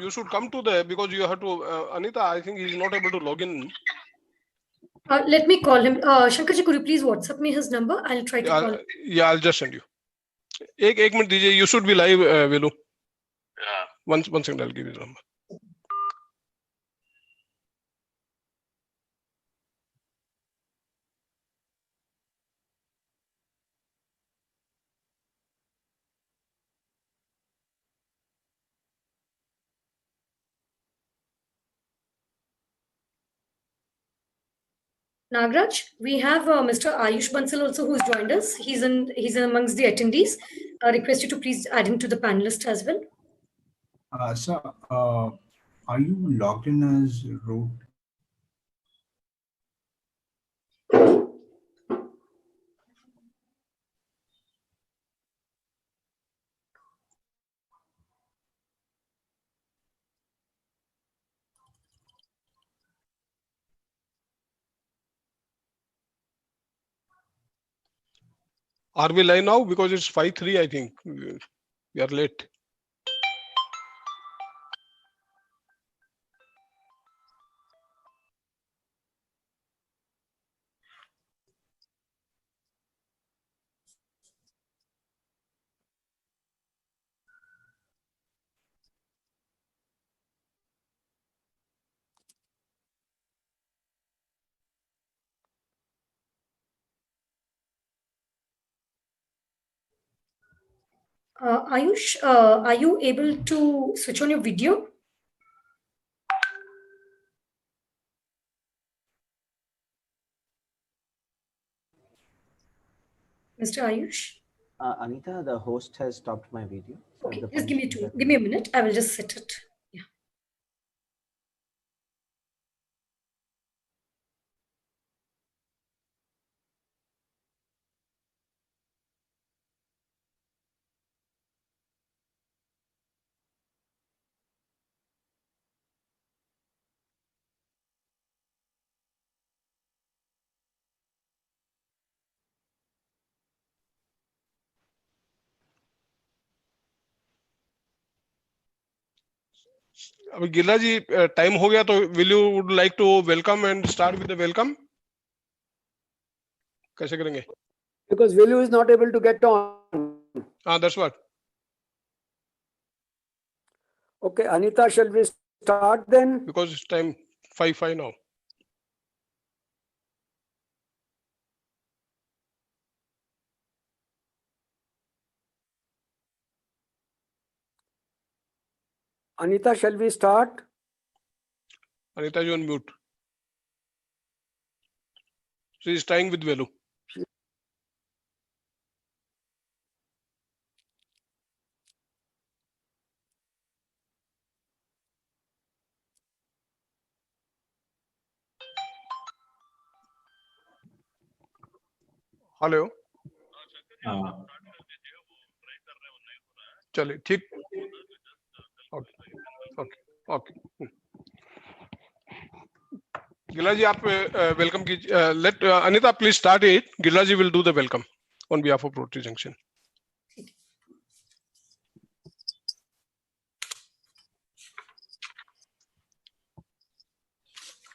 you should come to the, because you have to, Anita, I think he is not able to log in. Let me call him. Shankarji, could you please WhatsApp me his number? I'll try to call. Yeah, I'll just send you. एक minute दीजिए. You should be live, Velu. Yeah. One second, I'll give you the number. Nagraj, we have Mr. Ayush Bansil also, who's joined us. He's amongst the attendees. I request you to please add him to the panelist as well. Sir, are you logged in as root? Are we live now? Because it's 5:03, I think. We are late. Ayush, are you able to switch on your video? Mr. Ayush? Anita, the host has stopped my video. Okay, just give me a minute. I will just set it. Yeah. अभी Giriraj ji time हो गया, तो will you would like to welcome and start with the welcome? कैसे करेंगे? Because Velu is not able to get on. That's what. Okay, Anita, shall we start then? Because it's time 5:05 now. Anita, shall we start? Anita, you on mute. She is trying with Velu. Hello चलिए ठीक okay Giriraj ji आप welcome कीजिए let Anita please start it Giriraj ji will do the welcome on behalf of Rotary Junction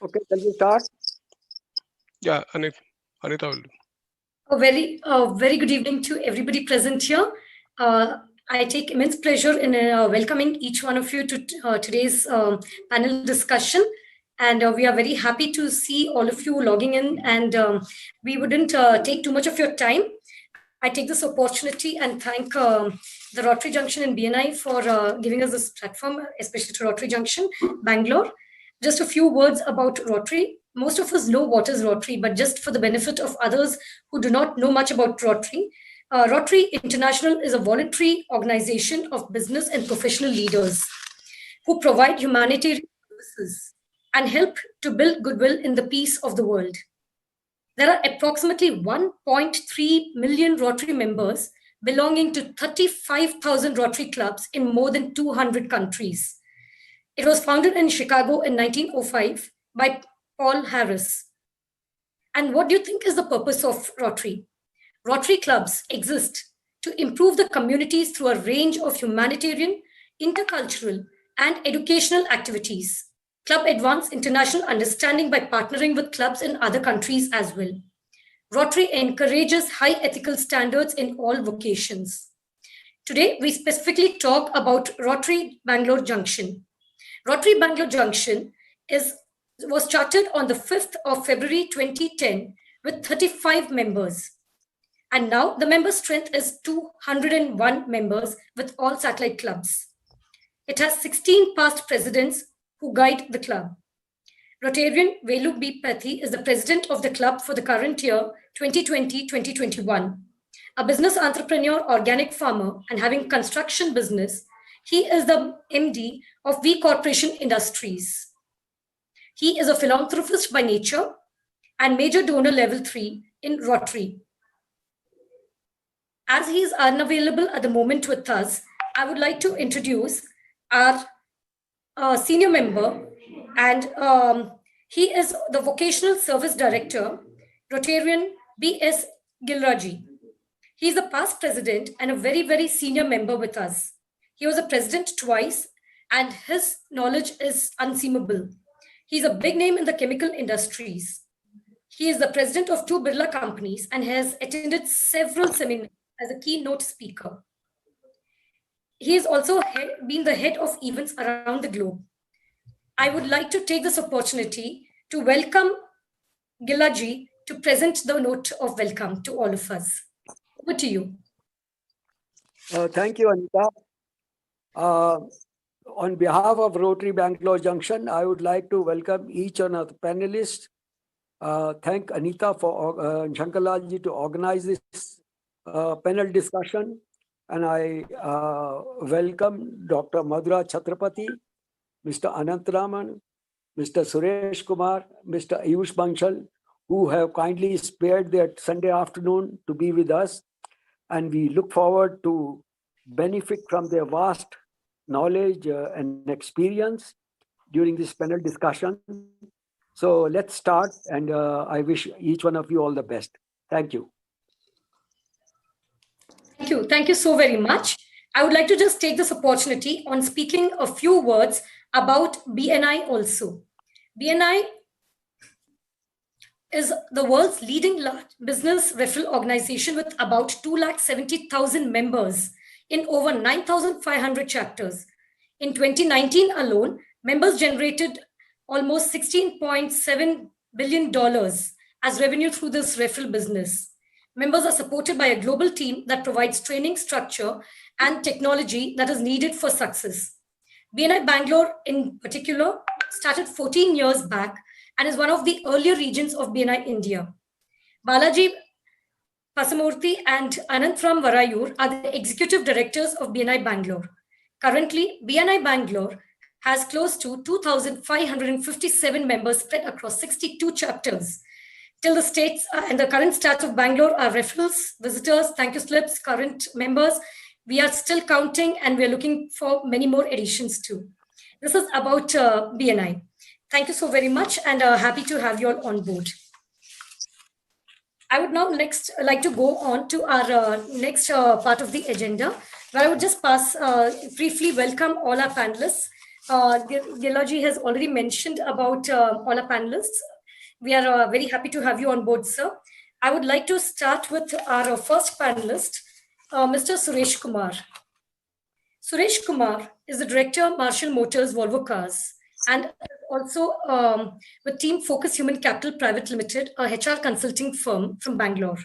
Okay, shall we start? Yeah, Anita will do. A very good evening to everybody present here. I take immense pleasure in welcoming each one of you to today's panel discussion. And we are very happy to see all of you logging in, and we wouldn't take too much of your time. I take this opportunity and thank the Rotary Junction in BNI for giving us this platform, especially to Rotary Junction, Bangalore. Just a few words about Rotary. Most of us know what is Rotary, but just for the benefit of others who do not know much about Rotary, Rotary International is a voluntary organization of business and professional leaders who provide humanitarian services and help to build goodwill in the peace of the world. There are approximately 1.3 million Rotary members belonging to 35,000 Rotary clubs in more than 200 countries. It was founded in Chicago in 1905 by Paul Harris. And what do you think is the purpose of Rotary? Rotary clubs exist to improve the communities through a range of humanitarian, intercultural, and educational activities. Club advance international understanding by partnering with clubs in other countries as well. Rotary encourages high ethical standards in all vocations. Today, we specifically talk about Rotary Bangalore Junction. Rotary Bangalore Junction was chartered on the 5th of February 2010 with 35 members. And now the member strength is 201 members with all satellite clubs. It has 16 past presidents who guide the club. Rotarian Velu B. Pathy is the president of the club for the current year 2020-2021. A business entrepreneur, organic farmer, and having construction business, he is the MD of V Corporation Industries. He is a philanthropist by nature and major donor level 3 in Rotary. As he is unavailable at the moment with us, I would like to introduce our senior member, and he is the Vocational Service Director, Rotarian B.S. Gilraji. He is a past president and a very, very senior member with us. He was a president twice, and his knowledge is unseamable. He's a big name in the chemical industries. He is the president of 2 Birla companies and has attended several seminars as a keynote speaker. He has also been the head of events around the globe. I would like to take this opportunity to welcome Gilaji to present the note of welcome to all of us. Over to you. Thank you, Anita. On behalf of Rotary Bangalore Junction, I would like to welcome each one of the panelists. Thank Anita and Shankarlalji to organize this panel discussion. And I welcome Dr. Madura Chatrapathy, Mr. Ananthram, Mr. Suresh Kumar, Mr. Ayush Bansil, who have kindly spared their Sunday afternoon to be with us. And we look forward to benefit from their vast knowledge and experience during this panel discussion. So let's start, and I wish each one of you all the best. Thank you. Thank you. Thank you so very much. I would like to just take this opportunity on speaking a few words about BNI also. BNI is the world's leading business referral organization with about 270,000 members in over 9,500 chapters. In 2019 alone, members generated almost $16.7 billion as revenue through this referral business. Members are supported by a global team that provides training, structure, and technology that is needed for success. BNI Bangalore, in particular, started 14 years back and is one of the earlier regions of BNI India. Balaji Pasamurthy and Ananthram Varayur are the executive directors of BNI Bangalore. Currently, BNI Bangalore has close to 2,557 members spread across 62 chapters. Till the states and the current stats of Bangalore are referrals, visitors, thank you slips, current members. We are still counting and we're looking for many more additions too. This is about BNI. Thank you so very much and happy to have you all on board. I would now next like to go on to our next part of the agenda, where I would just briefly welcome all our panelists. Gilaji has already mentioned about all our panelists. We are very happy to have you on board, sir. I would like to start with our first panelist, Mr. Suresh Kumar. Suresh Kumar is the Director, Marshall Motors VOLVO Cars, and also with Team Focus Human Capital Private Limited, a HR consulting firm from Bangalore.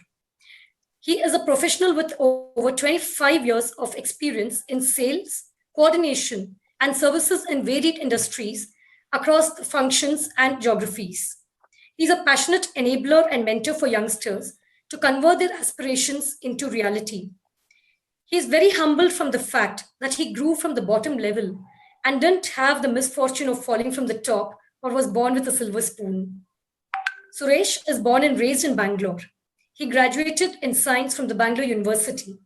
He is a professional with over 25 years of experience in sales, coordination, and services in varied industries across the functions and geographies. He's a passionate enabler and mentor for youngsters to convert their aspirations into reality. He is very humbled from the fact that he grew from the bottom level and didn't have the misfortune of falling from the top or was born with a silver spoon. Suresh is born and raised in Bangalore. He graduated in science from the Bangalore University.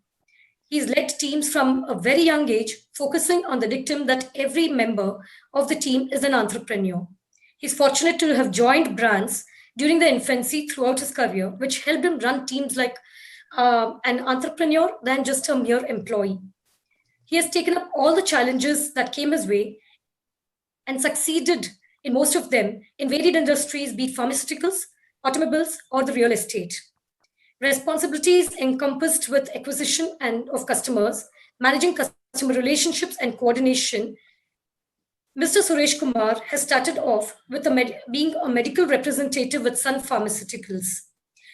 He's led teams from a very young age, focusing on the dictum that every member of the team is an entrepreneur. He's fortunate to have joined brands during the infancy throughout his career, which helped him run teams like an entrepreneur than just a mere employee. He has taken up all the challenges that came his way and succeeded in most of them in varied industries, be it pharmaceuticals, automobiles, or the real estate. Responsibilities encompassed with acquisition and of customers, managing customer relationships and coordination. Mr. Suresh Kumar has started off with being a medical representative with Sun Pharmaceuticals,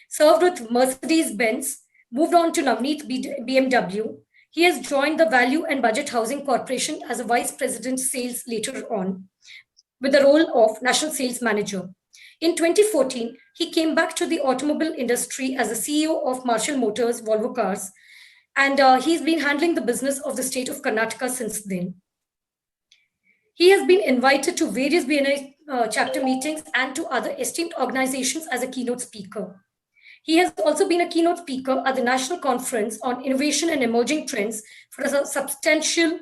served with Mercedes-Benz, moved on to Navneet BMW. He has joined the Value and Budget Housing Corporation as a Vice President Sales later on, with the role of National Sales Manager. In 2014, he came back to the automobile industry as the CEO of Marshall Motors Volvo Cars, and he's been handling the business of the state of Karnataka since then. He has been invited to various BNI chapter meetings and to other esteemed organizations as a keynote speaker. He has also been a keynote speaker at the National Conference on Innovation and Emerging Trends for a Substantial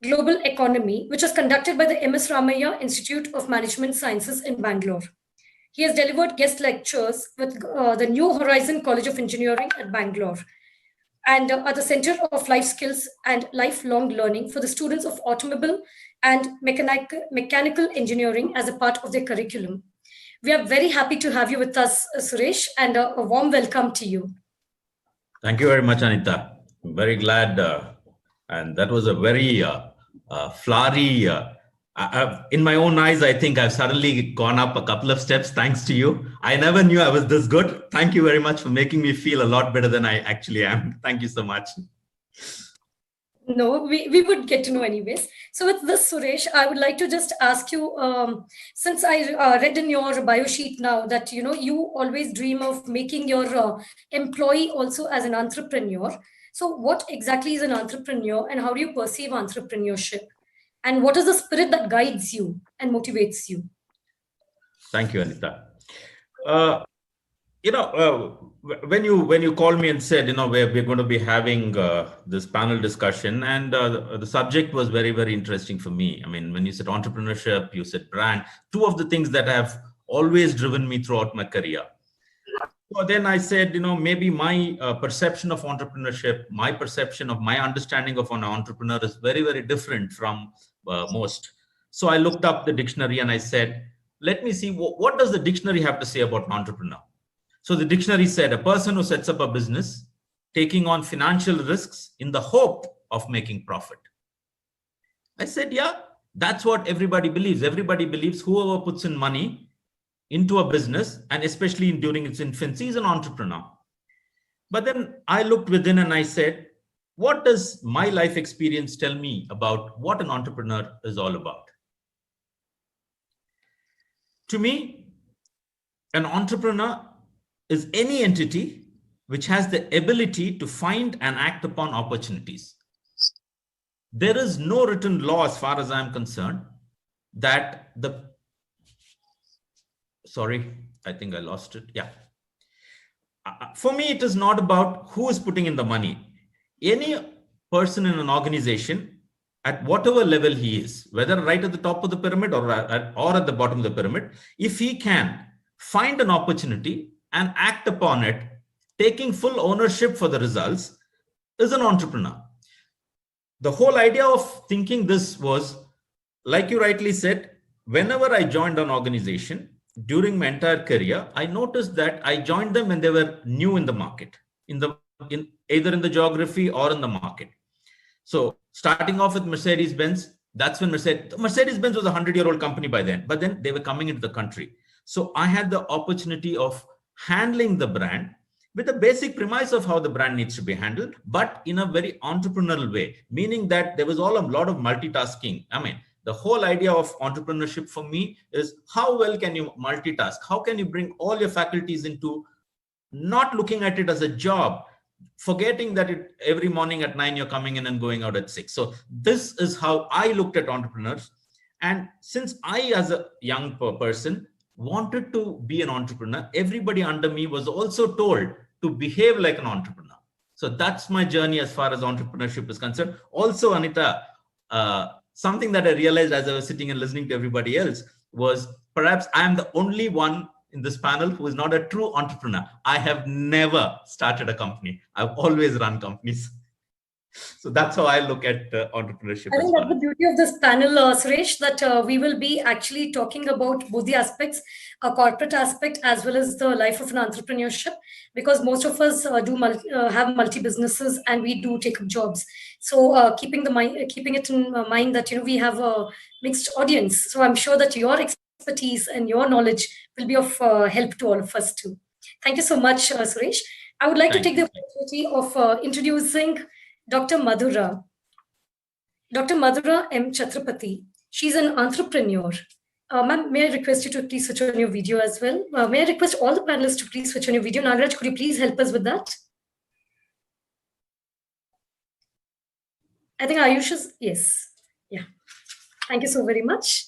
Global Economy, which was conducted by the MS Ramaiah Institute of Management Sciences in Bangalore. He has delivered guest lectures with the New Horizon College of Engineering at Bangalore and at the Center of Life Skills and Lifelong Learning for the students of automobile and mechanical engineering as a part of their curriculum. We are very happy to have you with us, Suresh, and a warm welcome to you. Thank you very much, Anita. I'm very glad. And that was a very flowery, in my own eyes, I think I've suddenly gone up a couple of steps thanks to you. I never knew I was this good. Thank you very much for making me feel a lot better than I actually am. Thank you so much. No, we would get to know anyways. So with this, Suresh, I would like to just ask you, since I read in your bio sheet now that, you always dream of making your employee also as an entrepreneur. So what exactly is an entrepreneur and how do you perceive entrepreneurship? And what is the spirit that guides you and motivates you? Thank you, Anita. When you called me and said, we're going to be having this panel discussion, and the subject was very, very interesting for me. I mean, when you said entrepreneurship, you said brand, two of the things that have always driven me throughout my career. So then I said, maybe my perception of entrepreneurship, my perception of my understanding of an entrepreneur is very, very different from most. So I looked up the dictionary and I said, let me see what does the dictionary have to say about an entrepreneur. So the dictionary said a person who sets up a business, taking on financial risks in the hope of making profit. I said, yeah, that's what everybody believes. Everybody believes whoever puts in money into a business, and especially during its infancy, is an entrepreneur. But then I looked within and I said, what does my life experience tell me about what an entrepreneur is all about? To me, an entrepreneur is any entity which has the ability to find and act upon opportunities. There is no written law, as far as I'm concerned, that sorry, I think I lost it. Yeah. For me, it is not about who is putting in the money. Any person in an organization, at whatever level he is, whether right at the top of the pyramid or at the bottom of the pyramid, if he can find an opportunity and act upon it, taking full ownership for the results, is an entrepreneur. The whole idea of thinking this was, like you rightly said, whenever I joined an organization during my entire career, I noticed that I joined them when they were new in the market, either in the geography or in the market. So starting off with Mercedes-Benz, that's when Mercedes-Benz was a 100-year-old company by then, but then they were coming into the country. So I had the opportunity of handling the brand with the basic premise of how the brand needs to be handled, but in a very entrepreneurial way, meaning that there was a lot of multitasking. I mean, the whole idea of entrepreneurship for me is how well can you multitask? How can you bring all your faculties into not looking at it as a job, forgetting that every morning at 9 you're coming in and going out at 6. So this is how I looked at entrepreneurs. And since I, as a young person, wanted to be an entrepreneur, everybody under me was also told to behave like an entrepreneur. So that's my journey as far as entrepreneurship is concerned. Also, Anita, something that I realized as I was sitting and listening to everybody else was perhaps I am the only one in this panel who is not a true entrepreneur. I have never started a company. I've always run companies. So that's how I look at entrepreneurship. I as think that's well. the beauty of this panel, Suresh, that we will be actually talking about both the aspects, a corporate aspect as well as the life of an entrepreneurship, because most of us have multi-businesses and we do take up jobs. So keeping it in mind that we have a mixed audience. So I'm sure that your expertise and your knowledge will be of help to all of us too. Thank you so much, Suresh. I would like to take the opportunity of introducing Dr. Madhura. Dr. Madura M. Chatrapathy. She's an entrepreneur. Ma'am, may I request you to please switch on your video as well? May I request all the panelists to please switch on your video? Nagaraj, could you please help us with that? I think Ayush is, yes. Yeah. Thank you so very much.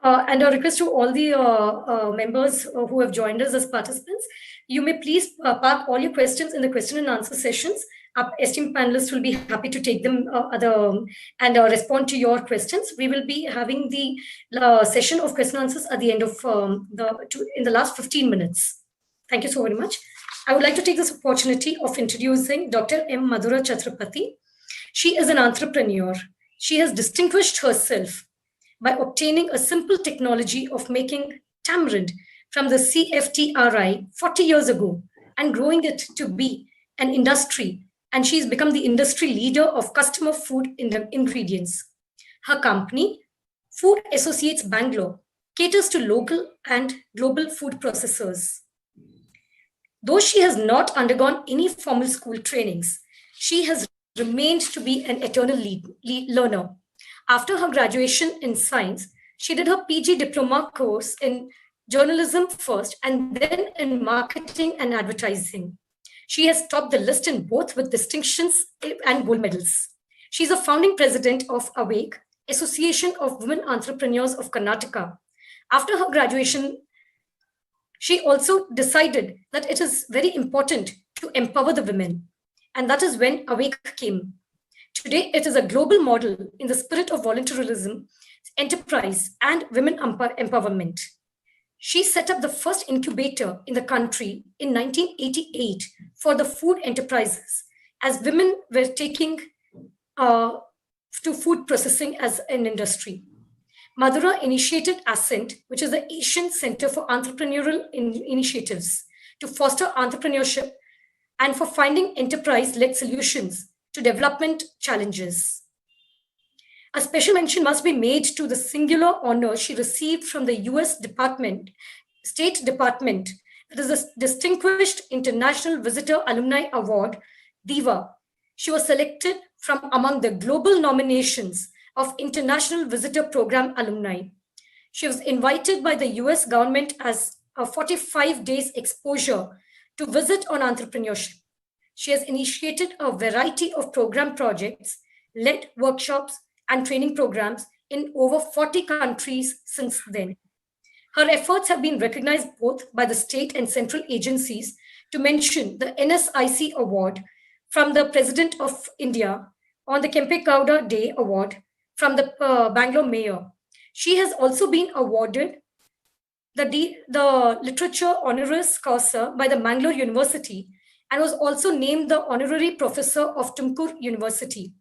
And a request to all the members who have joined us as participants, you may please park all your questions in the question and answer sessions. Our esteemed panelists will be happy to take them and respond to your questions. We will be having the session of question and answers at the end of in the last 15 minutes. Thank you so very much. I would like to take this opportunity of introducing Dr. M Madura Chatrapathy. She is an entrepreneur. She has distinguished herself by obtaining a simple technology of making tamarind from the CFTRI 40 years ago and growing it to be an industry. And she's become the industry leader of customer food ingredients. Her company, Food Associates Bangalore, caters to local and global food processors. Though she has not undergone any formal school trainings, she has remained to be an eternal learner. After her graduation in science, she did her PG diploma course in journalism first and then in marketing and advertising. She has topped the list in both with distinctions and gold medals. She's a founding president of AWAKE, Association of Women Entrepreneurs of Karnataka. After her graduation, she also decided that it is very important to empower the women. And that is when AWAKE came. Today, it is a global model in the spirit of voluntarism, enterprise, and women empowerment. She set up the first incubator in the country in 1988 for the food enterprises, as women were taking to food processing as an industry. Madhura initiated ASCENT, which is the Asian Center for Entrepreneurial Initiatives, to foster entrepreneurship and for finding enterprise-led solutions to development challenges. A special mention must be made to the singular honor she received from the US State Department, that is the Distinguished International Visitor Alumni Award, DIVA. She was selected from among the global nominations of International Visitor Program alumni. She was invited by the US government as a 45 days exposure to visit on entrepreneurship. She has initiated a variety of program projects, led workshops and training programs in over 40 countries since then. Her efforts have been recognized both by the state and central agencies, to mention the NSIC Award from the President of India on the Kempe Gowda Day Award from the Bangalore Mayor. She has also been awarded the Literature Honoris Causa by the Bangalore University and was also named the Honorary Professor of Tumkur University.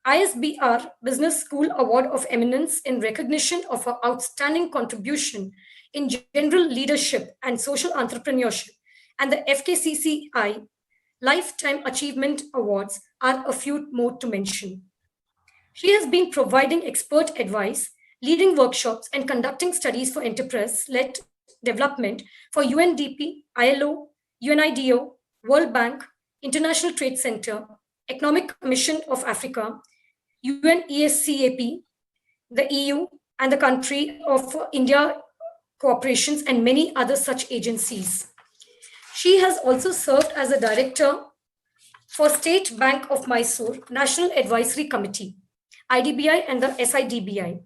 ISBR Business School Award of Eminence in recognition of her outstanding contribution in general leadership and social entrepreneurship, and the FKCCI Lifetime Achievement Awards are a few more to mention. She has been providing expert advice, leading workshops, and conducting studies for enterprise-led development for UNDP, ILO, UNIDO, World Bank, International Trade Center, Economic Commission of Africa, UNESCAP, the EU, and the country of India Cooperations, and many other such agencies. She has also served as a director for State Bank of Mysore National Advisory Committee, IDBI and the SIDBI,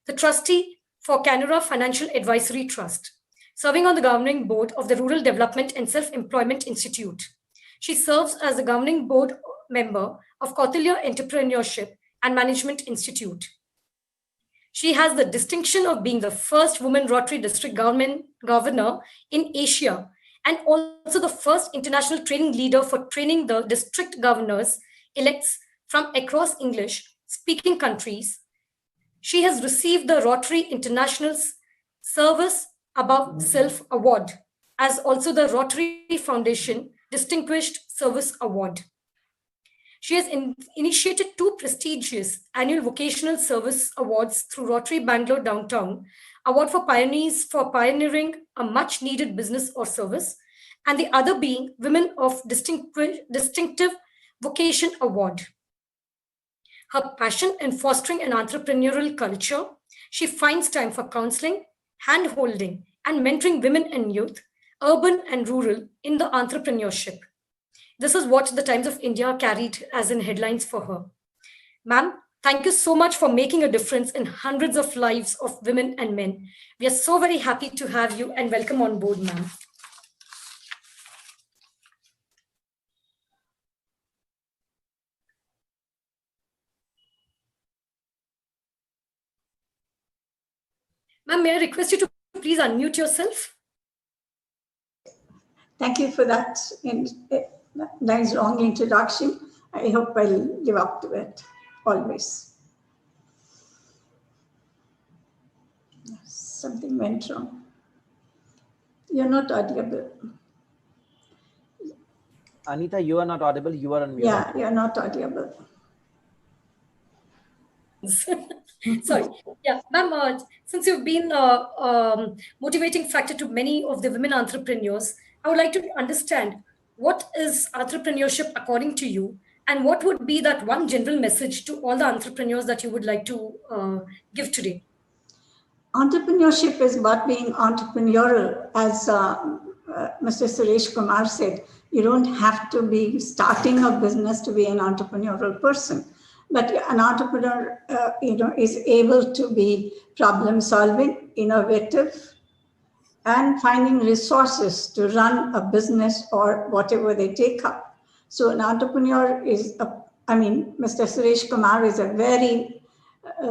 the trustee for Canara Financial Advisory Trust, serving on the governing board of the Rural Development and Self-Employment Institute. She serves as the governing board member of Kautilya Entrepreneurship and Management Institute. She has the distinction of being the first woman Rotary District Governor in Asia and also the first international training leader for training the district governors elects from across English-speaking countries. She has received the Rotary International's Service Above Self Award, as also the Rotary Foundation Distinguished Service Award. She has initiated 2 prestigious annual vocational service awards through Rotary Bangalore Downtown, Award for Pioneers for pioneering a much needed business or service, and the other being Women of Distinctive Vocation Award. Her passion in fostering an entrepreneurial culture, she finds time for counseling, hand-holding, and mentoring women and youth, urban and rural, in the entrepreneurship. This is what the Times of India carried as in headlines for her. Ma'am, thank you so much for making a difference in hundreds of lives of women and men. We are so very happy to have you and welcome on board, ma'am. Ma'am, may I request you to please unmute yourself? Thank you for that nice long introduction. I hope I'll live up to it always. Something went wrong. You're not audible. Anita, you are not audible. You are on mute. Yeah, you're not audible. Sorry. Yeah, ma'am, since you've been motivating factor to many of the women entrepreneurs, I would like to understand what is entrepreneurship according to you, and what would be that one general message to all the entrepreneurs that you would like to give today? Entrepreneurship is about being entrepreneurial. As Mr. Suresh Kumar said, you don't have to be starting a business to be an entrepreneurial person. But an entrepreneur, is able to be problem solving, innovative, and finding resources to run a business or whatever they take up. So an entrepreneur is, Mr. Suresh Kumar is a very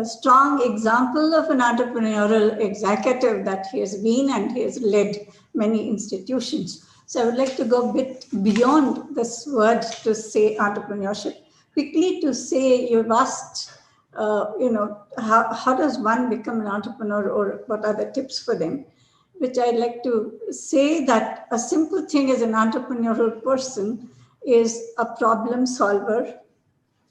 strong example of an entrepreneurial executive that he has been, and he has led many institutions. So I would like to go a bit beyond this word to say entrepreneurship. Quickly to say, you've asked, how does one become an entrepreneur, or what are the tips for them? Which I'd like to say that a simple thing as an entrepreneurial person is a problem solver.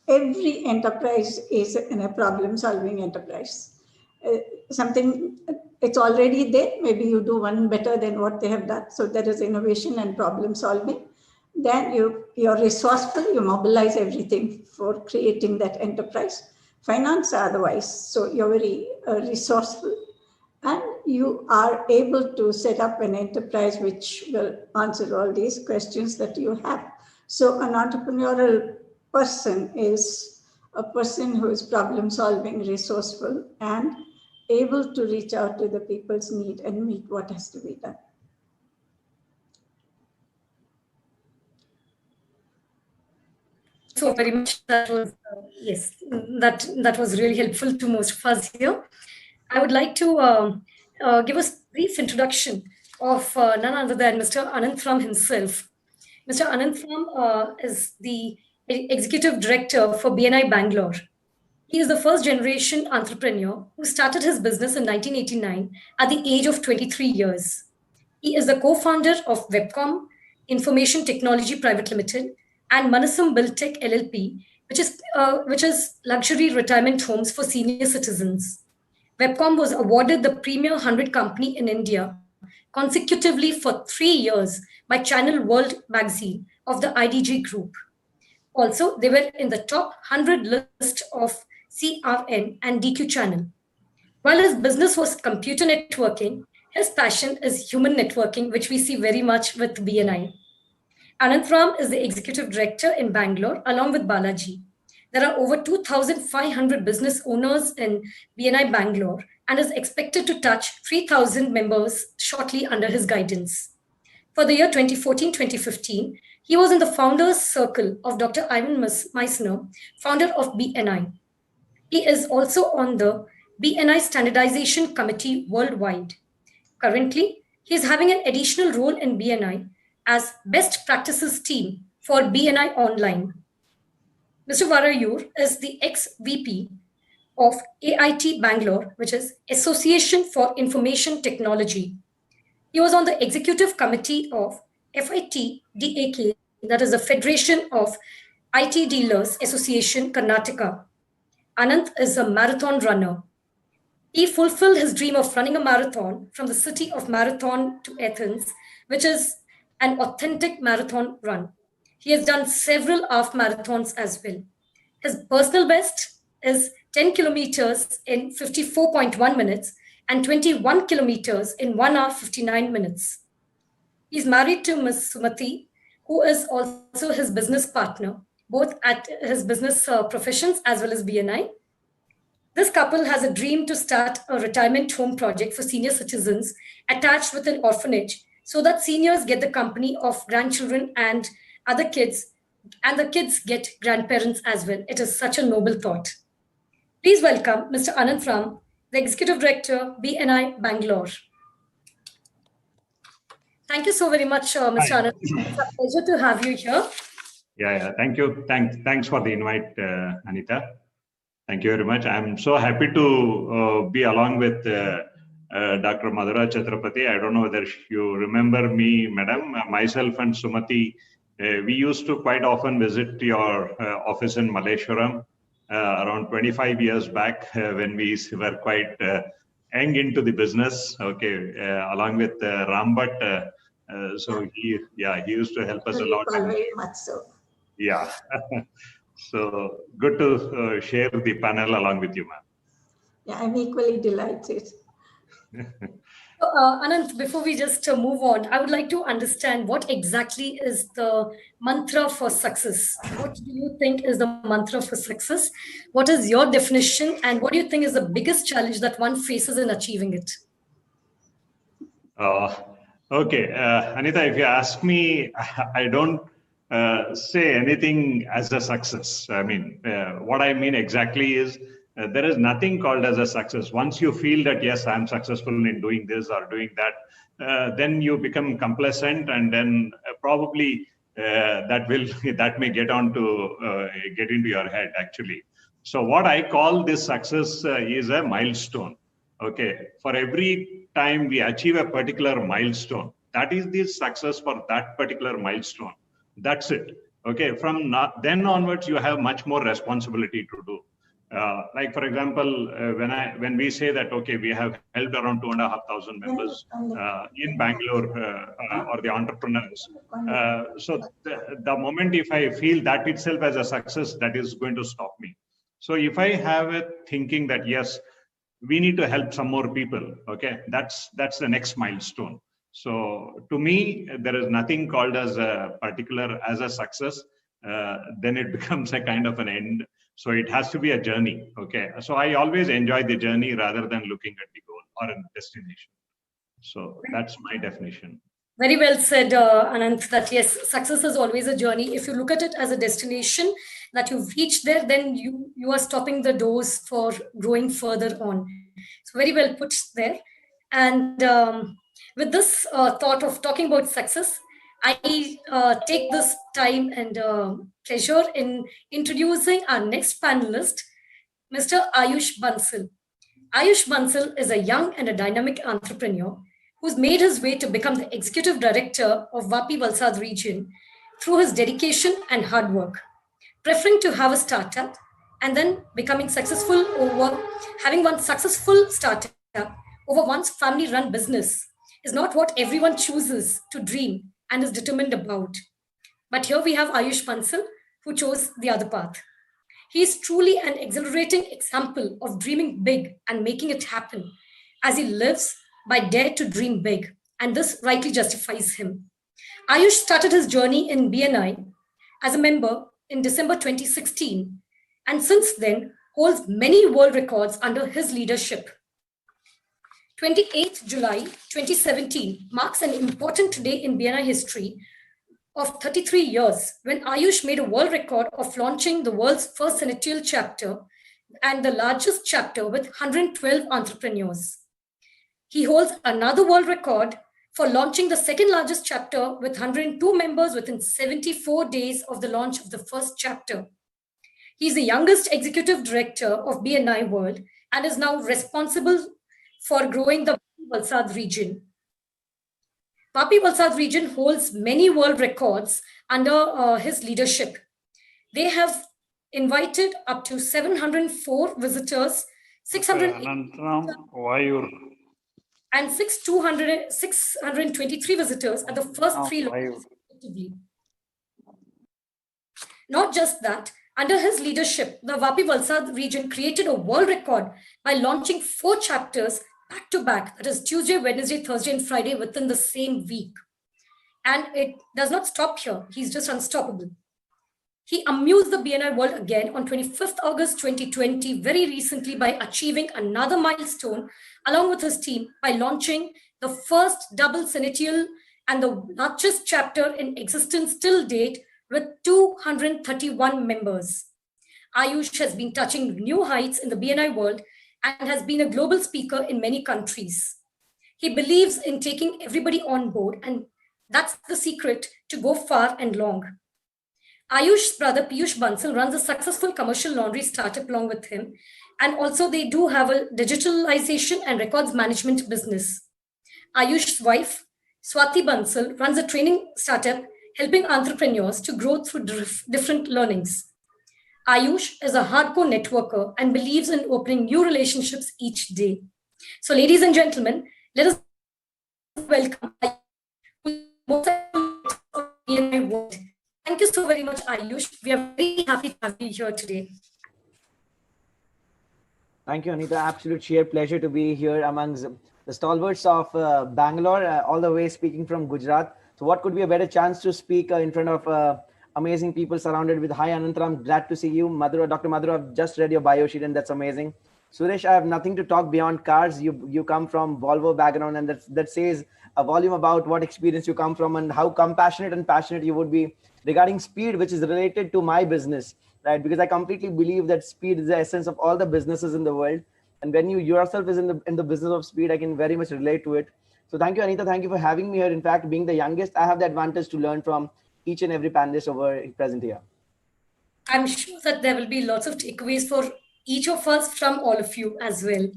Every enterprise is a problem solving enterprise. It's already there. Maybe you do one better than what they have done. So there is innovation and problem solving. Then you're resourceful, you mobilize everything for creating that enterprise. Finance otherwise, so you're very resourceful, and you are able to set up an enterprise which will answer all these questions that you have. So an entrepreneurial person is a person who is problem solving, resourceful, and able to reach out to the people's need and meet what has to be done. So very much. That was yes, that was really helpful to most of us here. I would like to give a brief introduction of none other than Mr. Anantram himself. Mr. Anantram is the executive director for BNI Bangalore. He is the first generation entrepreneur who started his business in 1989 at the age of 23 years. He is the co-founder of Webcom Information Technology Private Limited and Manasam Buildtech LLP, which is luxury retirement homes for senior citizens. Webcom was awarded the Premier 100 company in India consecutively for 3 years by Channel World magazine of the IDG group. Also, they were in the top 100 list of CRN and DQ channel. While his business was computer networking, his passion is human networking, which we see very much with BNI. Ananthram is the executive director in Bangalore, along with Balaji. There are over 2,500 business owners in BNI Bangalore and is expected to touch 3,000 members shortly under his guidance. For the year 2014-2015, he was in the founders circle of Dr. Ivan Meissner, founder of BNI. He is also on the BNI Standardization Committee worldwide. Currently, He is having an additional role in BNI as Best Practices Team for BNI Online. Mr. Varayur is the ex-VP of AIT Bangalore, which is Association for Information Technology. He was on the executive committee of FIT DAK, that is the Federation of IT Dealers Association, Karnataka. Anand is a marathon runner. He fulfilled his dream of running a marathon from the city of Marathon to Athens, which is an authentic marathon run. He has done several half marathons as well. His personal best is 10 kilometers in 54.1 minutes and 21 kilometers in 1 hour 59 minutes. He's married to Ms. Sumati, who is also his business partner, both at his business professions as well as BNI. This couple has a dream to start a retirement home project for senior citizens attached with an orphanage so that seniors get the company of grandchildren and other kids, and the kids get grandparents as well. It is such a noble thought. Please welcome Mr. Anantram, the Executive Director, BNI Bangalore. Thank you so very much, Mr. Anand. It's a pleasure to have you here. Yeah. Thank you. Thanks for the invite, Anita. Thank you very much. I'm so happy to be along with Dr. Madura Chatrapathy. I don't know whether you remember me, madam. Myself and Sumati, we used to quite often visit your office in Malleshwaram around 25 years back when we were quite young into the business. Okay, along with Rambhat. So he used to help us a lot. Very much so. Yeah. So good to share the panel along with you, ma'am. Yeah, I'm equally delighted. Anand, before we just move on, I would like to understand what exactly is the mantra for success. What do you think is the mantra for success? What is your definition, and what do you think is the biggest challenge that one faces in achieving it? Okay, Anita, if you ask me, I don't say anything as a success. I mean, what I mean exactly is there is nothing called as a success. Once you feel that, yes, I'm successful in doing this or doing that, then you become complacent, and then probably that may get into your head actually. So what I call this success is a milestone. Okay, for every time we achieve a particular milestone, that is the success for that particular milestone. That's it. Okay, from then onwards, you have much more responsibility to do. Like for example, when we say that, okay, we have helped around 2,500 members in Bangalore or the entrepreneurs. So the moment if I feel that itself as a success, that is going to stop me. So if I have a thinking that, yes, we need to help some more people, okay, that's the next milestone. So to me, there is nothing called as a particular as a success. Then it becomes a kind of an end. So it has to be a journey. Okay. So I always enjoy the journey rather than looking at the goal or a destination. So that's my definition. Very well said, Anand, that yes, success is always a journey. If you look at it as a destination that you've reached there, then you are stopping the doors for growing further on. So very well put there. And with this thought of talking about success, I take this time and pleasure in introducing our next panelist, Mr. Ayush Bansil. Ayush Bansil is a young and a dynamic entrepreneur who's made his way to become the executive director of VAPI VALSAD region through his dedication and hard work, preferring to have a startup and then becoming successful over having one successful startup over one's family-run business is not what everyone chooses to dream and is determined about. But here we have Ayush Bansil, who chose the other path. He is truly an exhilarating example of dreaming big and making it happen, as he lives by dare to dream big, and this rightly justifies him. Ayush started his journey in BNI as a member in December 2016, and since then holds many world records under his leadership. 28th July 2017 marks an important day in BNI history of 33 years when Ayush made a world record of launching the world's first senatorial chapter and the largest chapter with 112 entrepreneurs. He holds another world record for launching the second largest chapter with 102 members within 74 days of the launch of the first chapter. He's the youngest executive director of BNI World and is now responsible for growing the VAPI region. VAPI Valsad region holds many world records under his leadership. They have invited up to 704 visitors, 600 Anantram, Ayur. and 623 visitors at the first three locations respectively. Not just that, under his leadership, the VAPI Valsad region created a world record by launching 4 chapters back to back, that is Tuesday, Wednesday, Thursday, and Friday within the same week. And it does not stop here. He's just unstoppable. He amused the BNI world again on 25th August 2020, very recently, by achieving another milestone along with his team by launching the first double senatorial and the largest chapter in existence till date with 231 members. Ayush has been touching new heights in the BNI world and has been a global speaker in many countries. He believes in taking everybody on board, and that's the secret to go far and long. Ayush's brother Ayush Bansil runs a successful commercial laundry startup along with him, and also they do have a digitalization and records management business. Ayush's wife Swati Bansil runs a training startup helping entrepreneurs to grow through different learnings. Ayush is a hardcore networker and believes in opening new relationships each day. So, ladies and gentlemen, let us welcome Ayush. Thank you so very much, Ayush. We are very happy to have you here today. Thank you, Anita. Absolute sheer pleasure to be here amongst the stalwarts of Bangalore, all the way speaking from Gujarat. So what could be a better chance to speak in front of amazing people surrounded with hi Anantram, glad to see you. Madhura, Dr. Madhura, I've just read your bio sheet and that's amazing. Suresh, I have nothing to talk beyond cars. You come from Volvo background, and that says a volume about what experience you come from and how compassionate and passionate you would be regarding speed, which is related to my business, right? Because I completely believe that speed is the essence of all the businesses in the world. And when you yourself is in the business of speed, I can very much relate to it. So thank you, Anita. Thank you for having me here. In fact, being the youngest, I have the advantage to learn from each and every panelist over present here. I'm sure that there will be lots of takeaways for each of us from all of you as well.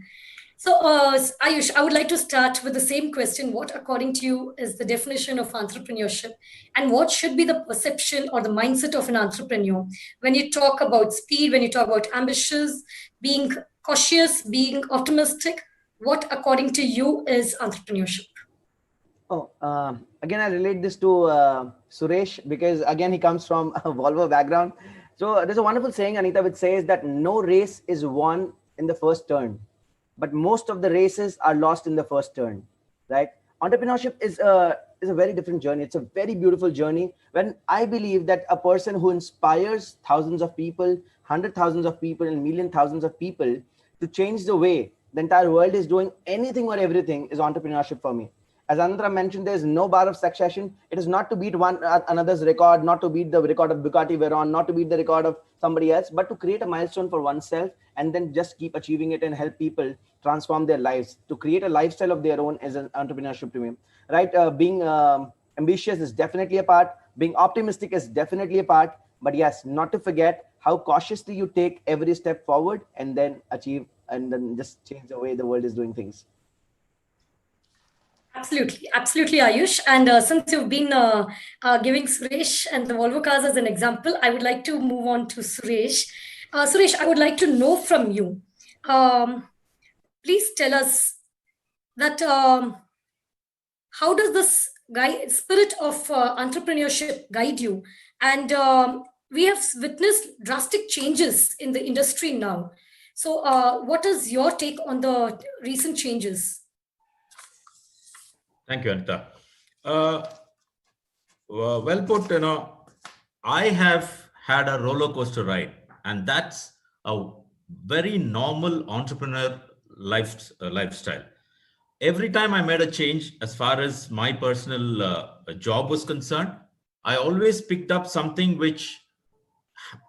So Ayush, I would like to start with the same question. What, according to you, is the definition of entrepreneurship, and what should be the perception or the mindset of an entrepreneur when you talk about speed, when you talk about ambitious, being cautious, being optimistic? What, according to you, is entrepreneurship? Oh, again, I relate this to Suresh, because again, he comes from a Volvo background. So there's a wonderful saying, Anita, which says that no race is won in the first turn, but most of the races are lost in the first turn, right? Entrepreneurship is a very different journey. It's a very beautiful journey. When I believe that a person who inspires thousands of people, 100,000s of people, and million thousands of people to change the way the entire world is doing anything or everything is entrepreneurship for me. As Anandra mentioned, there is no bar of succession. It is not to beat one another's record, not to beat the record of Bugatti Veyron, not to beat the record of somebody else, but to create a milestone for oneself and then just keep achieving it and help people transform their lives. To create a lifestyle of their own is an entrepreneurship to me, right? Being ambitious is definitely a part. Being optimistic is definitely a part. But yes, not to forget how cautiously you take every step forward and then achieve and then just change the way the world is doing things. Absolutely, absolutely, Ayush. And since you've been giving Suresh and the Volvo cars as an example, I would like to move on to Suresh. Suresh, I would like to know from you. Please tell us that how does this spirit of entrepreneurship guide you? And we have witnessed drastic changes in the industry now. So what is your take on the recent changes? Thank you, Anita. Well put. I have had a roller coaster ride, and that's a very normal entrepreneur lifestyle. Every time I made a change as far as my personal job was concerned, I always picked up something which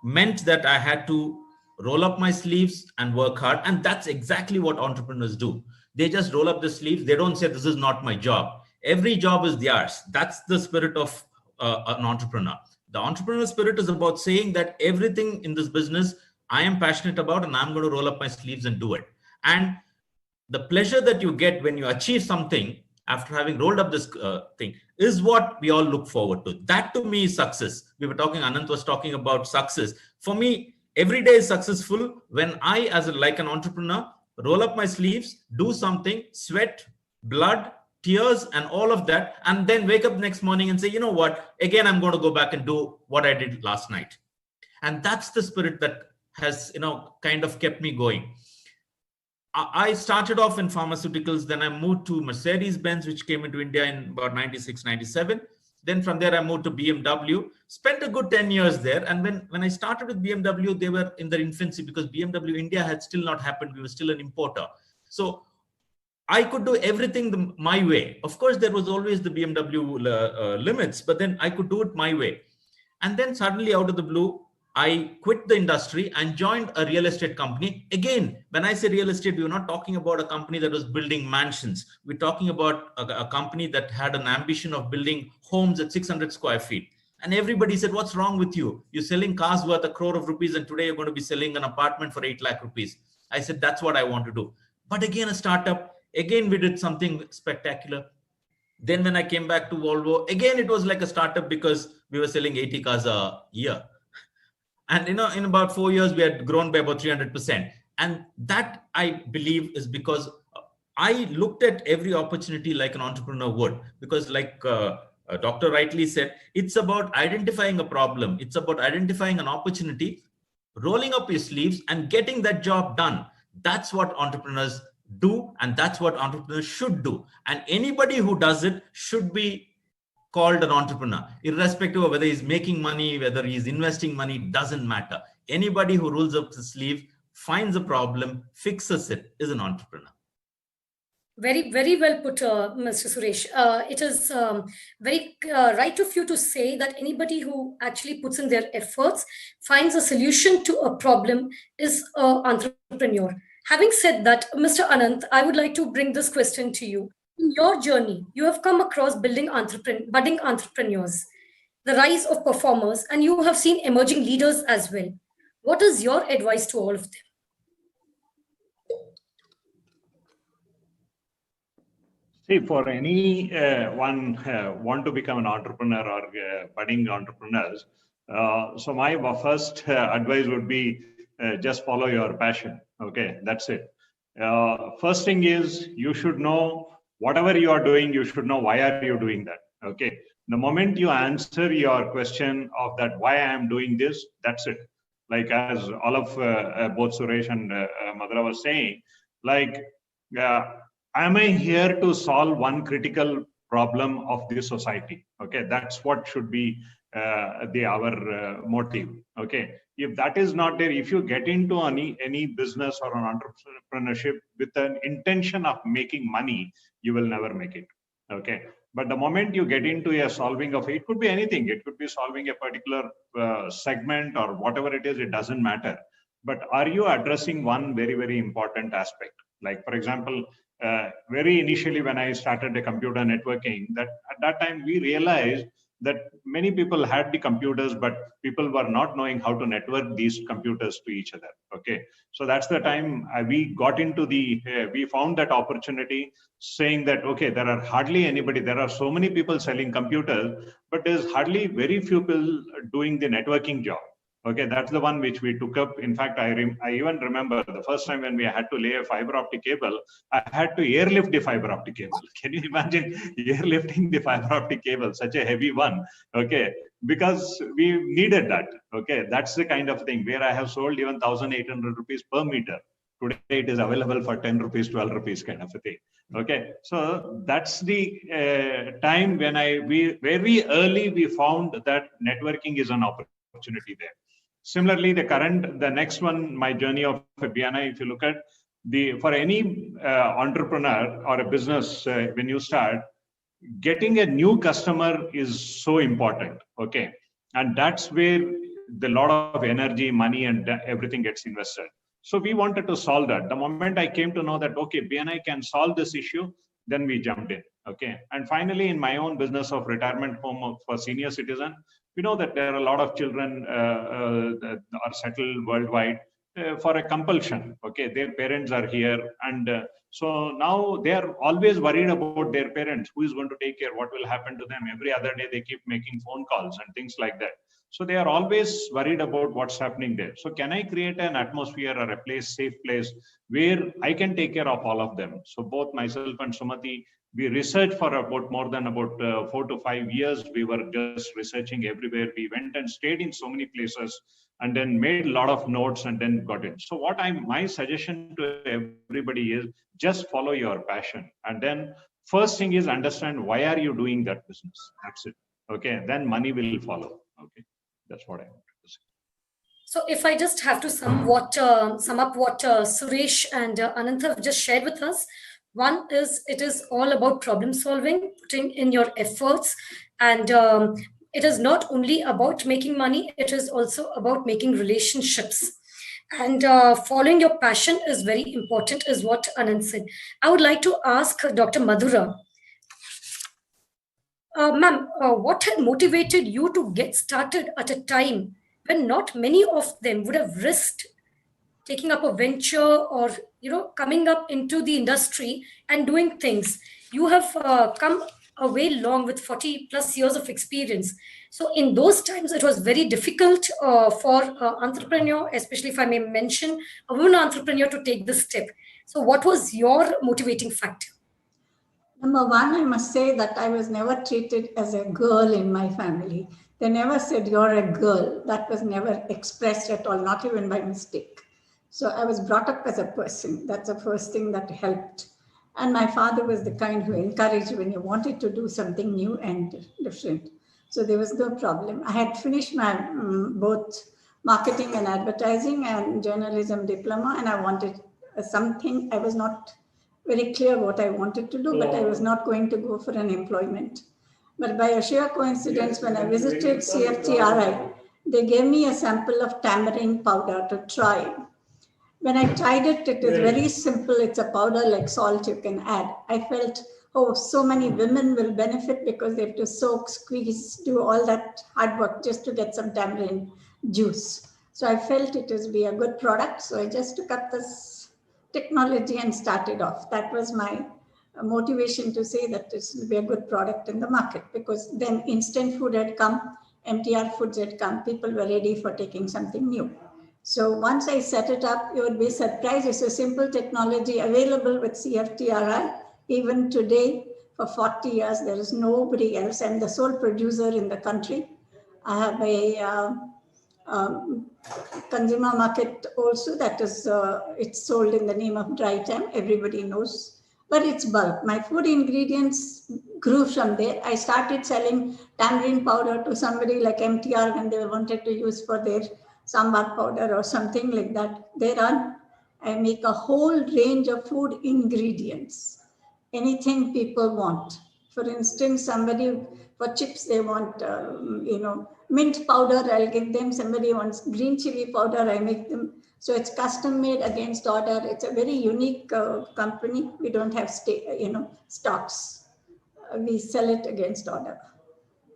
meant that I had to roll up my sleeves and work hard. And that's exactly what entrepreneurs do. They just roll up the sleeves. They don't say, this is not my job. Every job is theirs. That's the spirit of an entrepreneur. The entrepreneur spirit is about saying that everything in this business I am passionate about, and I'm going to roll up my sleeves and do it. And the pleasure that you get when you achieve something after having rolled up this thing is what we all look forward to. That to me is success. We were talking, Anand was talking about success. For me, every day is successful when I, like an entrepreneur, roll up my sleeves, do something, sweat, blood, tears, and all of that, and then wake up next morning and say, you know what, again, I'm going to go back and do what I did last night. And that's the spirit that has, kind of kept me going. I started off in pharmaceuticals, then I moved to Mercedes-Benz, which came into India in about 96, 97. Then from there, I moved to BMW, spent a good 10 years there. And when I started with BMW, they were in their infancy because BMW India had still not happened. We were still an importer. So I could do everything my way. Of course, there was always the BMW limits, but then I could do it my way. And then suddenly out of the blue, I quit the industry and joined a real estate company. Again, when I say real estate, we're not talking about a company that was building mansions. We're talking about a company that had an ambition of building homes at 600 square feet. And everybody said, what's wrong with you? You're selling cars worth ₹1 crore, and today you're going to be selling an apartment for 8 lakh rupees. I said, that's what I want to do. But again, a startup, again, we did something spectacular. Then when I came back to Volvo, again, it was like a startup because we were selling 80 cars a year. And in about 4 years, we had grown by about 300%. And that, I believe, is because I looked at every opportunity like an entrepreneur would. Because like Dr. rightly said, it's about identifying a problem. It's about identifying an opportunity, rolling up your sleeves and getting that job done. That's what entrepreneurs do. And that's what entrepreneurs should do. And anybody who does it should be called an entrepreneur, irrespective of whether he's making money, whether he's investing money, doesn't matter. Anybody who rolls up the sleeve, finds a problem, fixes it, is an entrepreneur. Very, very well put, Mr. Suresh. It is very right of you to say that anybody who actually puts in their efforts, finds a solution to a problem, is an entrepreneur. Having said that, Mr. Anand, I would like to bring this question to you. In your journey, you have come across budding entrepreneurs, the rise of performers, and you have seen emerging leaders as well. What is your advice to all of them? See, for any one want to become an entrepreneur or budding entrepreneurs, so my first advice would be just follow your passion. Okay, that's it. First thing is you should know whatever you are doing, you should know why are you doing that. Okay, the moment you answer your question of that why I am doing this, that's it. Like as all of both Suresh and Madhura was saying, like am I here to solve one critical problem of this society? Okay, that's what should be our motive. Okay, if that is not there, if you get into any business or an entrepreneurship with an intention of making money, you will never make it. Okay, but the moment you get into a solving of it could be anything. It could be solving a particular segment or whatever it is. It doesn't matter. But are you addressing one very, very important aspect? Like for example, very initially when I started the computer networking, that at that time we realized that many people had the computers, but people were not knowing how to network these computers to each other. Okay, so that's the time we got into we found that opportunity, saying that okay, there are hardly anybody, there are so many people selling computers, but there's hardly very few people doing the networking job. Okay, that's the one which we took up. In fact, I even remember the first time when we had to lay a fiber optic cable, I had to airlift the fiber optic cable. Can you imagine airlifting the fiber optic cable, such a heavy one? Okay, because we needed that. Okay, that's the kind of thing where I have sold even 1,800 rupees per meter. Today it is available for 10 rupees, 12 rupees kind of a thing. Okay, so that's the time when very early we found that networking is an opportunity there. Similarly, the next one, my journey of BNI, if you look at for any entrepreneur or a business, when you start, getting a new customer is so important. Okay, and that's where the lot of energy, money, and everything gets invested. So we wanted to solve that. The moment I came to know that okay, BNI can solve this issue, Then we jumped in. Okay. And finally, in my own business of retirement home for senior citizen, we know that there are a lot of children that are settled worldwide for a compulsion. Okay. Their parents are here. And so now they are always worried about their parents. Who is going to take care? What will happen to them? Every other day they keep making phone calls and things like that. So they are always worried about what's happening there. So can I create an atmosphere or a place, safe place where I can take care of all of them? So both myself and Sumati, we researched for about more than about 4 to 5 years. We were just researching everywhere. We went and stayed in so many places and then made a lot of notes and then got it. So my suggestion to everybody is just follow your passion. And then first thing is understand why are you doing that business? That's it. Okay. Then money will follow. Okay. That's what I want to say. So if I just have to sum up what Suresh and Anand have just shared with us, one is it is all about problem solving, putting in your efforts, and it is not only about making money, it is also about making relationships. And following your passion is very important, is what Anand said. I would like to ask Dr. Madhura, ma'am, what had motivated you to get started at a time when not many of them would have risked taking up a venture or coming up into the industry and doing things? You have come a way long with 40 plus years of experience. So in those times, it was very difficult for entrepreneur, especially if I may mention a woman entrepreneur, to take this step. So what was your motivating factor? Number one, I must say that I was never treated as a girl in my family. They never said you're a girl. That was never expressed at all, not even by mistake. So I was brought up as a person. That's the first thing that helped. And my father was the kind who encouraged when you wanted to do something new and different. So there was no problem. I had finished my both marketing and advertising and journalism diploma, and I wanted something. I was not very clear what I wanted to do, but I was not going to go for an employment. But by a sheer coincidence, when I visited CFTRI, they gave me a sample of tamarind powder to try. When I tried it, it is very simple. It's a powder like salt you can add. I felt, oh, so many women will benefit because they have to soak, squeeze, do all that hard work just to get some tamarind juice. So I felt it would be a good product. So I just took up this technology and started off. That was my motivation to say that this will be a good product in the market, because then instant food had come, MTR foods had come, people were ready for taking something new. So once I set it up, you would be surprised. It's a simple technology available with CFTRI. Even today, for 40 years, there is nobody else. I'm the sole producer in the country. I have a consumer market also that is, it's sold in the name of Dry Time. Everybody knows, but it's bulk. My food ingredients grew from there. I started selling tamarind powder to somebody like MTR when they wanted to use for their sambar powder or something like that. Thereon, I make a whole range of food ingredients. Anything people want. For instance, somebody for chips, they want, mint powder, I'll give them. Somebody wants green chili powder, I make them. So it's custom made against order. It's a very unique company. We don't have stocks. We sell it against order.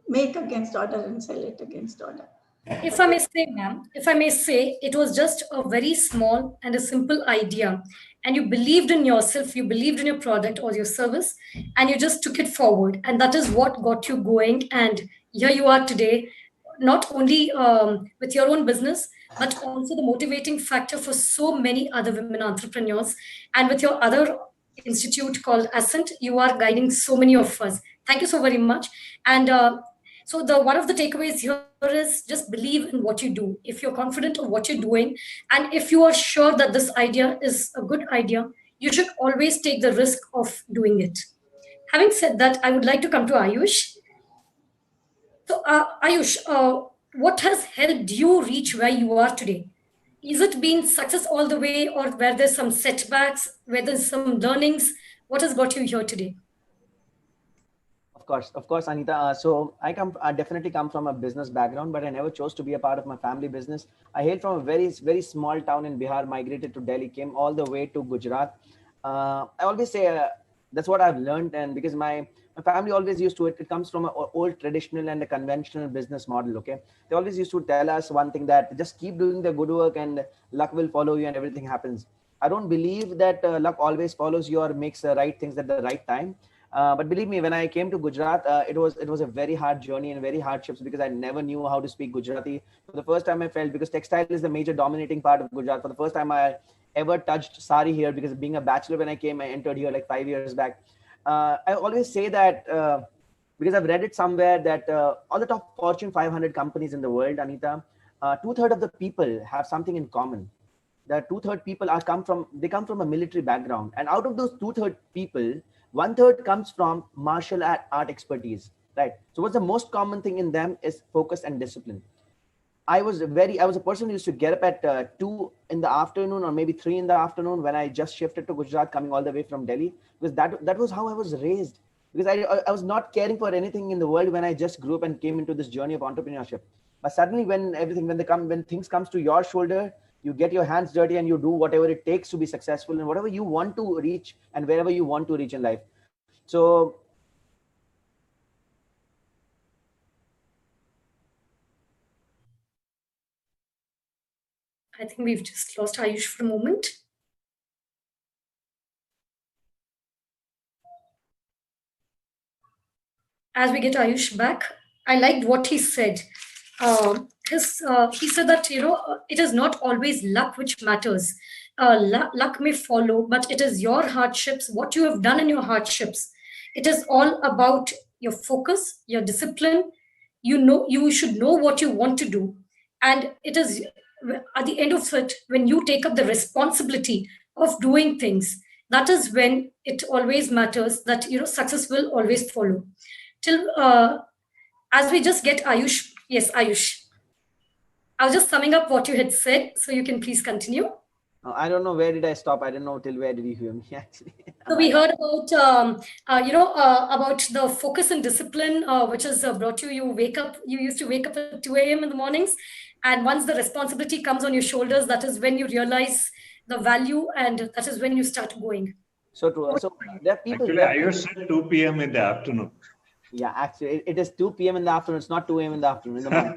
Make against order and sell it against order. If I may say, ma'am, if I may say, it was just a very small and a simple idea. And you believed in yourself, you believed in your product or your service, and you just took it forward. And that is what got you going. And here you are today, not only with your own business, but also the motivating factor for so many other women entrepreneurs. And with your other institute called Ascent, you are guiding so many of us. Thank you so very much. And so one of the takeaways here is just believe in what you do. If you're confident of what you're doing, and if you are sure that this idea is a good idea, you should always take the risk of doing it. Having said that, I would like to come to Ayush. So Ayush, what has helped you reach where you are today? Is it been success all the way, or were there some setbacks, were there some learnings? What has got you here today? Of course, Anita. So I definitely come from a business background, but I never chose to be a part of my family business. I hail from a very, very small town in Bihar, migrated to Delhi, came all the way to Gujarat. I always say That's what I've learned. And because my family always used to it comes from an old traditional and a conventional business model. Okay, they always used to tell us one thing, that just keep doing the good work and luck will follow you and everything happens. I don't believe that luck always follows you or makes the right things at the right time. But believe me, when I came to Gujarat, it was a very hard journey and very hardships, because I never knew how to speak Gujarati. For the first time I felt, because textile is the major dominating part of Gujarat, for the first time I ever touched sari here, because being a bachelor when I came, I entered here like 5 years back. I always say that because I've read it somewhere that all the top Fortune 500 companies in the world, Anita, 2/3 of the people have something in common. The 2/3 people come from a military background, and out of those 2/3 people, 1/3 comes from martial art expertise, right? So what's the most common thing in them is focus and discipline. I was a person who used to get up at 2 in the afternoon or maybe 3 in the afternoon when I just shifted to Gujarat, coming all the way from Delhi, because that was how I was raised. Because I was not caring for anything in the world when I just grew up and came into this journey of entrepreneurship. But suddenly when things comes to your shoulder, you get your hands dirty and you do whatever it takes to be successful and whatever you want to reach and wherever you want to reach in life. So I think we've just lost Ayush for a moment. As we get Ayush back, I liked what he said. He said that, it is not always luck which matters. Luck may follow, but it is your hardships, what you have done in your hardships. It is all about your focus, your discipline. You should know what you want to do. And it is at the end of it, when you take up the responsibility of doing things, that is when it always matters that, success will always follow. Till as we just get Ayush. Yes, Ayush. I was just summing up what you had said, so you can please continue. I don't know, where did I stop? I don't know till where did you hear me actually. So we heard about about the focus and discipline, which has brought you. You used to wake up at 2 a.m. in the mornings, and once the responsibility comes on your shoulders, that is when you realize the value, and that is when you start going. So true. So there are people. Actually, I used to 2 p.m. in the afternoon. Yeah, actually, it is 2 p.m. in the afternoon. It's not 2 a.m. in the afternoon. In the morning.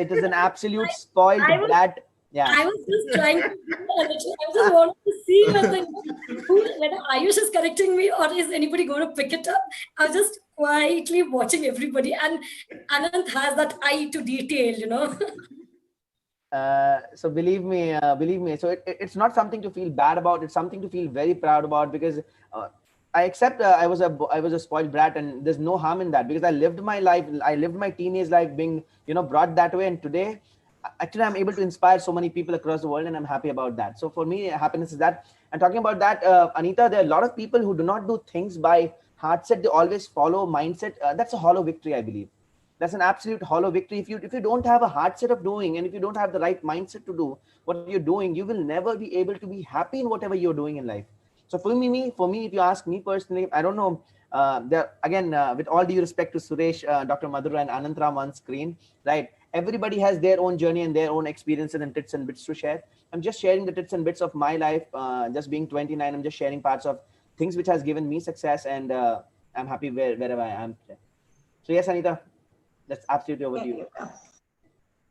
it is an absolute spoiled brat. Yeah. I was just trying to. I just wanted to see whether Ayush is correcting me or is anybody going to pick it up. I was just quietly watching everybody, and Anand has that eye to detail, So believe me. So it's not something to feel bad about. It's something to feel very proud about, because I accept I was a spoiled brat, and there's no harm in that, because I lived my life. I lived my teenage life being, brought that way. And today, actually, I'm able to inspire so many people across the world, and I'm happy about that. So for me, happiness is that. And talking about that, Anita, there are a lot of people who do not do things by heart set. They always follow mindset. That's a hollow victory, I believe. That's an absolute hollow victory. If you don't have a heart set of doing, and if you don't have the right mindset to do what you're doing, you will never be able to be happy in whatever you're doing in life. So for me, if you ask me personally, I don't know. With all due respect to Suresh, Dr. Madhura, and Anantram on screen, right? Everybody has their own journey and their own experiences and tips and bits to share. I'm just sharing the tips and bits of my life. Just being 29, I'm just sharing parts of things which has given me success, and I'm happy wherever I am today. So yes, Anita, that's absolutely over to you.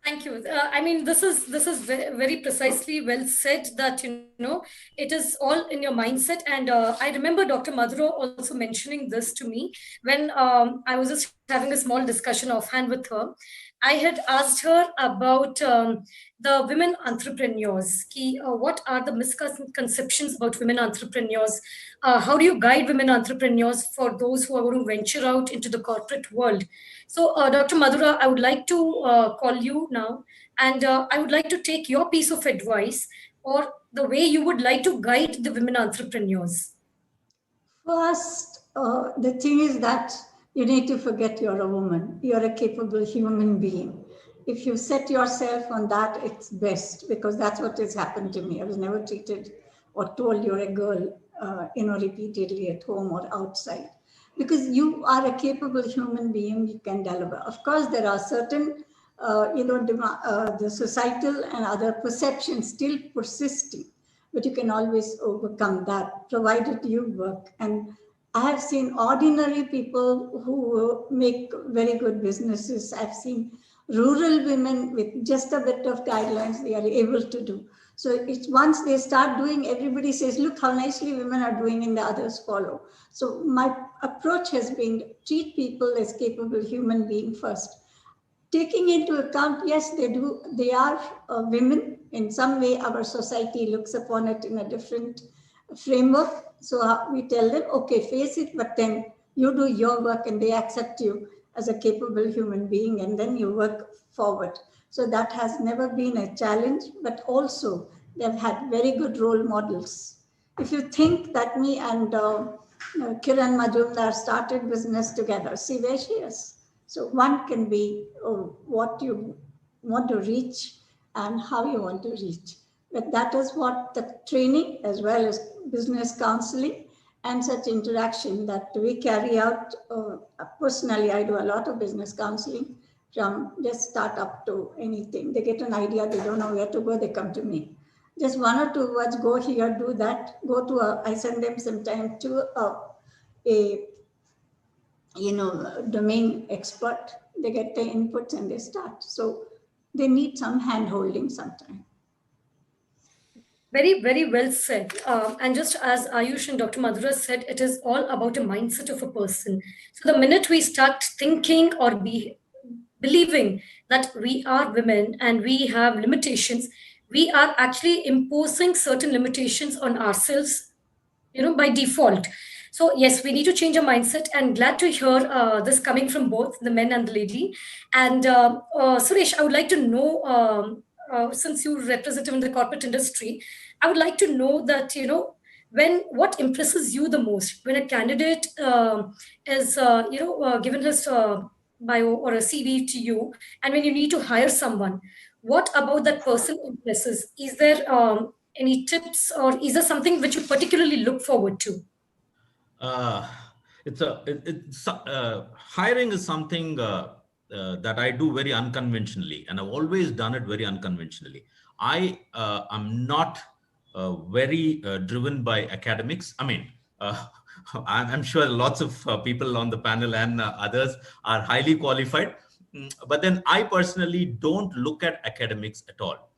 Thank you. I mean, this is very precisely well said, that, it is all in your mindset. And I remember Dr. Madhura also mentioning this to me when I was just having a small discussion offhand with her. I had asked her about the women entrepreneurs. What are the misconceptions about women entrepreneurs? How do you guide women entrepreneurs for those who are going to venture out into the corporate world? So, Dr. Madhura, I would like to call you now, and I would like to take your piece of advice, or the way you would like to guide the women entrepreneurs. First, the thing is that you need to forget you're a woman. You're a capable human being. If you set yourself on that, it's best, because that's what has happened to me. I was never treated or told you're a girl, repeatedly at home or outside. Because you are a capable human being, you can deliver. Of course, there are certain, the societal and other perceptions still persisting. but you can always overcome that, provided you work. And I have seen ordinary people who make very good businesses. I've seen rural women with just a bit of guidelines, they are able to do. So it's once they start doing, everybody says, look how nicely women are doing, and the others follow. So my approach has been treat people as capable human beings first. Taking into account, yes, they are women. In some way, our society looks upon it in a different framework. So we tell them, okay, face it, but then you do your work and they accept you as a capable human being, and then you work forward. So that has never been a challenge, but also they've had very good role models. If you think that me and Kiran Majumdar started business together, see where she is. So one can be what you want to reach and how you want to reach. But that is what the training, as well as business counseling and such interaction that we carry out. Personally, I do a lot of business counseling, from just startup to anything. They get an idea, they don't know where to go, they come to me. Just one or two words, go here, do that, go to I send them sometime to a domain expert. They get the inputs and they start. So they need some hand holding sometime. Very, very well said. And just as Ayush and Dr. Madhura said, it is all about a mindset of a person. So the minute we start thinking or believing that we are women and we have limitations, we are actually imposing certain limitations on ourselves, by default. So yes, we need to change our mindset, and glad to hear this coming from both the men and the lady. And Suresh, I would like to know, since you're representative in the corporate industry, I would like to know that, what impresses you the most when a candidate is, given his bio or a CV to you, and when you need to hire someone, what about that person impresses? Is there any tips, or is there something which you particularly look forward to? Hiring is something that I do very unconventionally, and I've always done it very unconventionally. I am not very driven by academics. I mean, I'm sure lots of people on the panel and others are highly qualified, but then I personally don't look at academics at all.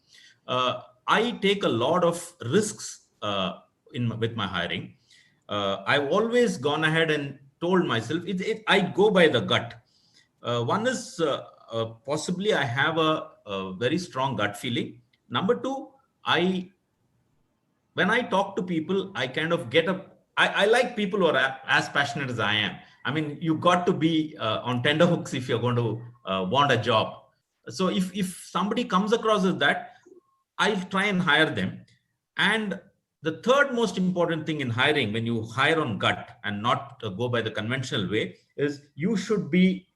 I take a lot of risks with my hiring. I've always gone ahead and told myself, I go by the gut. One is possibly I have a very strong gut feeling. Number two, when I talk to people, I kind of get I like people who are as passionate as I am. I mean, you got to be on tenterhooks if you're going to want a job. So if somebody comes across as that, I'll try and hire them. And the third most important thing in hiring, when you hire on gut and not go by the conventional way, is you should be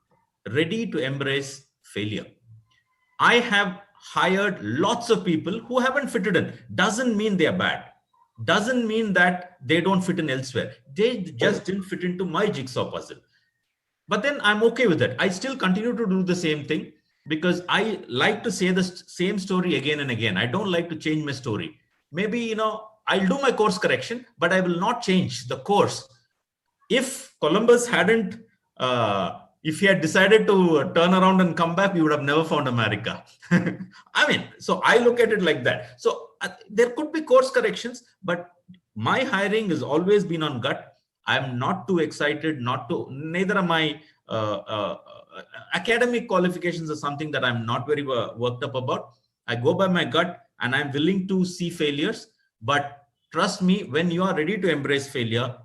ready to embrace failure. I have hired lots of people who haven't fitted in. Doesn't mean they're bad. Doesn't mean that they don't fit in elsewhere. They just didn't fit into my jigsaw puzzle. But then I'm okay with it. I still continue to do the same thing because I like to say the same story again and again. I don't like to change my story. Maybe, I'll do my course correction, but I will not change the course. If Columbus hadn't, if he had decided to turn around and come back, we would have never found America. So I look at it like that. So there could be course corrections, but my hiring has always been on gut. I'm not too excited, neither am I. Academic qualifications are something that I'm not very worked up about. I go by my gut and I'm willing to see failures. But trust me, when you are ready to embrace failure,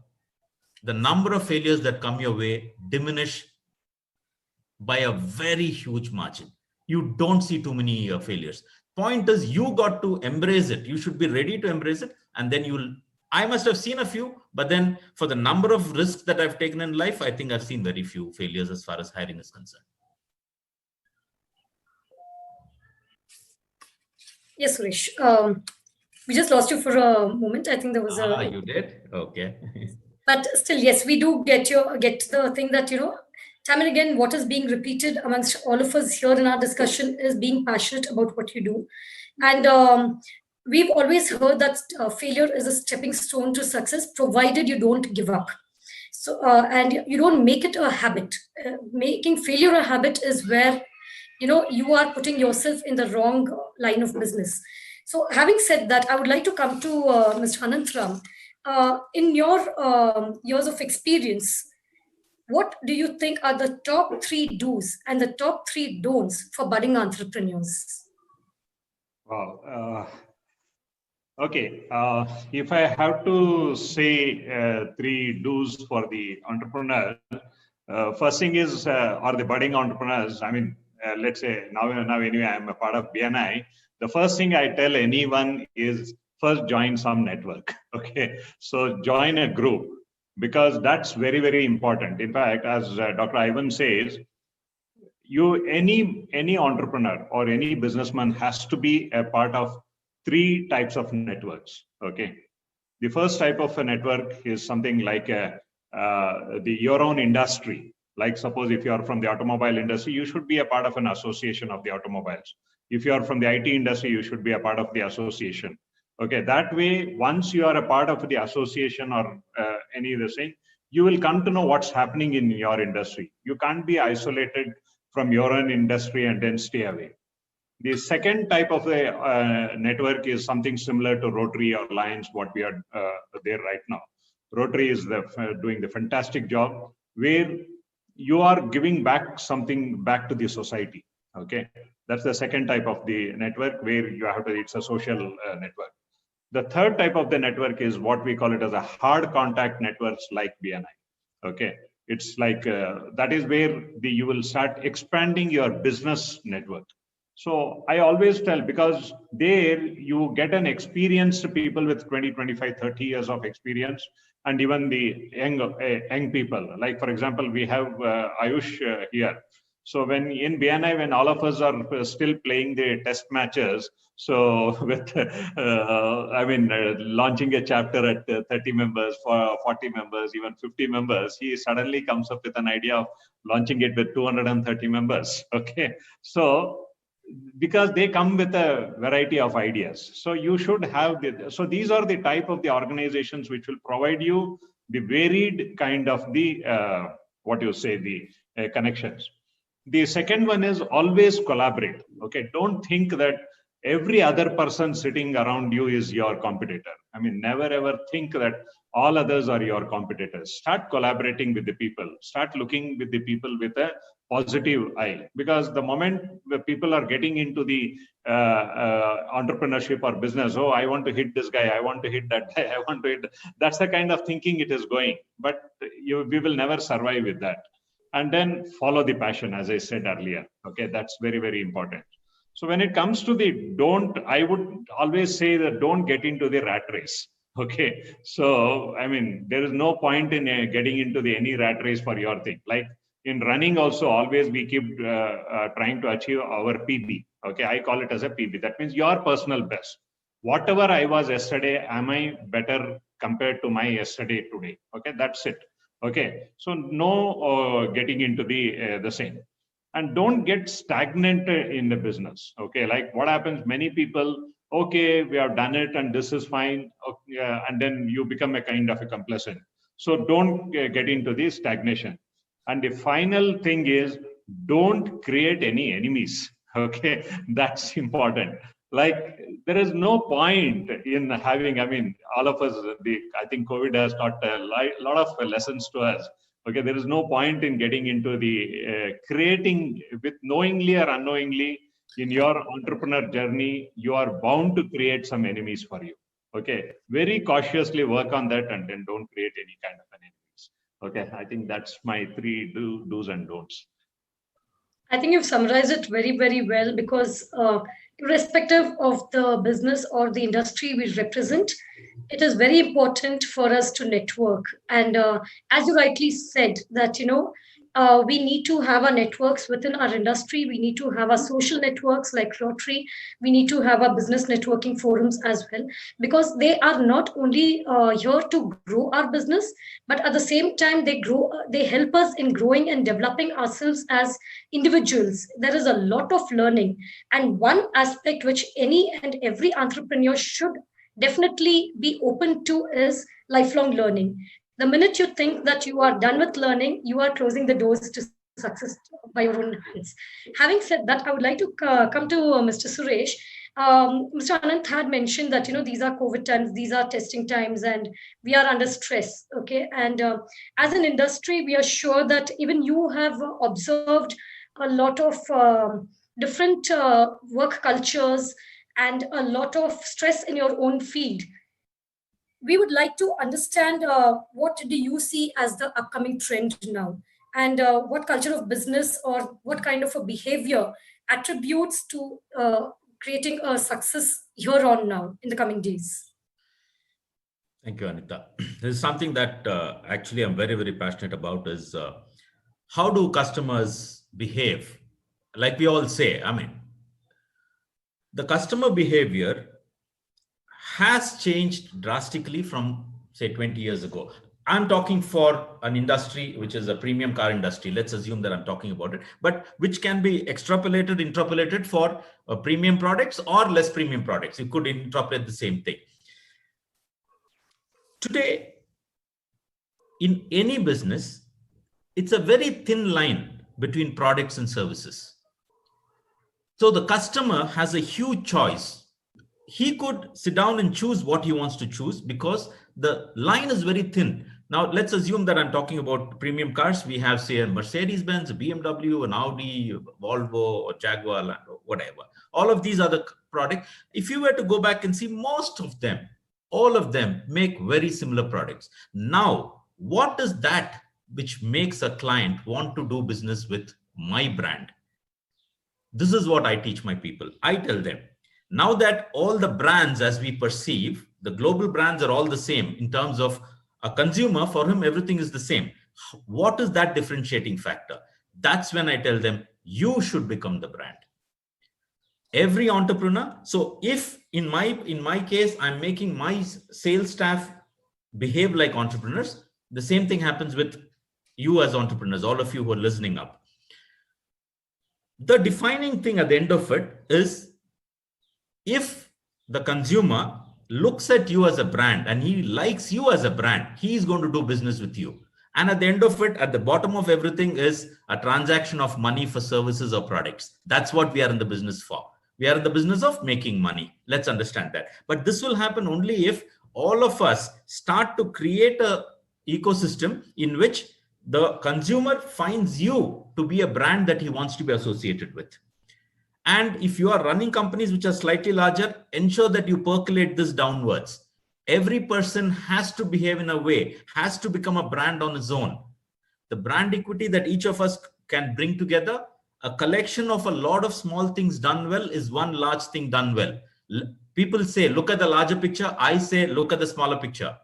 the number of failures that come your way diminish by a very huge margin. You don't see too many failures. Point is, you got to embrace it. You should be ready to embrace it. And then I must have seen a few, but then for the number of risks that I've taken in life, I think I've seen very few failures as far as hiring is concerned. Yes, Suresh. We just lost you for a moment. I think there was a... You did? Okay. But still, yes, we do get the thing that, time and again, what is being repeated amongst all of us here in our discussion is being passionate about what you do. And we've always heard that failure is a stepping stone to success, provided you don't give up. So, and you don't make it a habit. Making failure a habit is where, you are putting yourself in the wrong line of business. So having said that, I would like to come to Mr. Anantharam. In your years of experience, what do you think are the top 3 do's and the top 3 don'ts for budding entrepreneurs? Wow. Okay. If I have to say 3 do's for the entrepreneur, first thing is, or the budding entrepreneurs, I mean, let's say now anyway, I'm a part of BNI. The first thing I tell anyone is first join some network. Okay. So join a group, because that's very, very important. In fact, as Dr. Ivan says, any entrepreneur or any businessman has to be a part of 3 types of networks. Okay. The first type of a network is something like your own industry. Like suppose if you are from the automobile industry, you should be a part of an association of the automobiles. If you are from the IT industry, you should be a part of the association. Okay, that way, once you are a part of the association or any other thing, you will come to know what's happening in your industry. You can't be isolated from your own industry and then stay away. The second type of a network is something similar to Rotary or Lions, what we are there right now. Rotary is doing the fantastic job where you are giving back something back to the society. Okay, that's the second type of the network where you have to, it's a social network. The third type of the network is what we call it as a hard contact networks like BNI. Okay, it's like that is where you will start expanding your business network. So I always tell, because there you get an experienced people with 20, 25, 30 years of experience, and even the young people. Like for example, we have Ayush here. So when in BNI, when all of us are still playing the test matches, so with, launching a chapter at 30 members, 40 members, even 50 members, he suddenly comes up with an idea of launching it with 230 members. Okay. So, because they come with a variety of ideas. So you should have, so these are the type of the organizations which will provide you the varied kind of the, connections. The second one is always collaborate. Okay, don't think that every other person sitting around you is your competitor. I mean, never ever think that all others are your competitors. Start collaborating with the people. Start looking with the people with a positive eye. Because the moment the people are getting into the entrepreneurship or business, oh, I want to hit this guy, I want to hit that guy, I want to hit. That's the kind of thinking it is going. But we will never survive with that. And then follow the passion, as I said earlier. Okay, that's very, very important. So when it comes to the don't, I would always say that don't get into the rat race. Okay, so I mean, there is no point in getting into any rat race for your thing. Like in running also, always we keep trying to achieve our PB. Okay, I call it as a PB. That means your personal best. Whatever I was yesterday, am I better compared to my yesterday today? Okay, that's it. Okay, so no getting into the same. And don't get stagnant in the business. Okay, like what happens, many people, okay, we have done it and this is fine. Okay, and then you become a kind of a complacent. So don't get into the stagnation. And the final thing is, don't create any enemies. Okay, that's important. Like there is no point in having, I mean, all of us, I think COVID has taught a lot of lessons to us. Okay, there is no point in getting into the creating with knowingly or unknowingly in your entrepreneur journey, you are bound to create some enemies for you. Okay, very cautiously work on that and then don't create any kind of enemies. Okay, I think that's my 3 do's and don'ts. I think you've summarized it very, very well, because irrespective of the business or the industry we represent, it is very important for us to network. And as you rightly said, that, We need to have our networks within our industry. We need to have our social networks like Rotary. We need to have our business networking forums as well, because they are not only here to grow our business, but at the same time, they help us in growing and developing ourselves as individuals. There is a lot of learning. And one aspect which any and every entrepreneur should definitely be open to is lifelong learning. The minute you think that you are done with learning, you are closing the doors to success by your own hands. Having said that, I would like to come to Mr. Suresh. Mr. Anand had mentioned that, these are COVID times, these are testing times, and we are under stress. Okay. And as an industry, we are sure that even you have observed a lot of different work cultures and a lot of stress in your own field. We would like to understand what do you see as the upcoming trend now, and what culture of business or what kind of a behavior attributes to creating a success here on now in the coming days. Thank you, Anita. This is something that actually I'm very, very passionate about is how do customers behave? Like we all say, the customer behavior has changed drastically from, say, 20 years ago. I'm talking for an industry which is a premium car industry. Let's assume that I'm talking about it, but which can be interpolated for premium products or less premium products. You could interpolate the same thing. Today, in any business, it's a very thin line between products and services. So the customer has a huge choice. He could sit down and choose what he wants to choose because the line is very thin. Now, let's assume that I'm talking about premium cars. We have, say, a Mercedes-Benz, a BMW, an Audi, Volvo, or Jaguar, or whatever. All of these are the products. If you were to go back and see, most of them, all of them make very similar products. Now, what is that which makes a client want to do business with my brand? This is what I teach my people. I tell them, now that all the brands as we perceive, the global brands are all the same in terms of a consumer, for him, everything is the same. What is that differentiating factor? That's when I tell them, you should become the brand. Every entrepreneur. So if in my case, I'm making my sales staff behave like entrepreneurs, the same thing happens with you as entrepreneurs, all of you who are listening up. The defining thing at the end of it is, if the consumer looks at you as a brand and he likes you as a brand, he is going to do business with you. And at the end of it, at the bottom of everything is a transaction of money for services or products. That's what we are in the business for. We are in the business of making money. Let's understand that. But this will happen only if all of us start to create an ecosystem in which the consumer finds you to be a brand that he wants to be associated with. And if you are running companies which are slightly larger, ensure that you percolate this downwards. Every person has to behave in a way, has to become a brand on his own. The brand equity that each of us can bring together, a collection of a lot of small things done well is one large thing done well. People say, look at the larger picture. I say, look at the smaller picture.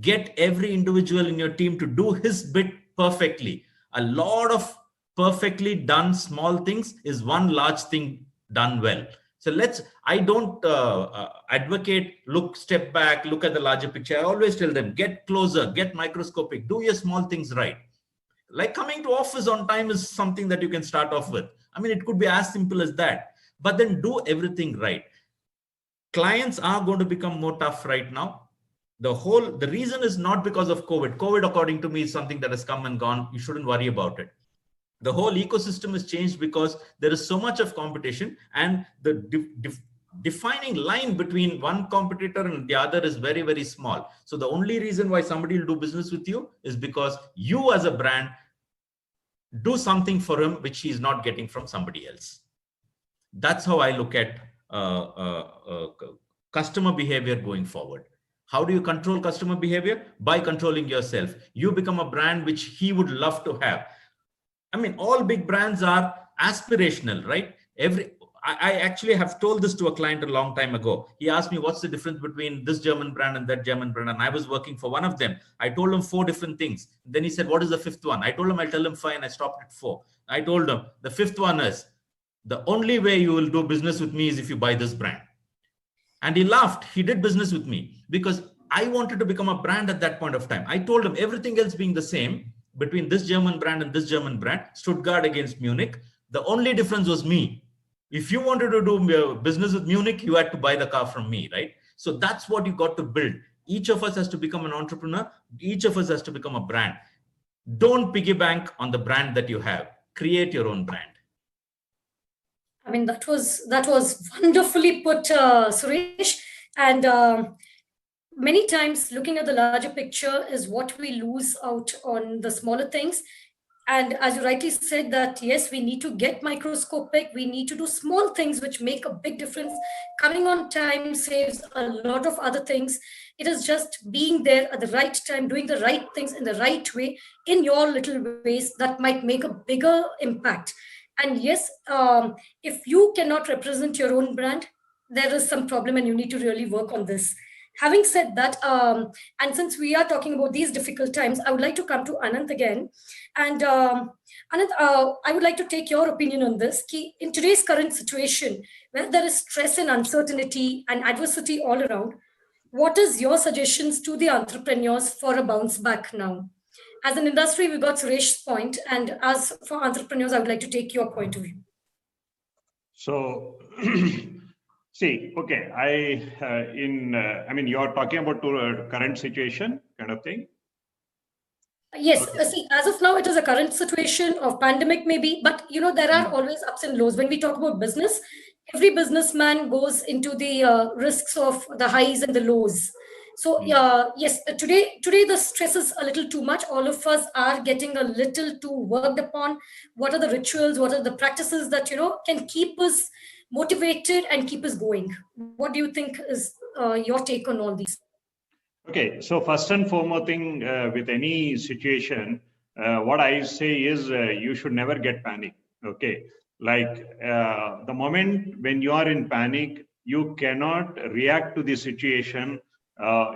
Get every individual in your team to do his bit perfectly. A lot of perfectly done small things is one large thing done well. So I don't advocate, step back, look at the larger picture. I always tell them, get closer, get microscopic, do your small things right. Like coming to office on time is something that you can start off with. It could be as simple as that, but then do everything right. Clients are going to become more tough right now. The reason is not because of COVID. COVID, according to me, is something that has come and gone. You shouldn't worry about it. The whole ecosystem has changed because there is so much of competition, and the defining line between one competitor and the other is very, very small. So the only reason why somebody will do business with you is because you as a brand do something for him which he is not getting from somebody else. That's how I look at customer behavior going forward. How do you control customer behavior? By controlling yourself. You become a brand which he would love to have. All big brands are aspirational, right? I actually have told this to a client a long time ago. He asked me, what's the difference between this German brand and that German brand? And I was working for one of them. I told him 4 different things. Then he said, what is the 5th one? I told him, I'll tell him 5, and I stopped at 4. I told him, the 5th one is, the only way you will do business with me is if you buy this brand. And he laughed. He did business with me because I wanted to become a brand at that point of time. I told him everything else being the same between this German brand and this German brand, Stuttgart against Munich. The only difference was me. If you wanted to do business with Munich, you had to buy the car from me, right? So that's what you got to build. Each of us has to become an entrepreneur. Each of us has to become a brand. Don't piggy bank on the brand that you have. Create your own brand. I mean, that was wonderfully put, Suresh. And many times looking at the larger picture is what we lose out on the smaller things. And as you rightly said that, yes, we need to get microscopic. We need to do small things which make a big difference. Coming on time saves a lot of other things. It is just being there at the right time, doing the right things in the right way, in your little ways, that might make a bigger impact. And yes, if you cannot represent your own brand, there is some problem and you need to really work on this. Having said that, and since we are talking about these difficult times, I would like to come to Anand again. And Anand, I would like to take your opinion on this. In today's current situation, where there is stress and uncertainty and adversity all around, what is your suggestions to the entrepreneurs for a bounce back now? As an industry, we got Suresh's point, and as for entrepreneurs, I would like to take your point of view. So, see, okay, I mean, you're talking about current situation kind of thing. Yes, see, as of now, it is a current situation of pandemic maybe, but you know, there are always ups and lows. When we talk about business, every businessman goes into the risks of the highs and the lows. So yes, today the stress is a little too much. All of us are getting a little too worked upon. What are the rituals? What are the practices that, you know, can keep us motivated and keep us going? What do you think is your take on all these? Okay, so first and foremost thing with any situation, what I say is you should never get panic. Okay, like the moment when you are in panic, you cannot react to the situation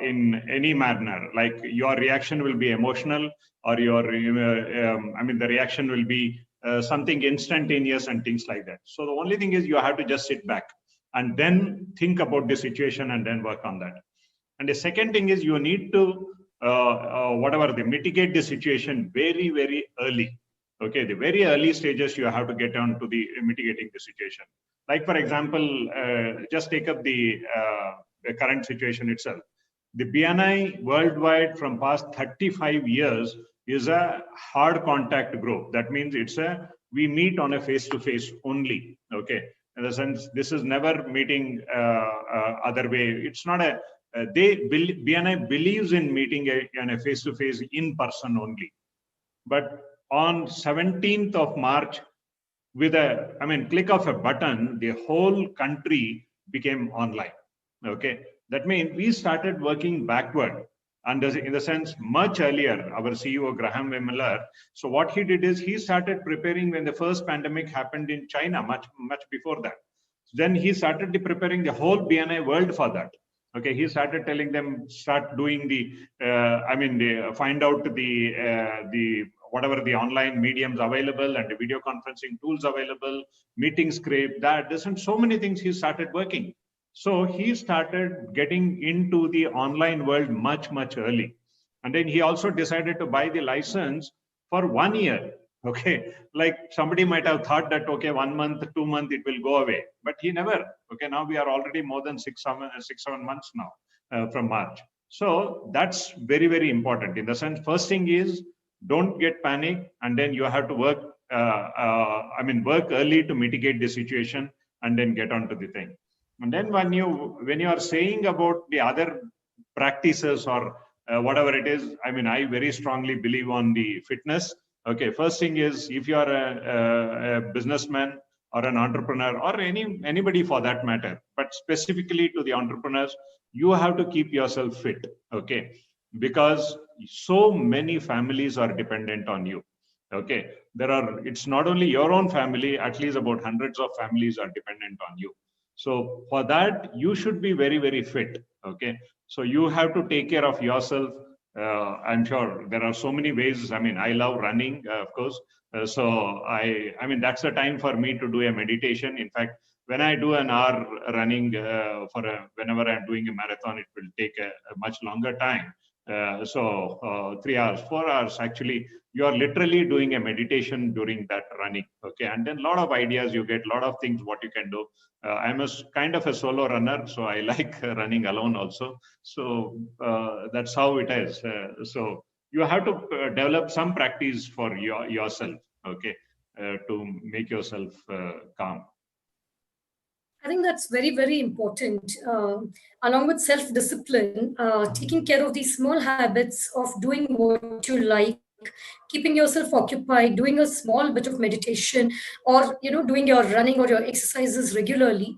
in any manner. Like your reaction will be emotional, or your I mean the reaction will be something instantaneous and things like that. So the only thing is you have to just sit back and then think about the situation and then work on that. And the second thing is you need to mitigate the situation very, very early. Okay, the very early stages you have to get on to the mitigating the situation. Like for example, just take up the current situation itself. The BNI worldwide from past 35 years is a hard contact group. That means we meet on a face-to-face only. Okay, in the sense this is never meeting other way. It's not a BNI believes in meeting on a face-to-face in person only. But on 17th of March, with click of a button, the whole country became online. Okay, that means we started working backward, and in the sense much earlier. Our CEO Graham Miller. So what he did is he started preparing when the first pandemic happened in China, much before that. Then he started preparing the whole BNI world for that. Okay, he started telling them, start doing find out the whatever the online mediums available and the video conferencing tools available, meeting script, so many things he started working. So he started getting into the online world much early. And then he also decided to buy the license for 1 year. Okay, like somebody might have thought that, okay, 1 month, 2 months, it will go away, but he never. Okay, now we are already more than 6-7 months now from March. So that's very, very important in the sense, first thing is don't get panic, and then you have to work, work early to mitigate the situation and then get onto the thing. And then when you are saying about the other practices or whatever it is, I very strongly believe on the fitness. Okay, first thing is, if you are a businessman or an entrepreneur or anybody for that matter, but specifically to the entrepreneurs, you have to keep yourself fit. Okay, because so many families are dependent on you. Okay, it's not only your own family, at least about hundreds of families are dependent on you. So for that, you should be very, very fit. Okay, so you have to take care of yourself. I'm sure there are so many ways. I mean, I love running, of course. So I mean, that's the time for me to do a meditation. In fact, when I do an hour running whenever I'm doing a marathon, it will take a much longer time. 3 hours, 4 hours, actually, you are literally doing a meditation during that running. Okay, and then a lot of ideas you get, a lot of things what you can do. I'm a kind of a solo runner, so I like running alone also. So that's how it is. So you have to develop some practice for yourself, okay, to make yourself calm. I think that's very, very important. Along with self-discipline, taking care of these small habits of doing what you like, keeping yourself occupied, doing a small bit of meditation, or doing your running or your exercises regularly,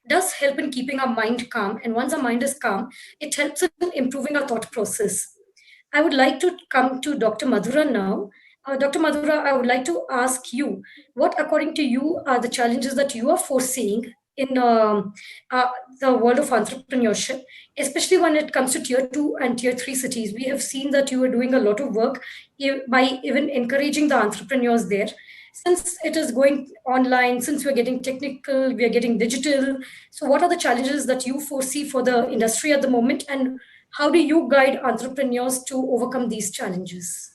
does help in keeping our mind calm. And once our mind is calm, it helps in improving our thought process. I would like to come to Dr. Madhura now. Dr. Madhura, I would like to ask you, what, according to you, are the challenges that you are foreseeing in the world of entrepreneurship, especially when it comes to tier 2 and tier 3 cities? We have seen that you are doing a lot of work by even encouraging the entrepreneurs there. Since it is going online, since we're getting technical, we are getting digital. So what are the challenges that you foresee for the industry at the moment, and how do you guide entrepreneurs to overcome these challenges?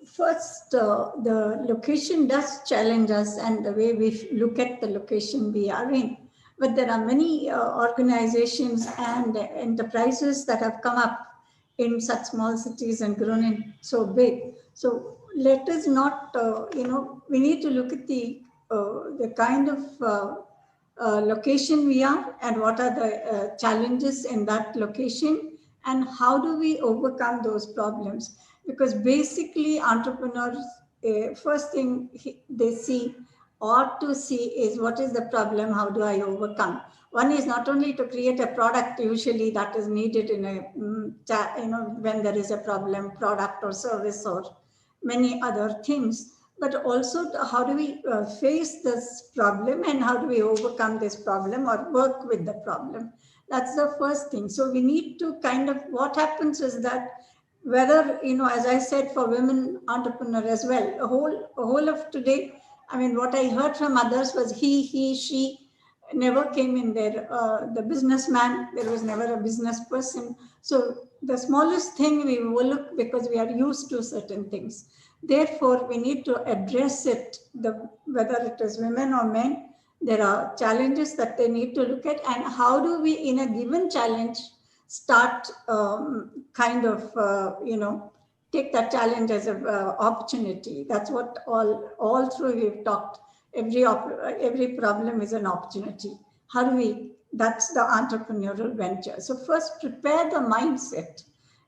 First, the location does challenge us and the way we look at the location we are in. But there are many organizations and enterprises that have come up in such small cities and grown in so big. So let us not, we need to look at the kind of location we are and what are the challenges in that location and how do we overcome those problems. Because basically entrepreneurs, first thing they see or to see is what is the problem, how do I overcome. One is not only to create a product usually that is needed in a, when there is a problem, product or service or many other things, but also how do we face this problem and how do we overcome this problem or work with the problem. That's the first thing. So we need to kind of, what happens is that whether, as I said, for women entrepreneur as well, a whole of today, I mean, what I heard from others was he, she never came in there. The businessman, there was never a business person. So the smallest thing we overlook because we are used to certain things. Therefore, we need to address it, whether it is women or men. There are challenges that they need to look at, and how do we, in a given challenge, start take that challenge as an opportunity. That's what all through we've talked. Every problem is an opportunity. How do we, that's the entrepreneurial venture. So first prepare the mindset,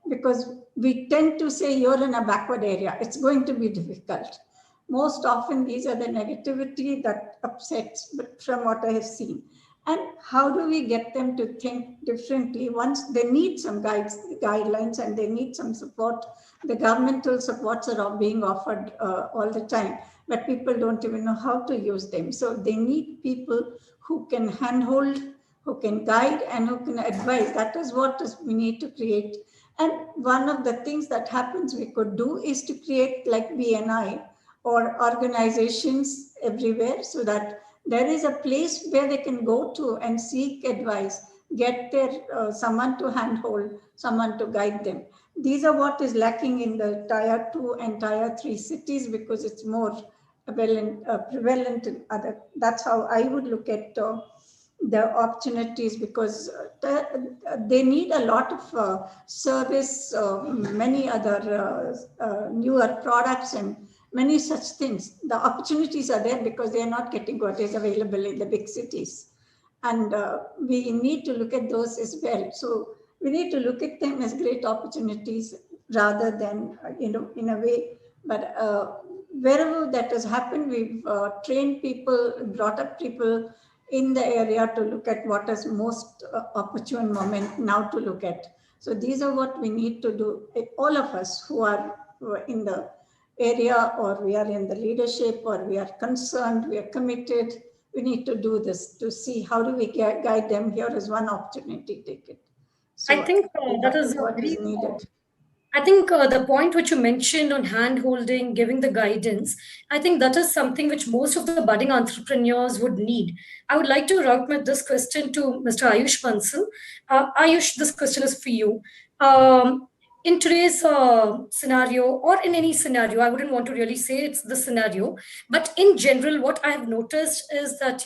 because we tend to say you're in a backward area, it's going to be difficult. Most often these are the negativity that upsets, but from what I have seen. And how do we get them to think differently? Once they need some guidelines and they need some support. The governmental supports are all being offered all the time, but people don't even know how to use them. So they need people who can handhold, who can guide, and who can advise. That is what we need to create. And one of the things that happens we could do is to create like BNI or organizations everywhere, so that there is a place where they can go to and seek advice, get their someone to handhold, someone to guide them. These are what is lacking in the tier 2 and tier 3 cities, because it's more prevalent in other. That's how I would look at the opportunities, because they need a lot of service, many other newer products and many such things. The opportunities are there because they are not getting what is available in the big cities. And we need to look at those as well. So we need to look at them as great opportunities rather than, in a way, but wherever that has happened, we've trained people, brought up people in the area to look at what is most opportune moment now to look at. So these are what we need to do, all of us who are in the area, or we are in the leadership, or we are concerned, we are committed, we need to do this to see how do we guide them. Here is one opportunity, take it. So I think that is what is needed. I think the point which you mentioned on hand holding, giving the guidance, I think that is something which most of the budding entrepreneurs would need. I would like to route this question to Mr. Ayush Bansil. Ayush, this question is for you. In today's scenario, or in any scenario, I wouldn't want to really say it's the scenario, but in general, what I've noticed is that,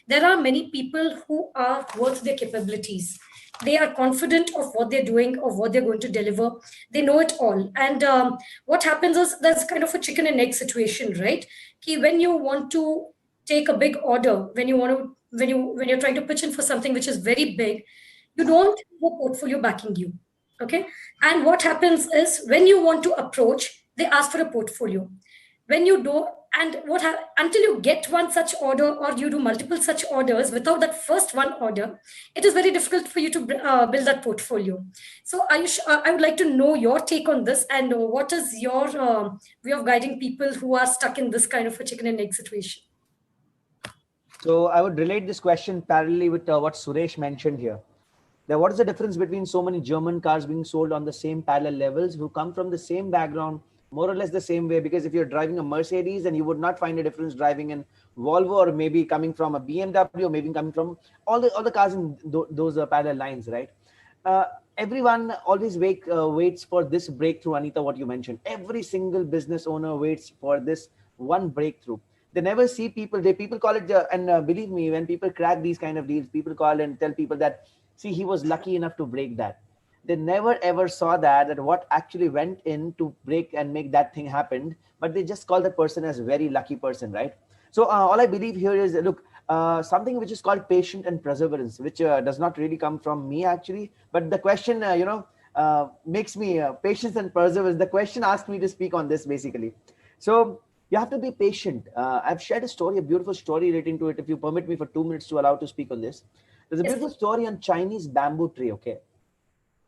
there are many people who are worth their capabilities. They are confident of what they're doing, of what they're going to deliver. They know it all. And what happens is there's kind of a chicken and egg situation, right? When you want to take a big order, when you're trying to pitch in for something which is very big, you don't have a portfolio backing you. Okay. And what happens is when you want to approach, they ask for a portfolio. When you do, and until you get one such order, or you do multiple such orders, without that first one order, it is very difficult for you to build that portfolio. So Ayush, I would like to know your take on this, and what is your way of guiding people who are stuck in this kind of a chicken and egg situation? So I would relate this question parallelly with what Suresh mentioned here. Now, what is the difference between so many German cars being sold on the same parallel levels, who come from the same background, more or less the same way? Because if you're driving a Mercedes, and you would not find a difference driving in Volvo, or maybe coming from a BMW, or maybe coming from all the cars in those parallel lines, right? Everyone always waits for this breakthrough, Anita, what you mentioned. Every single business owner waits for this one breakthrough. They never see people. People call it, and believe me, when people crack these kind of deals, people call and tell people that, see, he was lucky enough to break that. They never ever saw that what actually went in to break and make that thing happen, but they just call the person as very lucky person, right? So all I believe here is, look, something which is called patience and perseverance, which does not really come from me actually, but the question, makes me patience and perseverance. The question asked me to speak on this basically. So you have to be patient. I've shared a story, a beautiful story relating to it. If you permit me for 2 minutes to allow to speak on this. There's a beautiful story on Chinese bamboo tree, okay?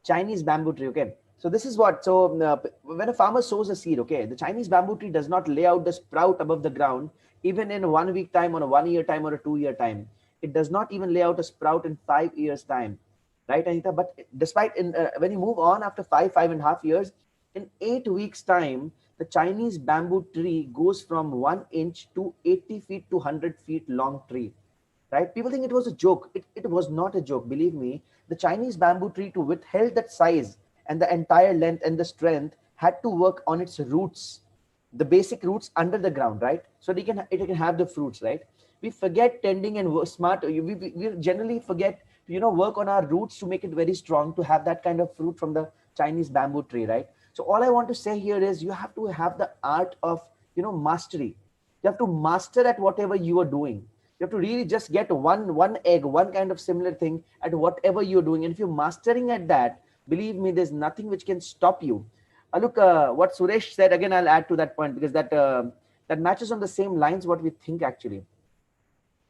Chinese bamboo tree, okay? So this is what, so when a farmer sows a seed, okay, the Chinese bamboo tree does not lay out the sprout above the ground, even in 1 week time, or a 1 year time, or a 2 year time. It does not even lay out a sprout in 5 years time, right, Anita? But despite, when you move on after 5.5 years, in 8 weeks time, the Chinese bamboo tree goes from 1 inch to 80 feet to 100 feet long tree. Right? People think it was a joke. It was not a joke. Believe me, the Chinese bamboo tree, to withhold that size and the entire length and the strength, had to work on its roots, the basic roots under the ground, right? So it can have the fruits, right? We forget tending and work smart. We generally forget to, work on our roots to make it very strong, to have that kind of fruit from the Chinese bamboo tree, right? So all I want to say here is, you have to have the art of, mastery. You have to master at whatever you are doing. You have to really just get one egg, one kind of similar thing at whatever you're doing. And if you're mastering at that, believe me, there's nothing which can stop you. Look, what Suresh said, again, I'll add to that point, because that matches on the same lines what we think actually.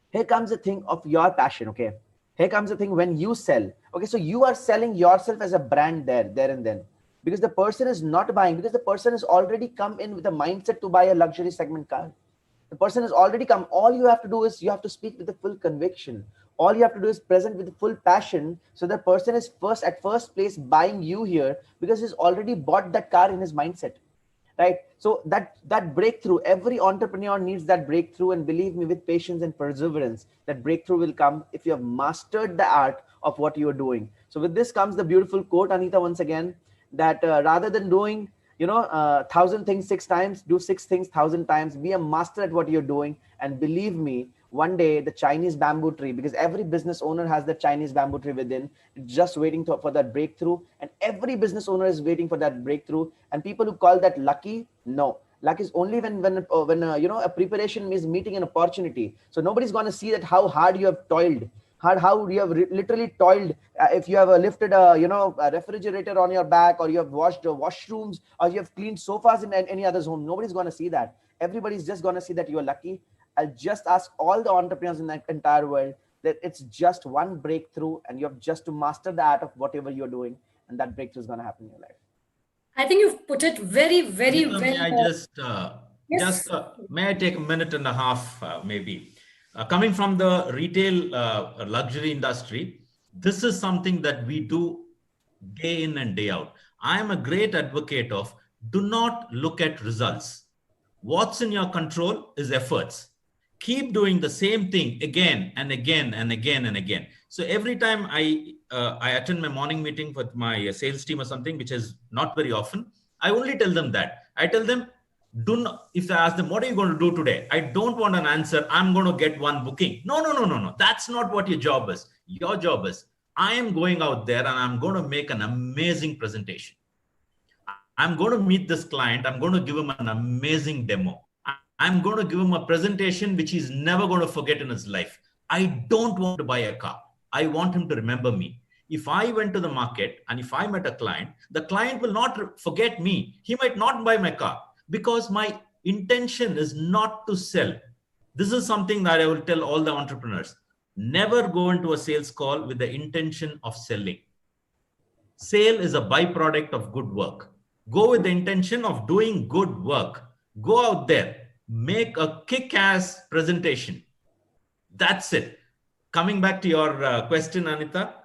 Here comes the thing of your passion, okay? Here comes the thing when you sell. Okay, so you are selling yourself as a brand there and then. Because the person is not buying, because the person has already come in with a mindset to buy a luxury segment car. The person has already come. All you have to do is, you have to speak with the full conviction. All you have to do is present with the full passion. So the person is at first place buying you here, because he's already bought that car in his mindset, right? So that breakthrough, every entrepreneur needs that breakthrough. And believe me, with patience and perseverance, that breakthrough will come if you have mastered the art of what you are doing. So with this comes the beautiful quote, Anita, once again, that rather than doing 1,000 things 6 times, do 6 things 1,000 times. Be a master at what you're doing. And believe me, one day the Chinese bamboo tree, because every business owner has the Chinese bamboo tree within, just waiting for that breakthrough. And every business owner is waiting for that breakthrough. And people who call that lucky, no. Luck is only when a preparation is meeting an opportunity. So nobody's going to see that how hard you have toiled. How you have literally toiled. If you have lifted a refrigerator on your back, or you have washed washrooms, or you have cleaned sofas in any other's home, nobody's going to see that. Everybody's just going to see that you are lucky. I'll just ask all the entrepreneurs in the entire world that it's just one breakthrough, and you have just to master the art of whatever you're doing, and that breakthrough is going to happen in your life. I think you've put it very, very Anita, well. may I Yes. may I take a minute and a half, maybe? Coming from the retail luxury industry, this is something that we do day in and day out. I am a great advocate of do not look at results. What's in your control is efforts. Keep doing the same thing again and again and again and again. So every time I attend my morning meeting with my sales team or something, which is not very often, I only tell them that. I tell them, do not, if I ask them, what are you going to do today? I don't want an answer. I'm going to get one booking. No. That's not what your job is. Your job is, I am going out there and I'm going to make an amazing presentation. I'm going to meet this client. I'm going to give him an amazing demo. I'm going to give him a presentation which he's never going to forget in his life. I don't want to buy a car. I want him to remember me. If I went to the market and if I met a client, the client will not forget me. He might not buy my car because my intention is not to sell. This is something that I will tell all the entrepreneurs. Never go into a sales call with the intention of selling. Sale is a byproduct of good work. Go with the intention of doing good work. Go out there, make a kick-ass presentation. That's it. Coming back to your question, Anita,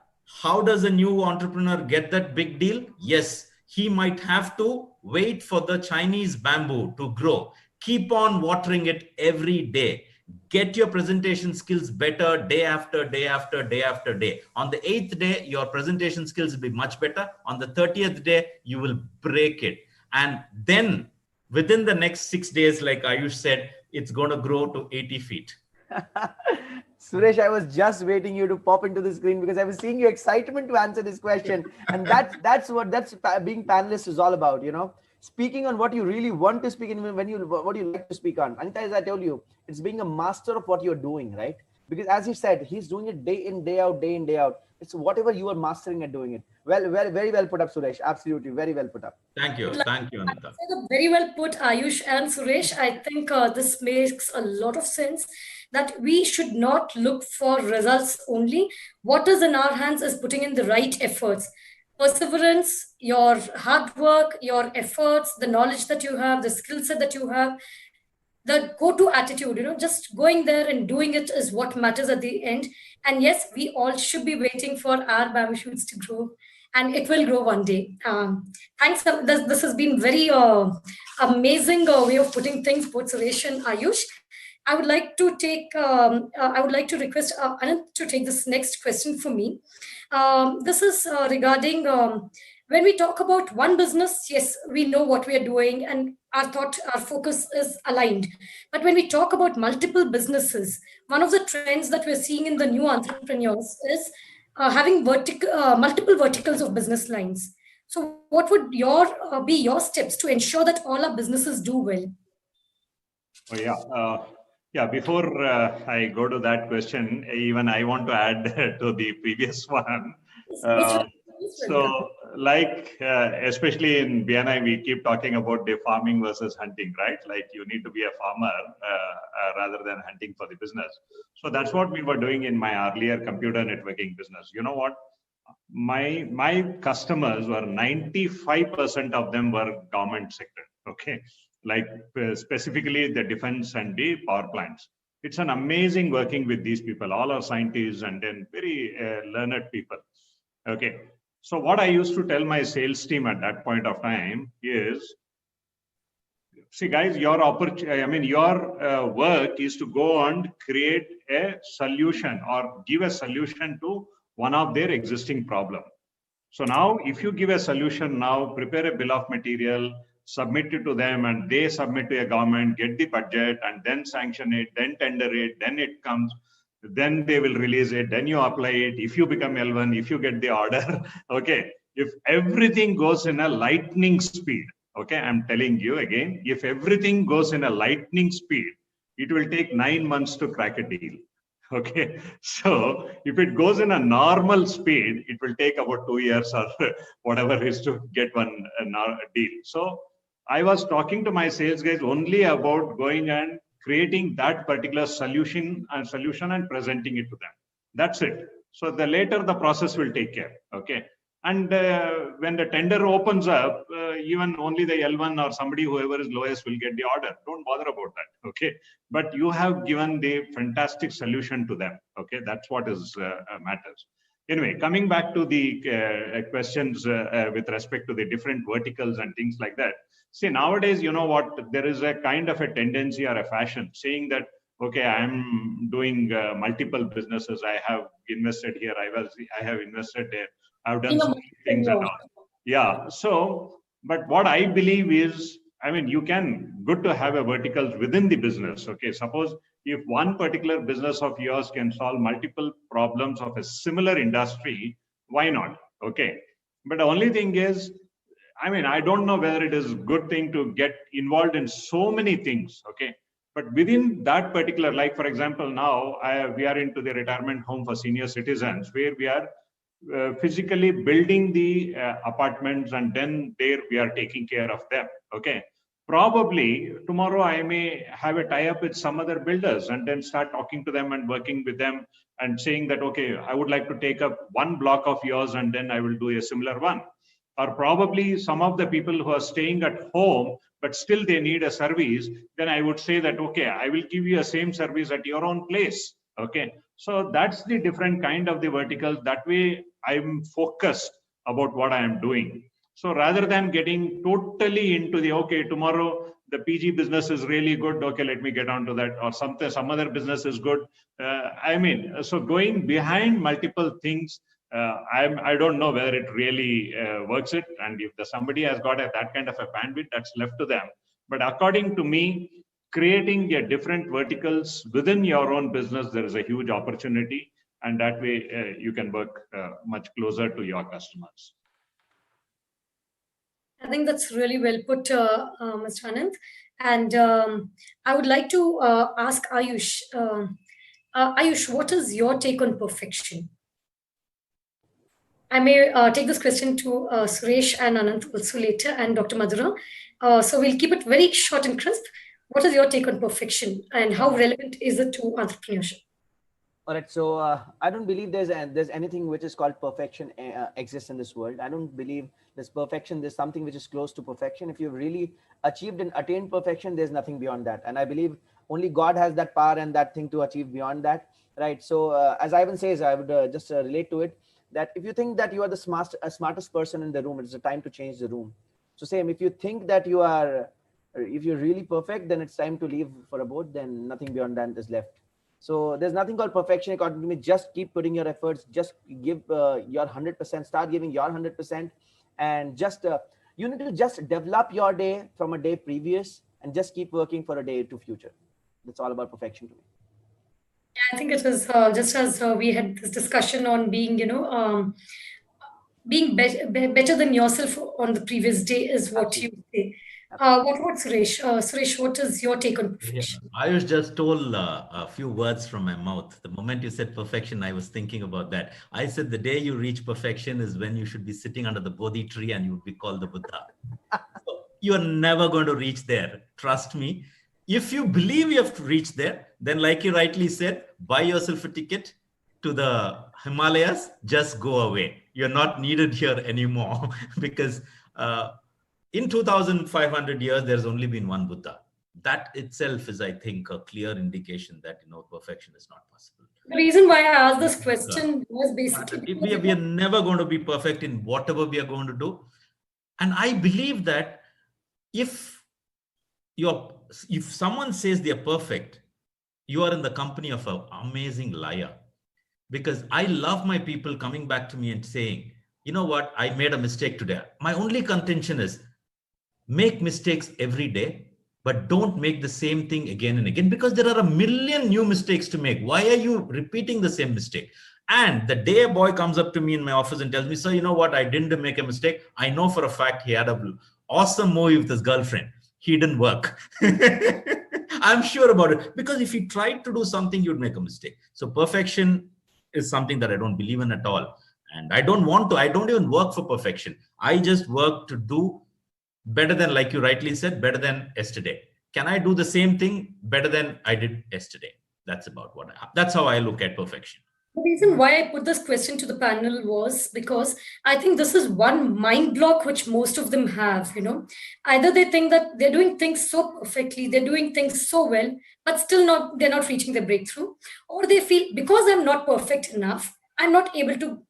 how does a new entrepreneur get that big deal? Yes, he might have to wait for the Chinese bamboo to grow. Keep on watering it every day. Get your presentation skills better day after day after day after day. On the 8th day, your presentation skills will be much better. On the 30th day, you will break it. And then within the next 6 days, like Ayush said, it's going to grow to 80 feet. Suresh, I was just waiting you to pop into the screen because I was seeing your excitement to answer this question. And that's what being panelist is all about, you know. Speaking on what you really want to speak and what you like to speak on. Anita, as I told you, it's being a master of what you're doing, right? Because as he said, he's doing it day in, day out, day in, day out. It's whatever you are mastering at doing it. Well, very well put up, Suresh. Absolutely, very well put up. Thank you. Thank you, Anita. Very well put, Ayush and Suresh. I think this makes a lot of sense that we should not look for results only. What is in our hands is putting in the right efforts. Perseverance, your hard work, your efforts, the knowledge that you have, the skill set that you have, the go-to attitude, you know, just going there and doing it is what matters at the end. And yes, we all should be waiting for our bamboo shoots to grow, and it will grow one day. Thanks. This has been very amazing way of putting things, both Suresh and Ayush. I would like to request Anand to take this next question for me. This is regarding when we talk about one business, yes, we know what we are doing and our focus is aligned. But when we talk about multiple businesses, one of the trends that we're seeing in the new entrepreneurs is having multiple verticals of business lines. So what would be your steps to ensure that all our businesses do well? Oh, yeah. Before I go to that question, even I want to add to the previous one. So, like, especially in BNI, we keep talking about the farming versus hunting, right? Like, you need to be a farmer rather than hunting for the business. So that's what we were doing in my earlier computer networking business. You know what? My customers were 95% of them were government sector. Okay. Like specifically the defense and the power plants. It's an amazing working with these people. All are scientists and then very learned people. Okay. So what I used to tell my sales team at that point of time is, see guys, your work is to go and create a solution or give a solution to one of their existing problem. So now if you give a solution now, prepare a bill of material, submit it to them, and they submit to a government, get the budget, and then sanction it, then tender it, then it comes, then they will release it, then you apply it. If you become L1, if you get the order, okay, if everything goes in a lightning speed, okay, I'm telling you again, if everything goes in a lightning speed, it will take 9 months to crack a deal. Okay, so if it goes in a normal speed, it will take about 2 years or whatever it is to get one deal. So I was talking to my sales guys only about going and creating that particular solution and presenting it to them. That's it. So the later the process will take care. Okay. And when the tender opens up, even only the L1 or somebody, whoever is lowest, will get the order. Don't bother about that. Okay. But you have given the fantastic solution to them. Okay. That's what is matters. Anyway, coming back to the questions with respect to the different verticals and things like that. See, nowadays, you know what, there is a kind of a tendency or a fashion saying that, okay, I'm doing multiple businesses. I have invested here. I have invested there. I've done so many things and all. Yeah. So, but what I believe is, I mean, good to have a verticals within the business. Okay. Suppose if one particular business of yours can solve multiple problems of a similar industry, why not? Okay. But the only thing is, I mean, I don't know whether it is a good thing to get involved in so many things. Okay. But within that particular, like, for example, now we are into the retirement home for senior citizens, where we are physically building the apartments, and then there we are taking care of them. Okay. Probably tomorrow I may have a tie-up with some other builders and then start talking to them and working with them and saying that, okay, I would like to take up one block of yours and then I will do a similar one. Or probably some of the people who are staying at home, but still they need a service, then I would say that, okay, I will give you a same service at your own place. Okay. So that's the different kind of the verticals. That way I'm focused about what I am doing. So rather than getting totally into the, okay, tomorrow the PG business is really good. Okay, let me get on to that, or some other business is good. I mean, so going behind multiple things, I don't know whether it really works it. And if somebody has got that kind of a bandwidth, that's left to them. But according to me, creating different verticals within your own business, there is a huge opportunity. And that way you can work much closer to your customers. I think that's really well put, Mr. Anand. And I would like to ask Ayush. Ayush, what is your take on perfection? I may take this question to Suresh and Anand also later, and Dr. Madhura. So we'll keep it very short and crisp. What is your take on perfection, and how relevant is it to entrepreneurship? All right, so I don't believe there's anything which is called perfection exists in this world. I don't believe there's perfection. There's something which is close to perfection. If you've really achieved and attained perfection, there's nothing beyond that. And I believe only God has that power and that thing to achieve beyond that, right? So as Ivan says, I would just relate to it, that if you think that you are the smartest person in the room, it's a time to change the room. So same, if you think that if you're really perfect, then it's time to leave for a boat, then nothing beyond that is left. So there's nothing called perfection according to me. Just keep putting your efforts, just give your 100%, start giving your 100%, and just you need to just develop your day from a day previous and just keep working for a day to future. That's all about perfection to me. Yeah, I think it was just as we had this discussion on being, being better than yourself on the previous day is what Absolutely. You say. What about Suresh? Suresh, what is your take on perfection? Yeah, Ayush just stole a few words from my mouth. The moment you said perfection, I was thinking about that. I said the day you reach perfection is when you should be sitting under the Bodhi tree and you would be called the Buddha. So you're never going to reach there. Trust me. If you believe you have to reach there, then like you rightly said, buy yourself a ticket to the Himalayas, just go away. You're not needed here anymore because in 2,500 years, there's only been one Buddha. That itself is, I think, a clear indication that, perfection is not possible. The reason why I asked this question was basically we are never going to be perfect in whatever we are going to do. And I believe that if someone says they are perfect, you are in the company of an amazing liar. Because I love my people coming back to me and saying, you know what, I made a mistake today. My only contention is, make mistakes every day, but don't make the same thing again and again, because there are a million new mistakes to make. Why are you repeating the same mistake? And the day a boy comes up to me in my office and tells me, sir, you know what, I didn't make a mistake. I know for a fact he had an awesome movie with his girlfriend. He didn't work. I'm sure about it, because if he tried to do something, you'd make a mistake. So perfection is something that I don't believe in at all. And I don't even work for perfection. I just work to do better than, like you rightly said, better than yesterday. Can I do the same thing better than I did yesterday? That's about that's how I look at perfection. The reason why I put this question to the panel was because I think this is one mind block which most of them have, Either they think that they're doing things so perfectly, they're doing things so well, but still they're not reaching their breakthrough. Or they feel because I'm not perfect enough, I'm not able to,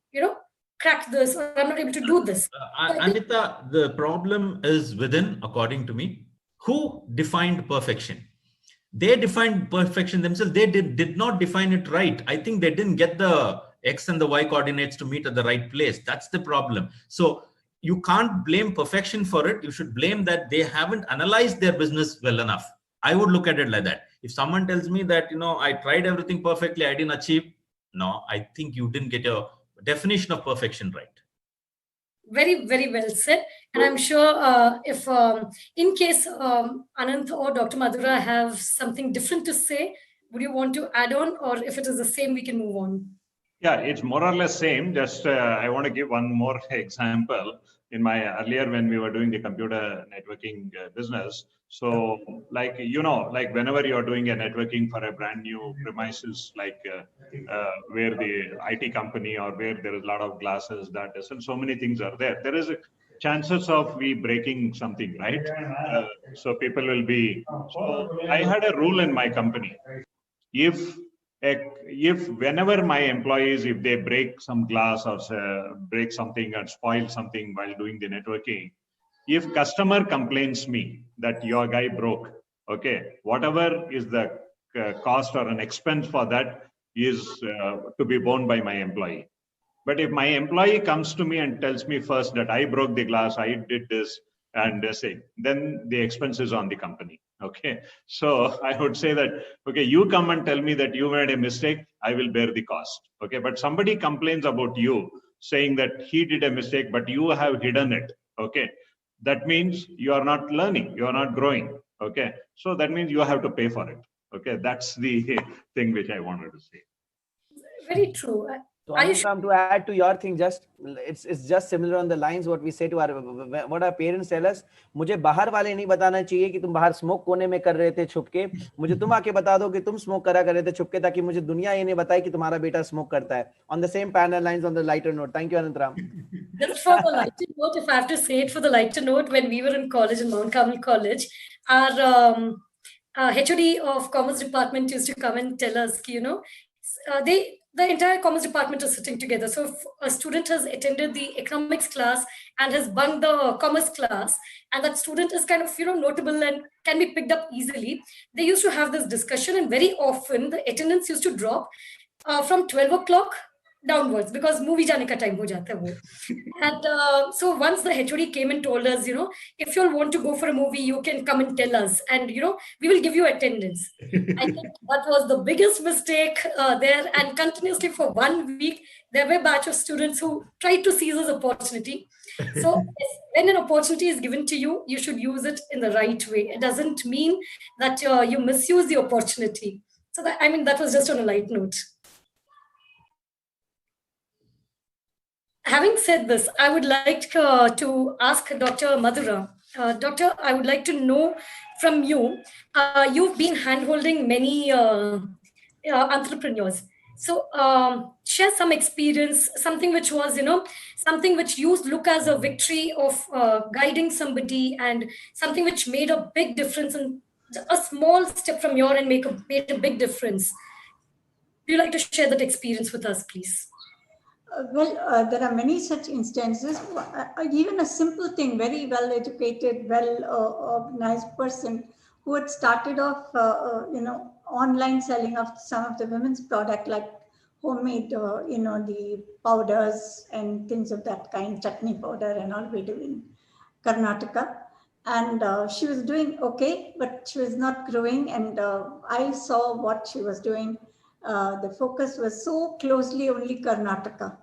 crack this, or I'm not able to do this. Anita, the problem is within, according to me. Who defined perfection? They defined perfection themselves. They did not define it right. I think they didn't get the X and the Y coordinates to meet at the right place. That's the problem. So you can't blame perfection for it. You should blame that they haven't analyzed their business well enough. I would look at it like that. If someone tells me that, I tried everything perfectly, I didn't achieve. No, I think you didn't get your definition of perfection right. Very, very well said. And I'm sure if in case Anand or Dr. Madhura have something different to say, would you want to add on, or if it is the same, we can move on? Yeah, it's more or less same. Just I want to give one more example. In my earlier, when we were doing the computer networking business, so like whenever you're doing a networking for a brand new premises, like where the IT company or where there is a lot of glasses, and so many things are there. There is a chances of we breaking something, right? So people will be. So I had a rule in my company. If whenever my employees, if they break some glass or break something or spoil something while doing the networking, if customer complains me that your guy broke, okay, whatever is the cost or an expense for that is to be borne by my employee. But if my employee comes to me and tells me first that I broke the glass, I did this, and then the expense is on the company. Okay, so I would say that, okay, you come and tell me that you made a mistake, I will bear the cost. Okay, but somebody complains about you saying that he did a mistake, but you have hidden it. Okay, that means you are not learning, you are not growing. Okay, so that means you have to pay for it. Okay, that's the thing which I wanted to say. Very true. So Anand, to add to your thing, it's just similar on the lines what we say to what our parents tell us. मुझे बाहर वाले नहीं बताना चाहिए कि तुम बाहर smoke कोने में कर रहे थे छुप के, मुझे तुम आके बता दो कि तुम स्मोक करा कर रहे थे छुप के, ताकि मुझे दुनिया ये नहीं बताए कि तुम्हारा बेटा स्मोक करता है. On the same panel lines, on the lighter note. Thank you, Anantram. Just for the lighter note, if I have to say it for the lighter note, when we were in college in Mount Carmel College, our HOD of Commerce Department used to come and tell us, the entire commerce department is sitting together. So if a student has attended the economics class and has bunked the commerce class, and that student is kind of, notable and can be picked up easily, they used to have this discussion, and very often the attendance used to drop from 12 o'clock downwards, because movie jane ka time ho jata hai wo. And so once the HOD came and told us, if you all want to go for a movie, you can come and tell us, and we will give you attendance. I think that was the biggest mistake there. And continuously for 1 week, there were a batch of students who tried to seize this opportunity. So when an opportunity is given to you, you should use it in the right way. It doesn't mean that you misuse the opportunity. So that was just on a light note. Having said this, I would like to ask Dr. Madhura. Doctor, I would like to know from you, you've been handholding many entrepreneurs. So share some experience, something which was, something which you look as a victory of guiding somebody, and something which made a big difference, and a small step from your end made a big difference. Would you like to share that experience with us, please? There are many such instances. Even a simple thing, very well educated, well organized person who had started off, online selling of some of the women's product, like homemade, the powders and things of that kind, chutney powder and all we do in Karnataka. And she was doing okay, but she was not growing. And I saw what she was doing. The focus was so closely only Karnataka.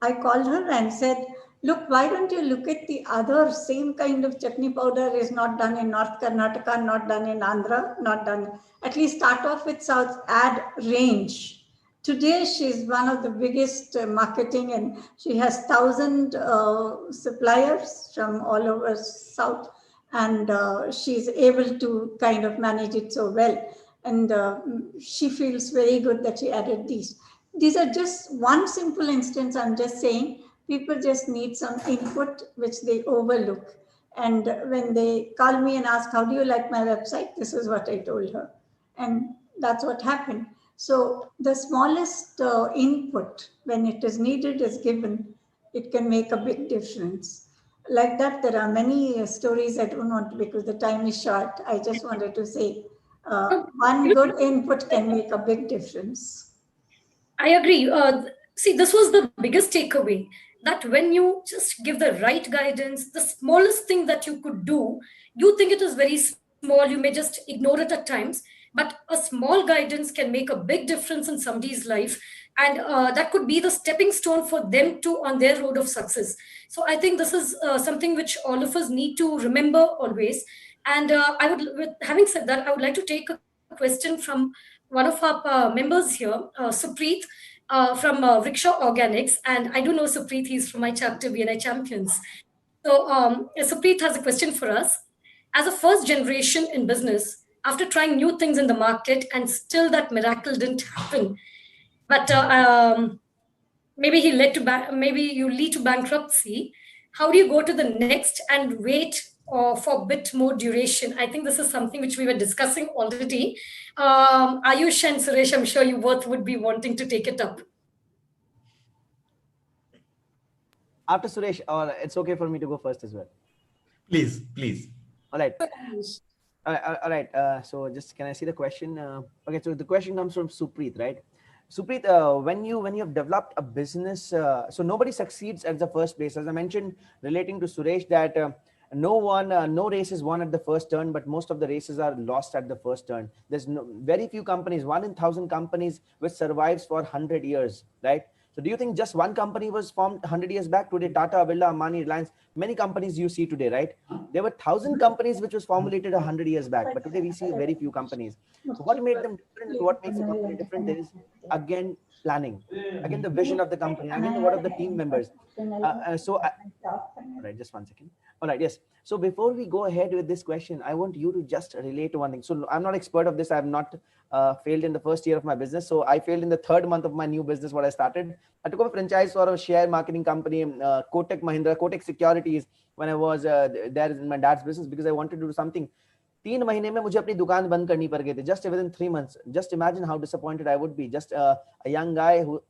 I called her and said, look, why don't you look at the other same kind of chutney powder is not done in North Karnataka, not done in Andhra, not done. At least start off with South, add range. Today, she's one of the biggest marketing, and she has 1,000 suppliers from all over South. And she's able to kind of manage it so well. And she feels very good that she added these. these are just one simple instance. I'm just saying people just need some input which they overlook. And when they call me and ask, how do you like my website? This is what I told her. And that's what happened. So the smallest input, when it is needed, is given, it can make a big difference. Like that, there are many stories. I don't want to, because the time is short. I just wanted to say one good input can make a big difference. I agree. See, this was the biggest takeaway, that when you just give the right guidance, the smallest thing that you could do, you think it is very small, you may just ignore it at times, but a small guidance can make a big difference in somebody's life. And that could be the stepping stone for them to on their road of success. So I think this is something which all of us need to remember always. And having said that, I would like to take a question from one of our members here, Supreet, from Rickshaw Organics. And I do know Supreet, he's from my chapter, VNI Champions. So Supreet has a question for us. As a first generation in business, after trying new things in the market and still that miracle didn't happen, but maybe maybe you lead to bankruptcy, how do you go to the next and wait for a bit more duration? I think this is something which we were discussing already. Ayush and Suresh, I'm sure you both would be wanting to take it up. After Suresh, or it's okay for me to go first as well. Please, please. All right. All right. So just can I see the question? Okay. So the question comes from Supreet, right? Supreet, when you have developed a business, so nobody succeeds at the first place. As I mentioned, relating to Suresh, that no race is won at the first turn, but most of the races are lost at the first turn. There's very few companies, 1 in 1,000 companies, which survives for 100 years, right? So do you think just one company was formed 100 years back? Today, Tata, Birla, Ambani, Reliance, many companies you see today, right? There were 1,000 companies which was formulated 100 years back, but today we see very few companies. So what made them different and what makes a company different is, again, planning, again, the vision of the company, again, what are the team members. All right, just 1 second. All right, yes. So before we go ahead with this question, I want you to just relate to one thing. So I'm not expert of this. I have not failed in the first year of my business. So I failed in the 3rd month of my new business, what I started. I took up a franchise for a share marketing company, Kotak Mahindra, Kotak Securities, when I was there in my dad's business, because I wanted to do something. 3 महीने में मुझे अपनी दुकान बंद करनी पड़ गई थी, just within 3 months. Just imagine how disappointed I would be. Just a young guy who,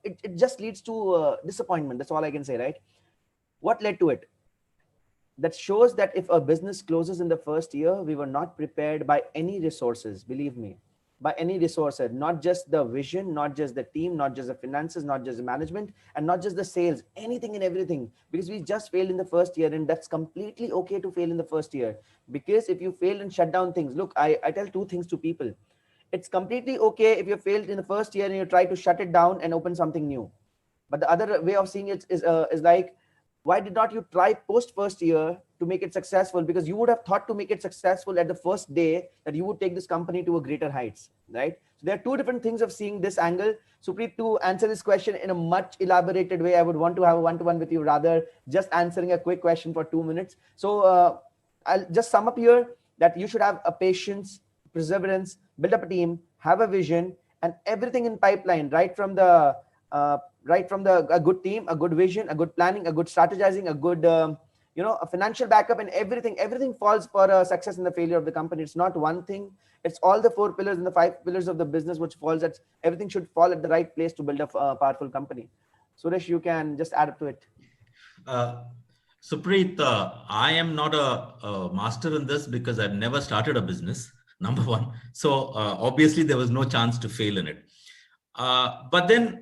it just leads to disappointment. That's all I can say, right? What led to it? That shows that if a business closes in the first year, we were not prepared by any resources, believe me, by any resources, not just the vision, not just the team, not just the finances, not just the management, and not just the sales, anything and everything, because we just failed in the first year. And that's completely okay to fail in the first year, because if you fail and shut down things, look, I tell 2 things to people. It's completely okay if you failed in the first year and you try to shut it down and open something new. But the other way of seeing it is like, why did not you try post first year to make it successful? Because you would have thought to make it successful at the first day that you would take this company to a greater heights, right? So there are 2 different things of seeing this angle. Supreet, to answer this question in a much elaborated way, I would want to have a one-to-one with you, rather just answering a quick question for 2 minutes. So I'll just sum up here that you should have a patience, perseverance, build up a team, have a vision, and everything in pipeline, right from the a good team, a good vision, a good planning, a good strategizing, a good a financial backup, and everything falls for success and the failure of the company. It's not one thing, it's all the 4 pillars and the 5 pillars of the business which falls at, everything should fall at the right place to build a powerful company. Suresh, you can just add up to it. Supreet, I am not a master in this because I've never started a business, number 1. So obviously there was no chance to fail in it. But then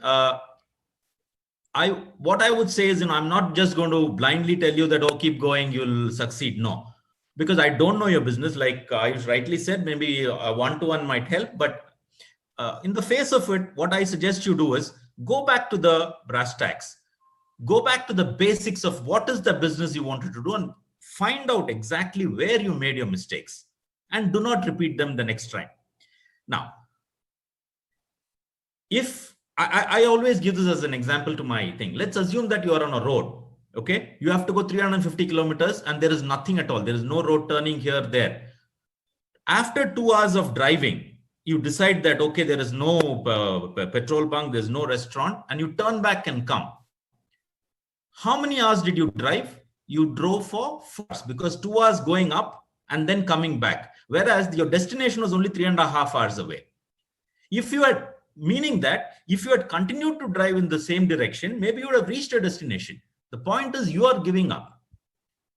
what I would say is, I'm not just going to blindly tell you that, oh, keep going, you'll succeed. No, because I don't know your business. Like Ayush rightly said, maybe a one-to-one might help. But in the face of it, what I suggest you do is go back to the brass tacks. Go back to the basics of what is the business you wanted to do and find out exactly where you made your mistakes and do not repeat them the next time. Now, if I always give this as an example to my thing. Let's assume that you are on a road. Okay. You have to go 350 kilometers and there is nothing at all. There is no road turning here, there. After 2 hours of driving, you decide that, okay, there is no petrol bunk, there's no restaurant, and you turn back and come. How many hours did you drive? You drove for 4 hours, because 2 hours going up and then coming back. Whereas your destination was only 3.5 hours away. If you had, meaning that if you had continued to drive in the same direction, maybe you would have reached your destination. The point is, you are giving up.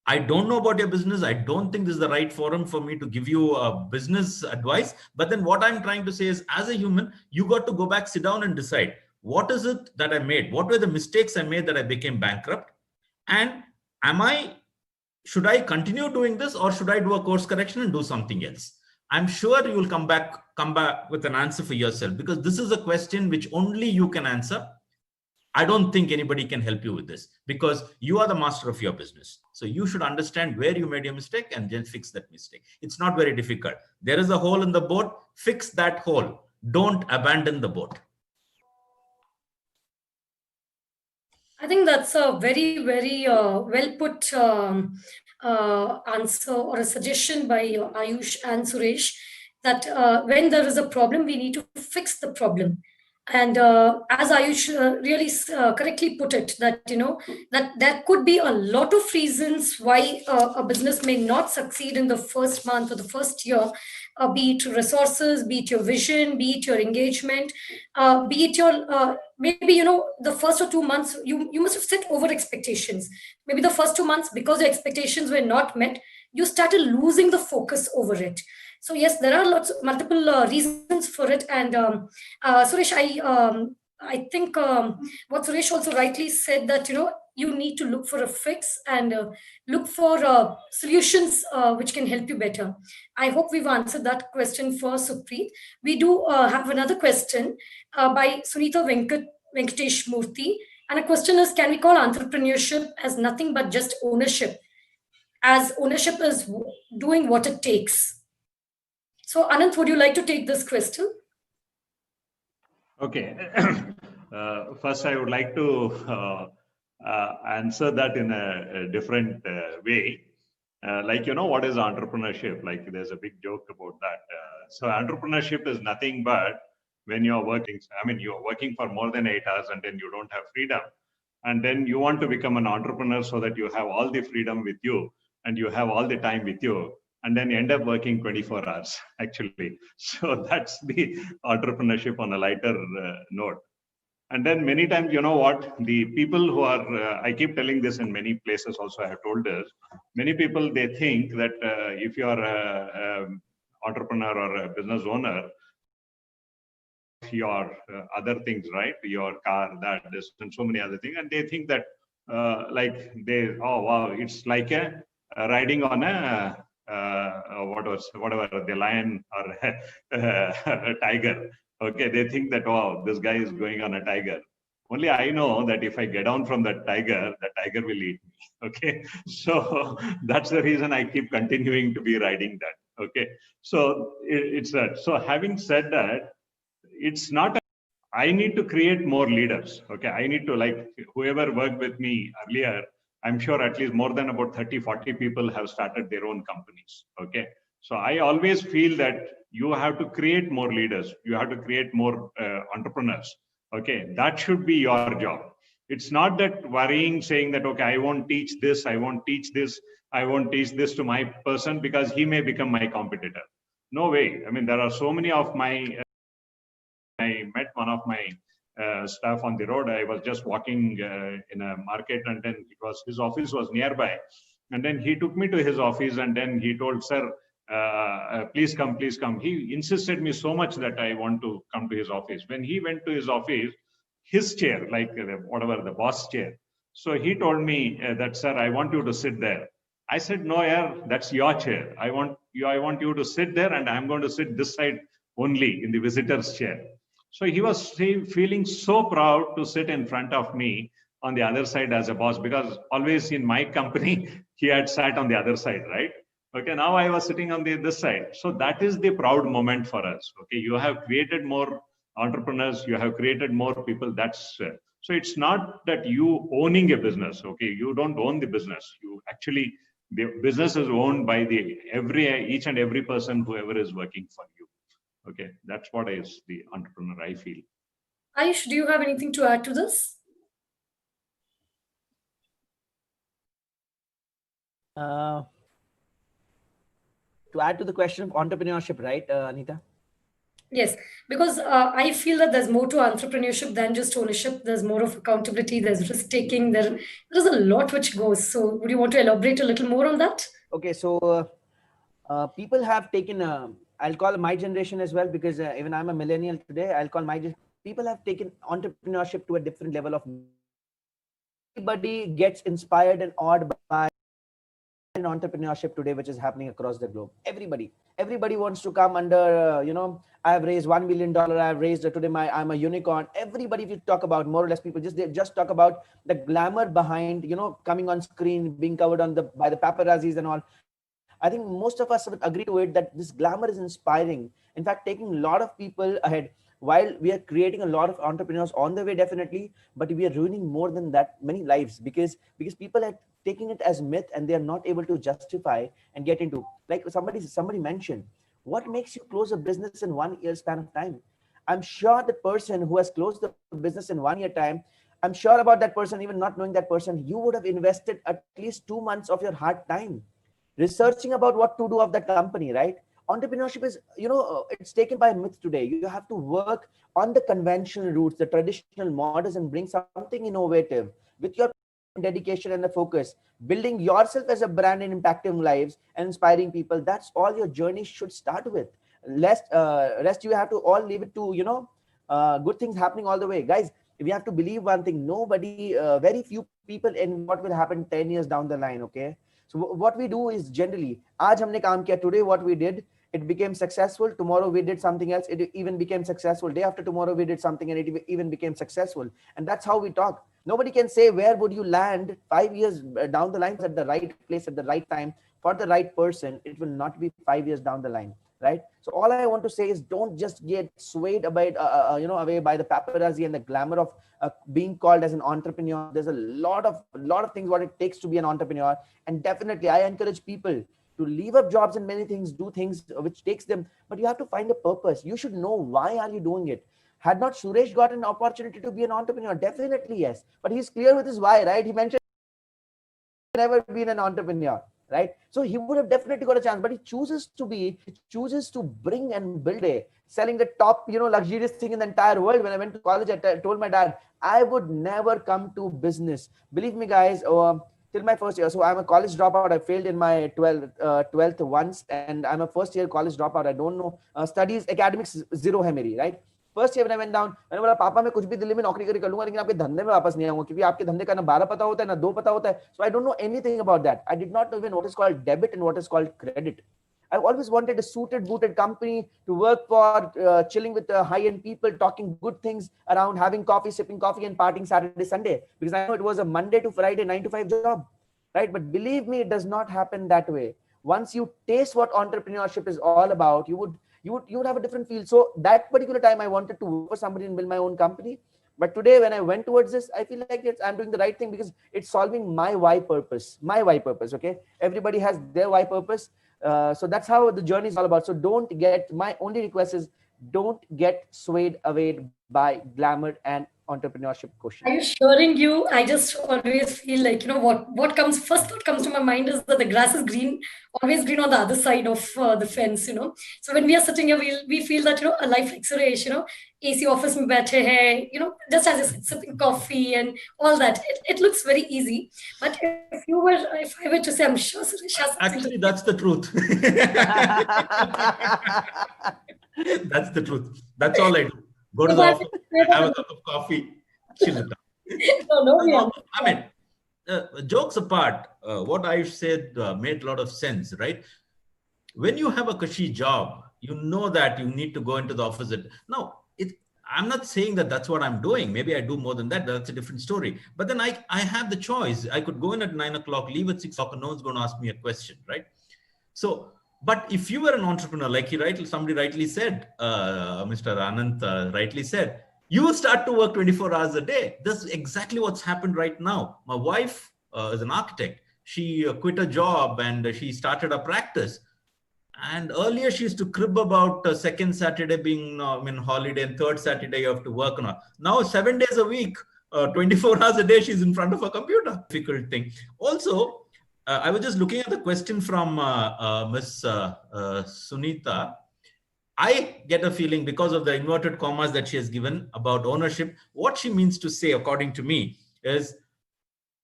I don't know about your business. I don't think this is the right forum for me to give you business advice. But then what I'm trying to say is, as a human, you got to go back, sit down and decide, what is it that I made? What were the mistakes I made that I became bankrupt? And should I continue doing this, or should I do a course correction and do something else? I'm sure you will come back with an answer for yourself, because this is a question which only you can answer. I don't think anybody can help you with this, because you are the master of your business. So you should understand where you made your mistake and then fix that mistake. It's not very difficult. There is a hole in the boat. Fix that hole. Don't abandon the boat. I think that's a very, very well put answer or a suggestion by Ayush and Suresh, that when there is a problem, we need to fix the problem. And as Ayush really correctly put it, that that there could be a lot of reasons why a business may not succeed in the first month or the first year, be it resources, be it your vision, be it your engagement, be it your maybe the first or 2 months you must have set over expectations. Maybe the first 2 months, because your expectations were not met, you started losing the focus over it. So yes, there are multiple reasons for it. And Suresh, I think what Suresh also rightly said, that you need to look for a fix and look for solutions which can help you better. I hope we've answered that question for Supreet. We do have another question by Sunita Venkatesh Murthy, and a question is, can we call entrepreneurship as nothing but just ownership, as ownership is doing what it takes? So, Anand, would you like to take this question? Okay. First, I would like to answer that in a different way. What is entrepreneurship? Like, there's a big joke about that. So entrepreneurship is nothing but when you're working, you're working for more than 8 hours and then you don't have freedom. And then you want to become an entrepreneur so that you have all the freedom with you and you have all the time with you. And then you end up working 24 hours, actually. So that's the entrepreneurship on a lighter note. And then many times, the people who are, I keep telling this in many places also, I have told this, many people, they think that if you are an entrepreneur or a business owner, your other things, right? Your car, that, this, and so many other things. And they think that oh, wow, it's like a riding on a, whatever, the lion or a tiger. Okay, they think that, wow, this guy is going on a tiger. Only I know that if I get down from the tiger will eat me. Okay, so that's the reason I keep continuing to be riding that. Okay, so it's that. So having said that, it's not, I need to create more leaders. Okay, I need to, like, whoever worked with me earlier, I'm sure at least more than about 30, 40 people have started their own companies. Okay. So I always feel that you have to create more leaders. You have to create more entrepreneurs. Okay. That should be your job. It's not that worrying, saying that, okay, I won't teach this. I won't teach this. I won't teach this to my person because he may become my competitor. No way. I mean, there are so many of my, I met one of my staff on the road. I was just walking in a market, and then his office was nearby. And then he took me to his office, and then he told, sir, please come, please come. He insisted me so much that I want to come to his office. When he went to his office, his chair, like whatever, the boss chair. So he told me that, sir, I want you to sit there. I said, no, yeah, that's your chair. I want you to sit there, and I'm going to sit this side only in the visitor's chair. So he was feeling so proud to sit in front of me on the other side as a boss, because always in my company, he had sat on the other side, right? Okay, now I was sitting on this side. So that is the proud moment for us. Okay, you have created more entrepreneurs, you have created more people. That's so it's not that you owning a business. Okay, you don't own the business. You actually, the business is owned by each and every person, whoever is working for you. Okay, that's what is the entrepreneur, I feel. Ayush, do you have anything to add to this? To add to the question of entrepreneurship, right, Anita? Yes, because I feel that there's more to entrepreneurship than just ownership. There's more of accountability, there's risk taking, there's a lot which goes. So, would you want to elaborate a little more on that? Okay, so people have taken, I'll call my generation as well, because even I'm a millennial today, I'll call people have taken entrepreneurship to a different level of. Everybody gets inspired and awed by an entrepreneurship today, which is happening across the globe. Everybody wants to come under, I have raised $1 million. I have raised today I'm a unicorn. Everybody, if you talk about more or less people, they just talk about the glamour behind, coming on screen, being covered by the paparazzis and all. I think most of us would agree to it that this glamour is inspiring. In fact, taking a lot of people ahead. While we are creating a lot of entrepreneurs on the way, definitely, but we are ruining more than that many lives because people are taking it as myth and they are not able to justify and get into. Like somebody mentioned, what makes you close a business in 1 year span of time? I'm sure the person who has closed the business in 1 year time, I'm sure about that person, even not knowing that person, you would have invested at least 2 months of your hard time researching about what to do of that company, right? Entrepreneurship is, it's taken by myth today. You have to work on the conventional routes, the traditional models, and bring something innovative with your dedication and the focus, building yourself as a brand and impacting lives and inspiring people. That's all your journey should start with. Rest you have to all leave it to, good things happening all the way. Guys, we have to believe one thing, very few people in what will happen 10 years down the line, okay? So what we do is generally, aaj humne kaam kiya, today what we did, it became successful. Tomorrow we did something else, it even became successful. Day after tomorrow we did something and it even became successful. And that's how we talk. Nobody can say where would you land 5 years down the line at the right place at the right time for the right person. It will not be 5 years down the line, right? So all I want to say is don't just get swayed away by the paparazzi and the glamour of being called as an entrepreneur. There's a lot of things what it takes to be an entrepreneur, and definitely I encourage people to leave up jobs and many things, do things which takes them, but you have to find a purpose. You should know why are you doing it. Had not Suresh got an opportunity to be an entrepreneur? Definitely yes, but he's clear with his why, right? He mentioned never been an entrepreneur, right? So he would have definitely got a chance, but he chooses to bring and build selling the top, luxurious thing in the entire world. When I went to college, I told my dad, I would never come to business. Believe me, guys, till my first year. So I'm a college dropout. I failed in my 12th once, and I'm a first year college dropout. I don't know studies, academics zero hai meri, right? First year when I went down, मैंने बोला पापा मैं कुछ भी दिल्ली में नौकरी कर लूंगा लेकिन आपके धंधे में वापस नहीं आऊंगा क्योंकि आपके धंधे का ना 12 पता होता है ना 2 पता होता है. So I don't know anything about that. I did not know even what is called debit and what is called credit. I always wanted a suited, booted company to work for, chilling with high-end people, talking good things around, having coffee, sipping coffee, and partying Saturday, Sunday. Because I know it was a Monday to Friday, 9 to 5 job, right? But believe me, it does not happen that way. Once you taste what entrepreneurship is all about, you would have a different feel. So that particular time I wanted to work for somebody and build my own company. But today when I went towards this, I feel like I'm doing the right thing because it's solving my why purpose, okay? Everybody has their why purpose. So that's how the journey is all about. So my only request is don't get swayed away by glamour and entrepreneurship quotient. I was hearing you, I just always feel like, what comes first, what comes to my mind is that the grass is green, always green on the other side of the fence, So when we are sitting here, we feel that, a life like Suresh, AC office mein baithe hai, just as you said, sipping coffee and all that. It looks very easy. But if I were to say, I'm sure Suresh has Actually, that's the truth. That's the truth. That's all I do. Go to the office, have a cup of coffee, chill it out. I mean, jokes apart, what I said made a lot of sense, right? When you have a cushy job, you know that you need to go into the office. I'm not saying that that's what I'm doing. Maybe I do more than that. That's a different story. But then I have the choice. I could go in at 9 o'clock, leave at 6 o'clock, and no one's going to ask me a question, right? So, but if you were an entrepreneur, like somebody rightly said, Mr. Anand rightly said, you will start to work 24 hours a day. That's exactly what's happened right now. My wife is an architect. She quit a job and she started a practice. And earlier she used to crib about second Saturday being holiday and third Saturday you have to work on. Now 7 days a week, 24 hours a day, she's in front of a computer. Difficult thing. Also, I was just looking at the question from Miss Sunita. I get a feeling because of the inverted commas that she has given about ownership, what she means to say, according to me, is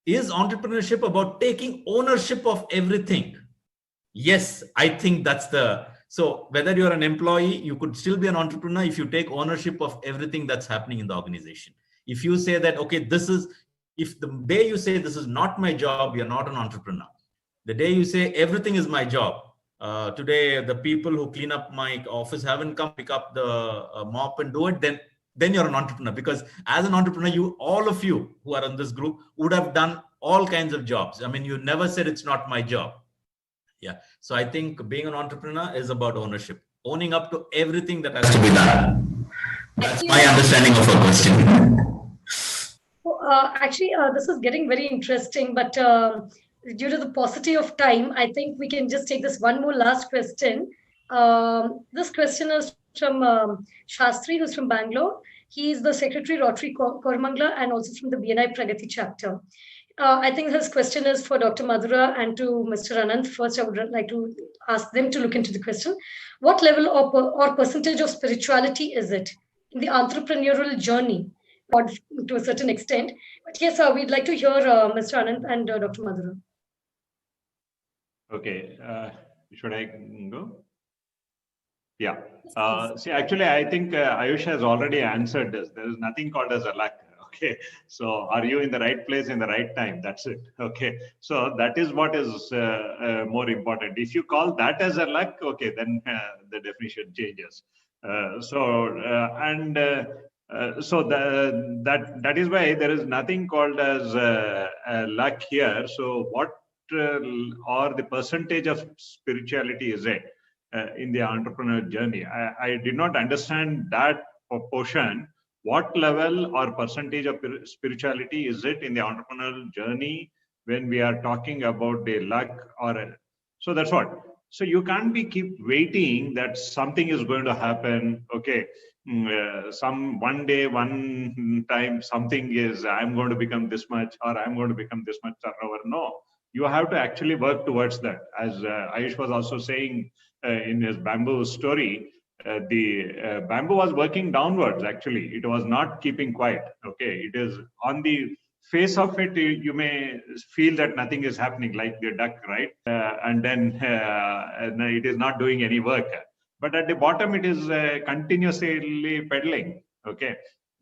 entrepreneurship about taking ownership of everything? Yes, I think that's so whether you're an employee, you could still be an entrepreneur if you take ownership of everything that's happening in the organization. If you say that, okay, if the day you say this is not my job, you're not an entrepreneur. The day you say everything is my job, today the people who clean up my office haven't come pick up the mop and do it, then you're an entrepreneur. Because as an entrepreneur, all of you who are in this group would have done all kinds of jobs. I mean, you never said it's not my job. Yeah. So I think being an entrepreneur is about ownership, owning up to everything that has to be done. That's my understanding of a question. Actually, this is getting very interesting, but due to the paucity of time, I think we can just take this one more last question. This question is from Shastri, who's from Bangalore. He is the Secretary, Rotary Koramangala, and also from the BNI Pragati chapter. I think his question is for Dr. Madhura and to Mr. Anand. First, I would like to ask them to look into the question. What level or percentage of spirituality is it in the entrepreneurial journey, or to a certain extent? But yes, we'd like to hear Mr. Anand and Dr. Madhura. Okay, should I go? Yeah. See, actually, I think Ayush has already answered this. There is nothing called as a luck. Okay, so are you in the right place in the right time? That's it. Okay, so that is what is more important. If you call that as a luck, okay, then the definition changes. So that is why there is nothing called as luck here. So what or the percentage of spirituality is it in the entrepreneur journey? I did not understand that portion. What level or percentage of spirituality is it in the entrepreneurial journey when we are talking about the luck so that's what. So you can't keep waiting that something is going to happen. Okay, one day, one time, something is I'm going to become this much or I'm going to become this much turnover. No, you have to actually work towards that. As Ayush was also saying in his bamboo story. The bamboo was working downwards. Actually, it was not keeping quiet. Okay, it is on the face of it. You may feel that nothing is happening, like the duck, right? And then it is not doing any work. But at the bottom, it is continuously pedaling. Okay,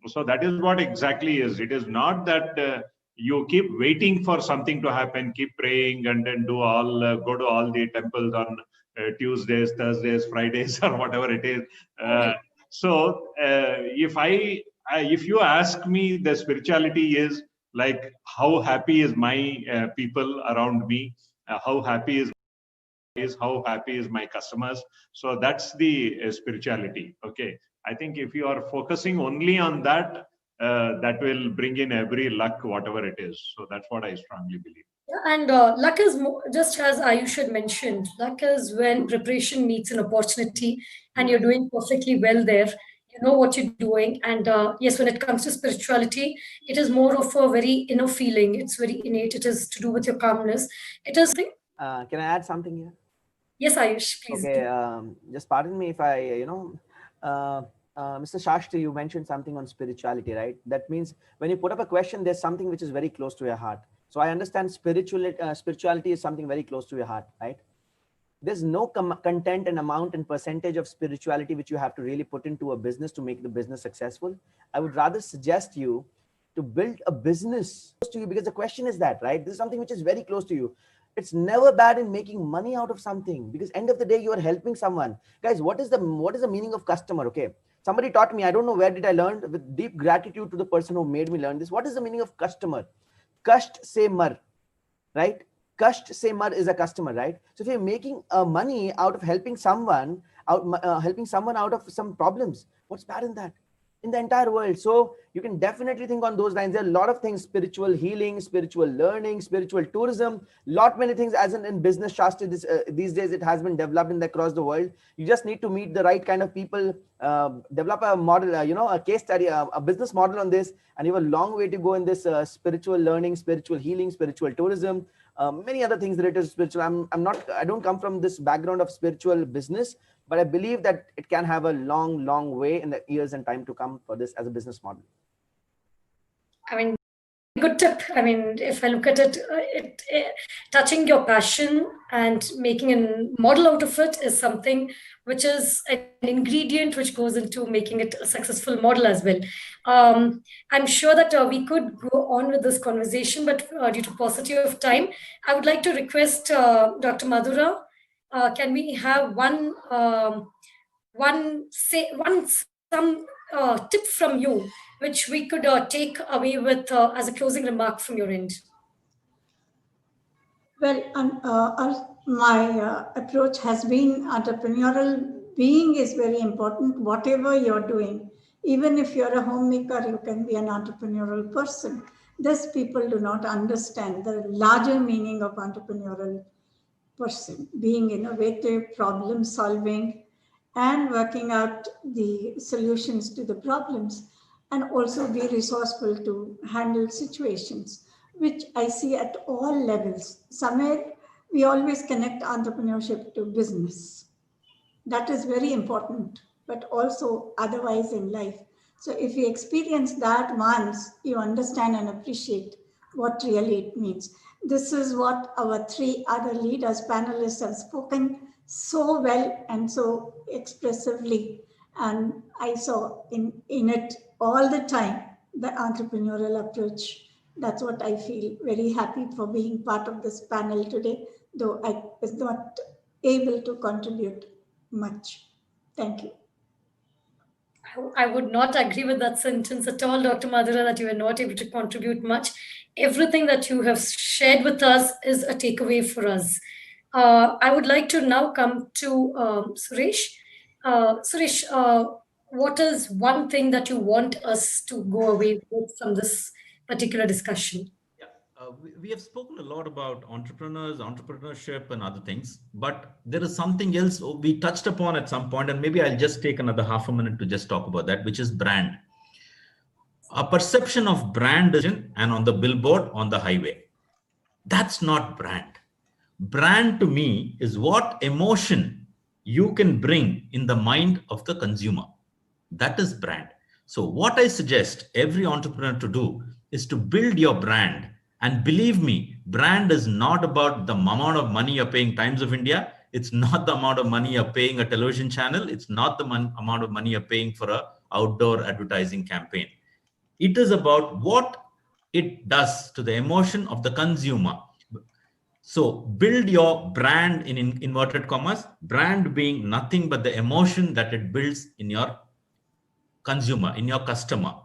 so that is what exactly is. It is not that you keep waiting for something to happen, keep praying, and then go to all the temples on Tuesdays, Thursdays, Fridays, or whatever it is. So if you ask me, the spirituality is like how happy is my people around me, how happy is my customers. So that's the spirituality. Okay, I think if you are focusing only on that, that will bring in every luck, whatever it is. So that's what I strongly believe. And luck is just as Ayush had mentioned, luck is when preparation meets an opportunity and you're doing perfectly well there. You know what you're doing. And yes, when it comes to spirituality, it is more of a very inner feeling. It's very innate. It is to do with your calmness. It is. Can I add something here? Yes, Ayush, please. Okay, just pardon me if I, Mr. Shastri, you mentioned something on spirituality, right? That means when you put up a question, there's something which is very close to your heart. So I understand spirituality is something very close to your heart, right? There's no content and amount and percentage of spirituality which you have to really put into a business to make the business successful. I would rather suggest you to build a business close to you, because the question is that, right? This is something which is very close to you. It's never bad in making money out of something, because end of the day, you are helping someone. Guys, what is the meaning of customer? Okay. Somebody taught me, I don't know where did I learn, with deep gratitude to the person who made me learn this. What is the meaning of customer? Kasht se mar, right? Kasht se mar is a customer, right? So if you're making money out of helping someone out of some problems, what's bad in that? in the entire world. So you can definitely think on those lines. There are a lot of things: spiritual healing, spiritual learning, spiritual tourism, lot many things. As in business, Shastri, these days it has been developed across the world. You just need to meet the right kind of people, develop a model, a case study, a business model on this, and you have a long way to go in this spiritual learning, spiritual healing, spiritual tourism, many other things related to spiritual. I don't come from this background of spiritual business, but I believe that it can have a long, long way in the years and time to come for this as a business model. I mean, good tip. I mean, if I look at it, touching your passion and making a model out of it is something which is an ingredient which goes into making it a successful model as well. I'm sure that we could go on with this conversation, but due to paucity of time, I would like to request Dr. Madhura, can we have some tip from you, which we could take away with as a closing remark from your end? Well, my approach has been entrepreneurial being is very important. Whatever you're doing, even if you're a homemaker, you can be an entrepreneurial person. These people do not understand the larger meaning of entrepreneurial person, being innovative, problem solving, and working out the solutions to the problems, and also be resourceful to handle situations, which I see at all levels. Somewhere we always connect entrepreneurship to business. That is very important, but also otherwise in life. So if you experience that once, you understand and appreciate what really it means. This is what our three other leaders, panelists have spoken so well and so expressively. And I saw in it all the time, the entrepreneurial approach. That's what I feel very happy for being part of this panel today, though I was not able to contribute much. Thank you. I would not agree with that sentence at all, Dr. Madhura, that you were not able to contribute much. Everything that you have shared with us is a takeaway for us. I would like to now come to Suresh. Suresh, what is one thing that you want us to go away with from this particular discussion? We have spoken a lot about entrepreneurs, entrepreneurship and other things, but there is something else we touched upon at some point, and maybe I'll just take another half a minute to just talk about that, which is brand. A perception of brand and on the billboard on the highway. That's not brand. Brand to me is what emotion you can bring in the mind of the consumer. That is brand. So what I suggest every entrepreneur to do is to build your brand. And believe me, brand is not about the amount of money you're paying Times of India. It's not the amount of money you're paying a television channel. It's not the amount of money you're paying for an outdoor advertising campaign. It is about what it does to the emotion of the consumer. So build your brand in inverted commas, brand being nothing but the emotion that it builds in your consumer, in your customer.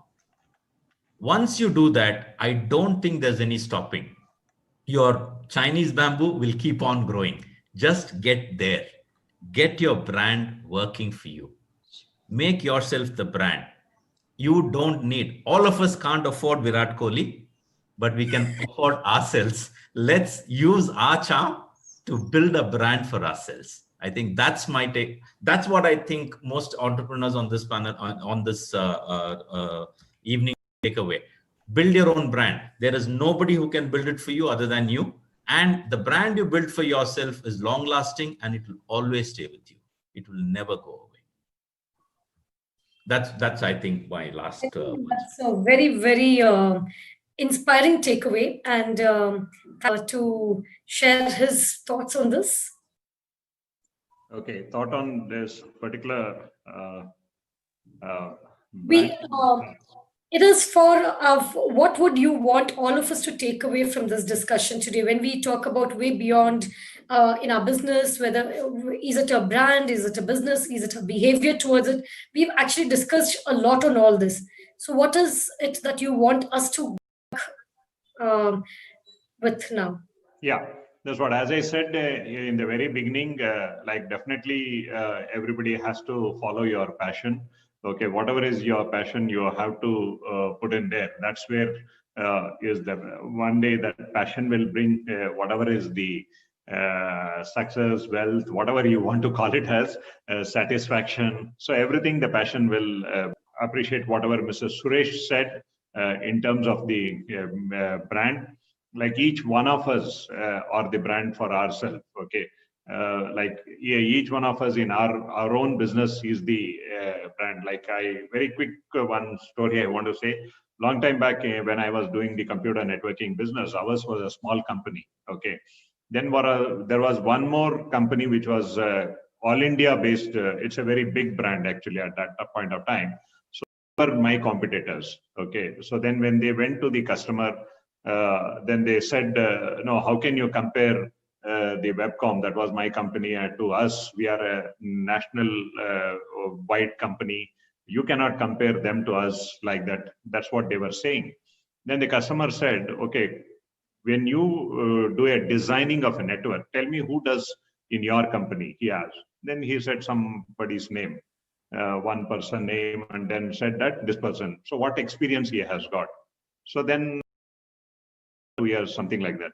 Once you do that, I don't think there's any stopping. Your Chinese bamboo will keep on growing. Just get there. Get your brand working for you. Make yourself the brand. You don't need, all of us can't afford Virat Kohli, but we can afford ourselves. Let's use our charm to build a brand for ourselves. I think that's my take. That's what I think most entrepreneurs on this panel, on this evening take away. Build your own brand. There is nobody who can build it for you other than you. And the brand you build for yourself is long lasting and it will always stay with you. It will never go away. That's I think my last. That's a very, very inspiring takeaway, and to share his thoughts on this. Okay, thought on this particular. It is for what would you want all of us to take away from this discussion today when we talk about way beyond in our business, whether is it a brand, is it a business, is it a behavior towards it? We've actually discussed a lot on all this. So what is it that you want us to work with now? Yeah, that's what, as I said in the very beginning, like definitely everybody has to follow your passion. Okay, whatever is your passion, you have to put in there. That's where is the one day that passion will bring whatever is the success, wealth, whatever you want to call it as, satisfaction. So everything, the passion will appreciate whatever Mr. Suresh said in terms of the brand. Like each one of us are the brand for ourselves. Okay. Like each one of us in our own business is the brand. Like very quick one story I want to say. Long time back when I was doing the computer networking business, ours was a small company. Okay. Then there was one more company which was all India based. It's a very big brand actually at that point of time. So they were my competitors. Okay. So then when they went to the customer, then they said, no, how can you compare the Webcom, that was my company, to us? We are a national wide company. You cannot compare them to us like that. That's what they were saying. Then the customer said, okay, when you do a designing of a network, tell me who does in your company, he asked. Then he said somebody's name, one person name, and then said that this person. So what experience he has got? So then 2 years, something like that.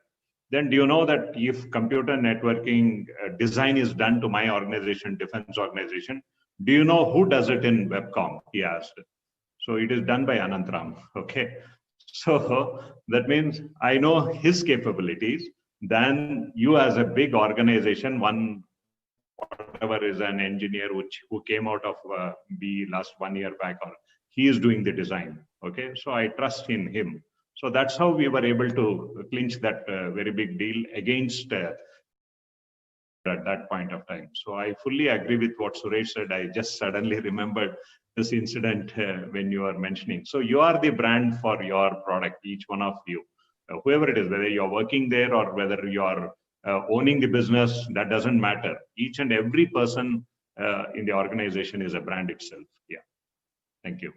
Then do you know that if computer networking design is done to my organization, defense organization, do you know who does it in Webcom? He asked. So it is done by ANANTHRAM. Okay. So that means I know his capabilities. Then you as a big organization, whatever is an engineer who came out of B last 1 year back, or he is doing the design. Okay. So I trust in him. So that's how we were able to clinch that very big deal against at that point of time. So I fully agree with what Suresh said. I just suddenly remembered this incident when you are mentioning. So you are the brand for your product, each one of you, whoever it is, whether you're working there or whether you're owning the business, that doesn't matter. Each and every person in the organization is a brand itself. Yeah. Thank you.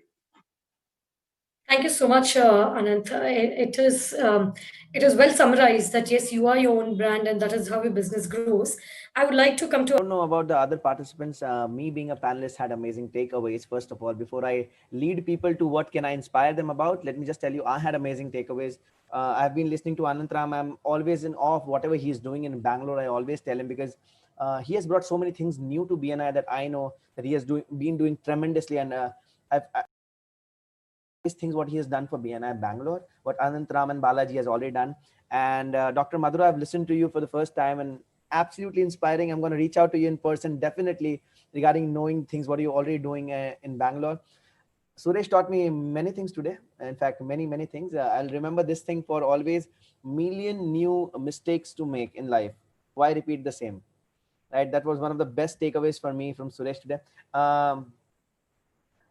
Thank you so much, Anand. It is well summarized that yes, you are your own brand, and that is how your business grows. I would like to come to. I don't know about the other participants. Me being a panelist had amazing takeaways. First of all, before I lead people to what can I inspire them about, let me just tell you, I had amazing takeaways. I've been listening to Anantram. I'm always in awe of whatever he's doing in Bangalore. I always tell him because he has brought so many things new to BNI that I know that he has been doing tremendously. And things what he has done for BNI Bangalore, what Anantram and Balaji has already done. And Dr. Madhura, I've listened to you for the first time and absolutely inspiring. I'm going to reach out to you in person definitely regarding knowing things what you're already doing in Bangalore. Suresh taught me many things today. In fact, many things. I'll remember this thing for always. Million new mistakes to make in life. Why repeat the same? Right. That was one of the best takeaways for me from Suresh today.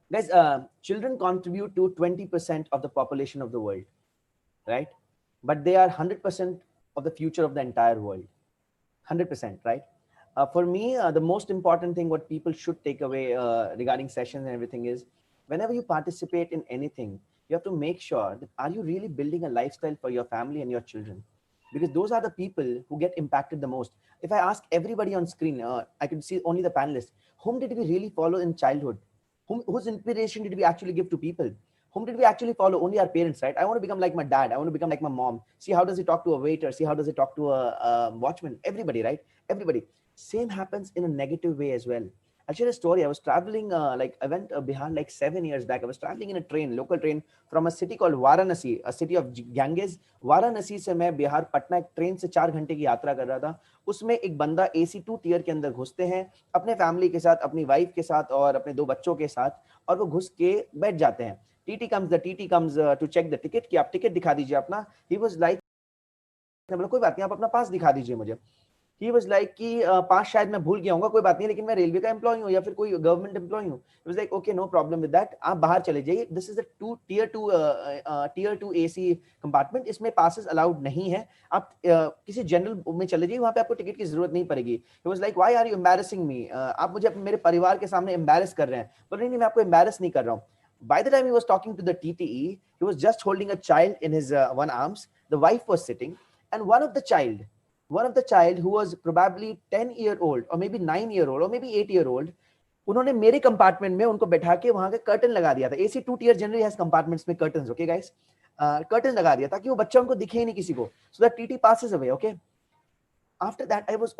Guys, children contribute to 20% of the population of the world, right? But they are 100% of the future of the entire world. 100%, right? For me, the most important thing what people should take away regarding sessions and everything is, whenever you participate in anything, you have to make sure that are you really building a lifestyle for your family and your children? Because those are the people who get impacted the most. If I ask everybody on screen, I could see only the panelists. Whom did we really follow in childhood? Whose inspiration did we actually give to people? Whom did we actually follow? Only our parents, right? I want to become like my dad. I want to become like my mom. See how does he talk to a waiter? See how does he talk to a watchman? Everybody, right? Everybody. Same happens in a negative way as well. I'll share a story. I was traveling, I went Bihar like 7 years back. I was traveling in a train, local train from a city called Varanasi, a city of Ganges. Varanasi से मैं Bihar Patna train से 4 घंटे की यात्रा कर रहा था. उसमें एक बंदा AC 2 टियर के अंदर घुसते हैं अपने फैमिली के साथ, अपनी वाइफ के साथ और अपने 2 बच्चों के साथ, और वो घुस के बैठ जाते हैं. TT comes to check the ticket कि आप टिकट दिखा दीजिए अपना. He was like, कोई बात नहीं, आप अपना पास दिखा दीजिए मुझे. He was like कि पास शायद मैं भूल गया हूँ, कोई बात नहीं, लेकिन मैं रेलवे का एम्प्लॉय हूँ या फिर कोई गवर्नमेंट एम्प्लॉय हूँ. He was like, okay, no problem with that. आप बाहर चले जाइए. This is a tier 2 AC compartment. इसमें passes allowed नहीं है. आप किसी जनरल में चले जाइए, वहाँ पे आपको टिकट की जरूरत नहीं पड़ेगी. He was like, why are you embarrassing me? आप मुझे मेरे परिवार के सामने embarrass कर रहे हैं. पर नहीं, मैं आपको embarrass नहीं कर रहा हूँ. By the time he was talking to the TTE, he was just holding a child in his one arms. The wife was sitting, and one of the child who was probably 10-year-old or maybe 9-year-old or maybe 8-year-old, उन्होंने मेरे compartment में उनको बैठा के वहां का curtain लगा दिया था. AC 2 tier generally has compartments में curtains, okay guys? Curtain लगा दिया ताकि वो बच्चा उनको दिखे ही नहीं किसी को, so that TT passes away, okay? After that, I was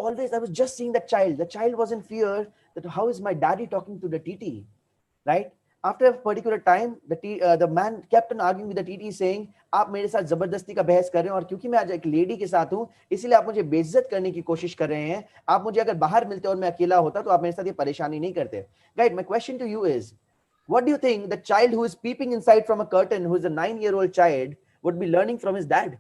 just seeing that child. The child was in fear that how is my daddy talking to the TT, right? After a particular time, the man kept on arguing with the TT saying, आप मेरे साथ जबरदस्ती का बहस कर रहे हैं और क्योंकि मैं आज एक लेडी के साथ हूं इसीलिए आप मुझे बेइज्जत करने की कोशिश कर रहे हैं. आप मुझे अगर बाहर मिलते और मैं अकेला होता तो आप मेरे साथ ये परेशानी नहीं करते. Guys, my question to you is, what do you think the child who is peeping inside from a curtain, who is a 9-year-old child, would be learning from his dad?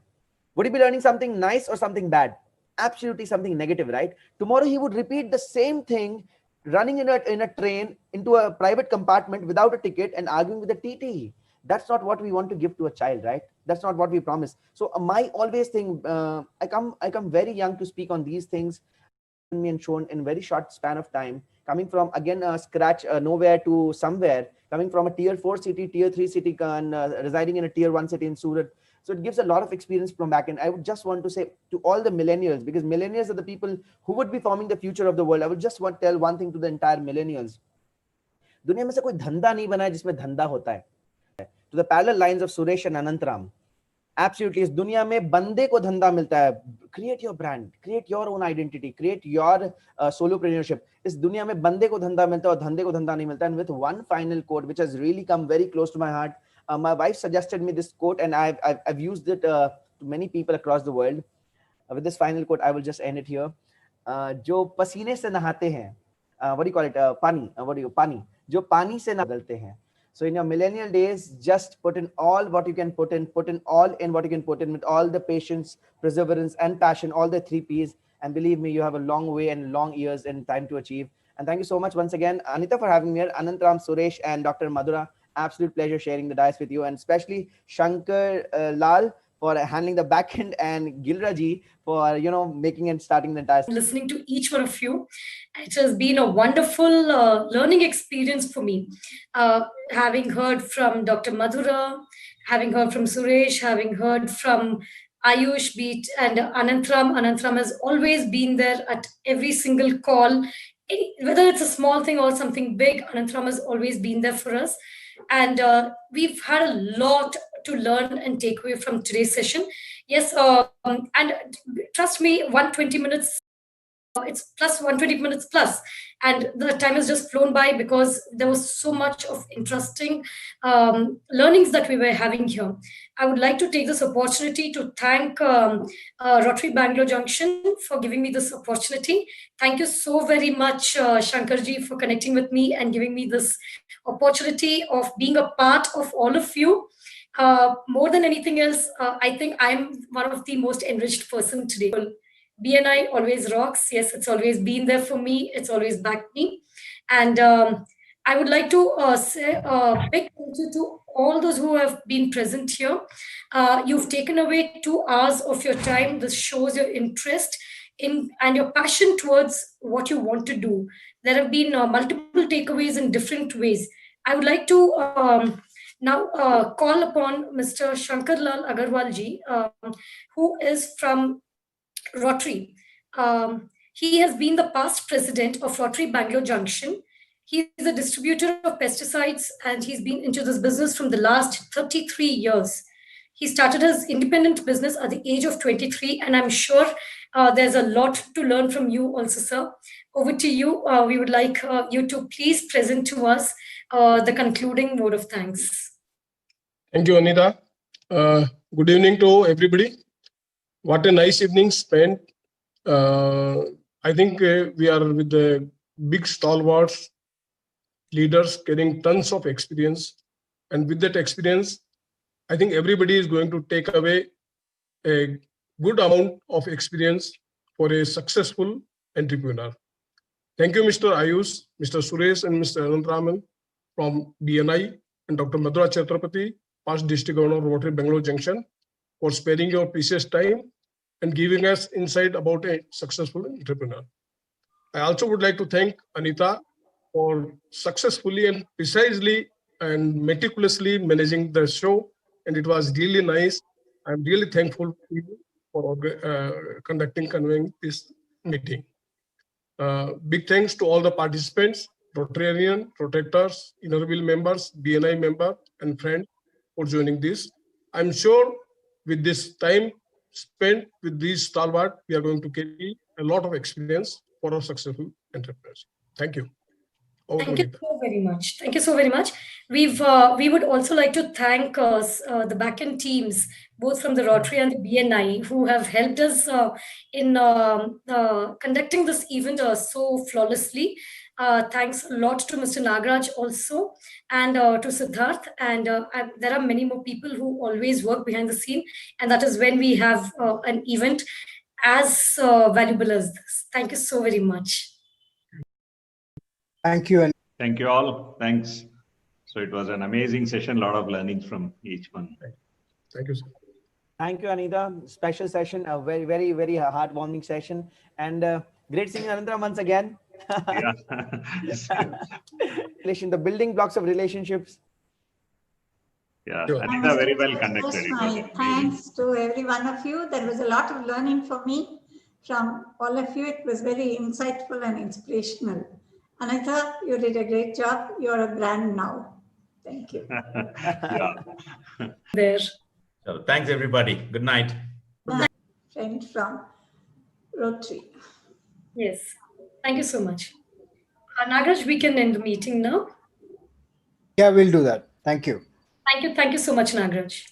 Would he be learning something nice or something bad? Absolutely something negative, right? Tomorrow he would repeat the same thing, running in a train into a private compartment without a ticket and arguing with the TT. That's not what we want to give to a child, right? That's not what we promise. So my always thing, I come very young to speak on these things, and shown in very short span of time, coming from again scratch nowhere to somewhere, coming from a tier 4 city, tier 3 city, and residing in a tier 1 city in Surat. So it gives a lot of experience from back end. I would just want to say to all the millennials, because millennials are the people who would be forming the future of the world. I would just want to tell one thing to the entire millennials. दुनिया में से कोई धंधा नहीं बना है जिसमें धंधा होता है. To the parallel lines of Suresh and Anantram, absolutely इस दुनिया में बंदे को धंधा मिलता है. Create your brand, create your own identity, create your solopreneurship. इस दुनिया में बंदे को धंधा मिलता है और धंधे को धंधा नहीं मिलता. And with one final quote which has really come very close to my heart. My wife suggested me this quote and I've used it to many people across the world. With this final quote, I will just end it here. जो पसीने से नहाते हैं, what do you call it? पानी. जो पानी से नहाते हैं. So in your millennial days, just put in all what you can put in all in what you can put in with all the patience, perseverance, and passion, all the 3 Ps. And believe me, you have a long way and long years and time to achieve. And thank you so much once again, Anita, for having me here, Anantram, Suresh, and Dr. Madhura. Absolute pleasure sharing the dais with you, and especially Shankar Lal for handling the back end, and Gilraji for making and starting the entire. Listening to each one of you, it has been a wonderful learning experience for me. Having heard from Dr. Madhura, having heard from Suresh, having heard from Ayush Beat and Anantram. Anantram has always been there at every single call. Whether it's a small thing or something big, Anantram has always been there for us. And we've had a lot to learn and take away from today's session. Yes, and trust me, 120 minutes, it's plus 120 minutes plus. And the time has just flown by because there was so much of interesting learnings that we were having here. I would like to take this opportunity to thank Rotary Bangalore Junction for giving me this opportunity. Thank you so very much, Shankarji, for connecting with me and giving me this opportunity of being a part of all of you. More than anything else, I think I'm one of the most enriched person today. BNI always rocks. Yes, it's always been there for me. It's always backed me. And I would like to say a big thank you to all those who have been present here. You've taken away 2 hours of your time. This shows your interest in and your passion towards what you want to do. There have been multiple takeaways in different ways. I would like to now call upon Mr. Shankar Lal Agarwal ji, who is from Rotary. He has been the past president of Rotary Bangalore Junction. He is a distributor of pesticides and he's been into this business from the last 33 years. He started his independent business at the age of 23, and I'm sure there's a lot to learn from you also, sir. Over to you. We would like you to please present to us the concluding vote of thanks. Thank you, Anita. Good evening to everybody. What a nice evening spent. I think we are with the big stalwarts, leaders carrying tons of experience. And with that experience, I think everybody is going to take away a good amount of experience for a successful entrepreneur. Thank you, Mr. Ayush, Mr. Suresh, and Mr. Anantram from BNI, and Dr. Madura Chatrapathy, past District Governor of Rotary Bangalore Junction, for sparing your precious time and giving us insight about a successful entrepreneur. I also would like to thank Anita for successfully and precisely and meticulously managing the show, and it was really nice. I'm really thankful to you for conveying this meeting. Big thanks to all the participants. It Rotarian, Protectors, Inner Wheel members, BNI member, and friends for joining this. I'm sure with this time spent with these stalwart, we are going to carry a lot of experience for our successful entrepreneurs. Thank you. Thank you so very much. Thank you so very much. We would also like to thank the backend teams, both from the Rotary and the BNI, who have helped us in conducting this event so flawlessly. Thanks a lot to Mr. Nagaraj also, and to Siddharth. And there are many more people who always work behind the scene, and that is when we have an event as valuable as this. Thank you so very much. Thank you. Thank you all. Thanks. So it was an amazing session. A lot of learnings from each one. Thank you, sir. Thank you, Anita. Special session, a very, very, very heartwarming session. And great seeing Anantram once again. Yeah. The building blocks of relationships. Yeah, Sure. Anita very well conducted. Just It was my amazing. thanks to every one of you. There was a lot of learning for me from all of you. It was very insightful and inspirational. Anita, you did a great job. You're a brand now. Thank you. Yeah. There. So thanks, everybody. Good night. Friend from Rotary. Yes. Thank you so much. Nagaraj, we can end the meeting now. Yeah, we'll do that. Thank you. Thank you so much, Nagaraj.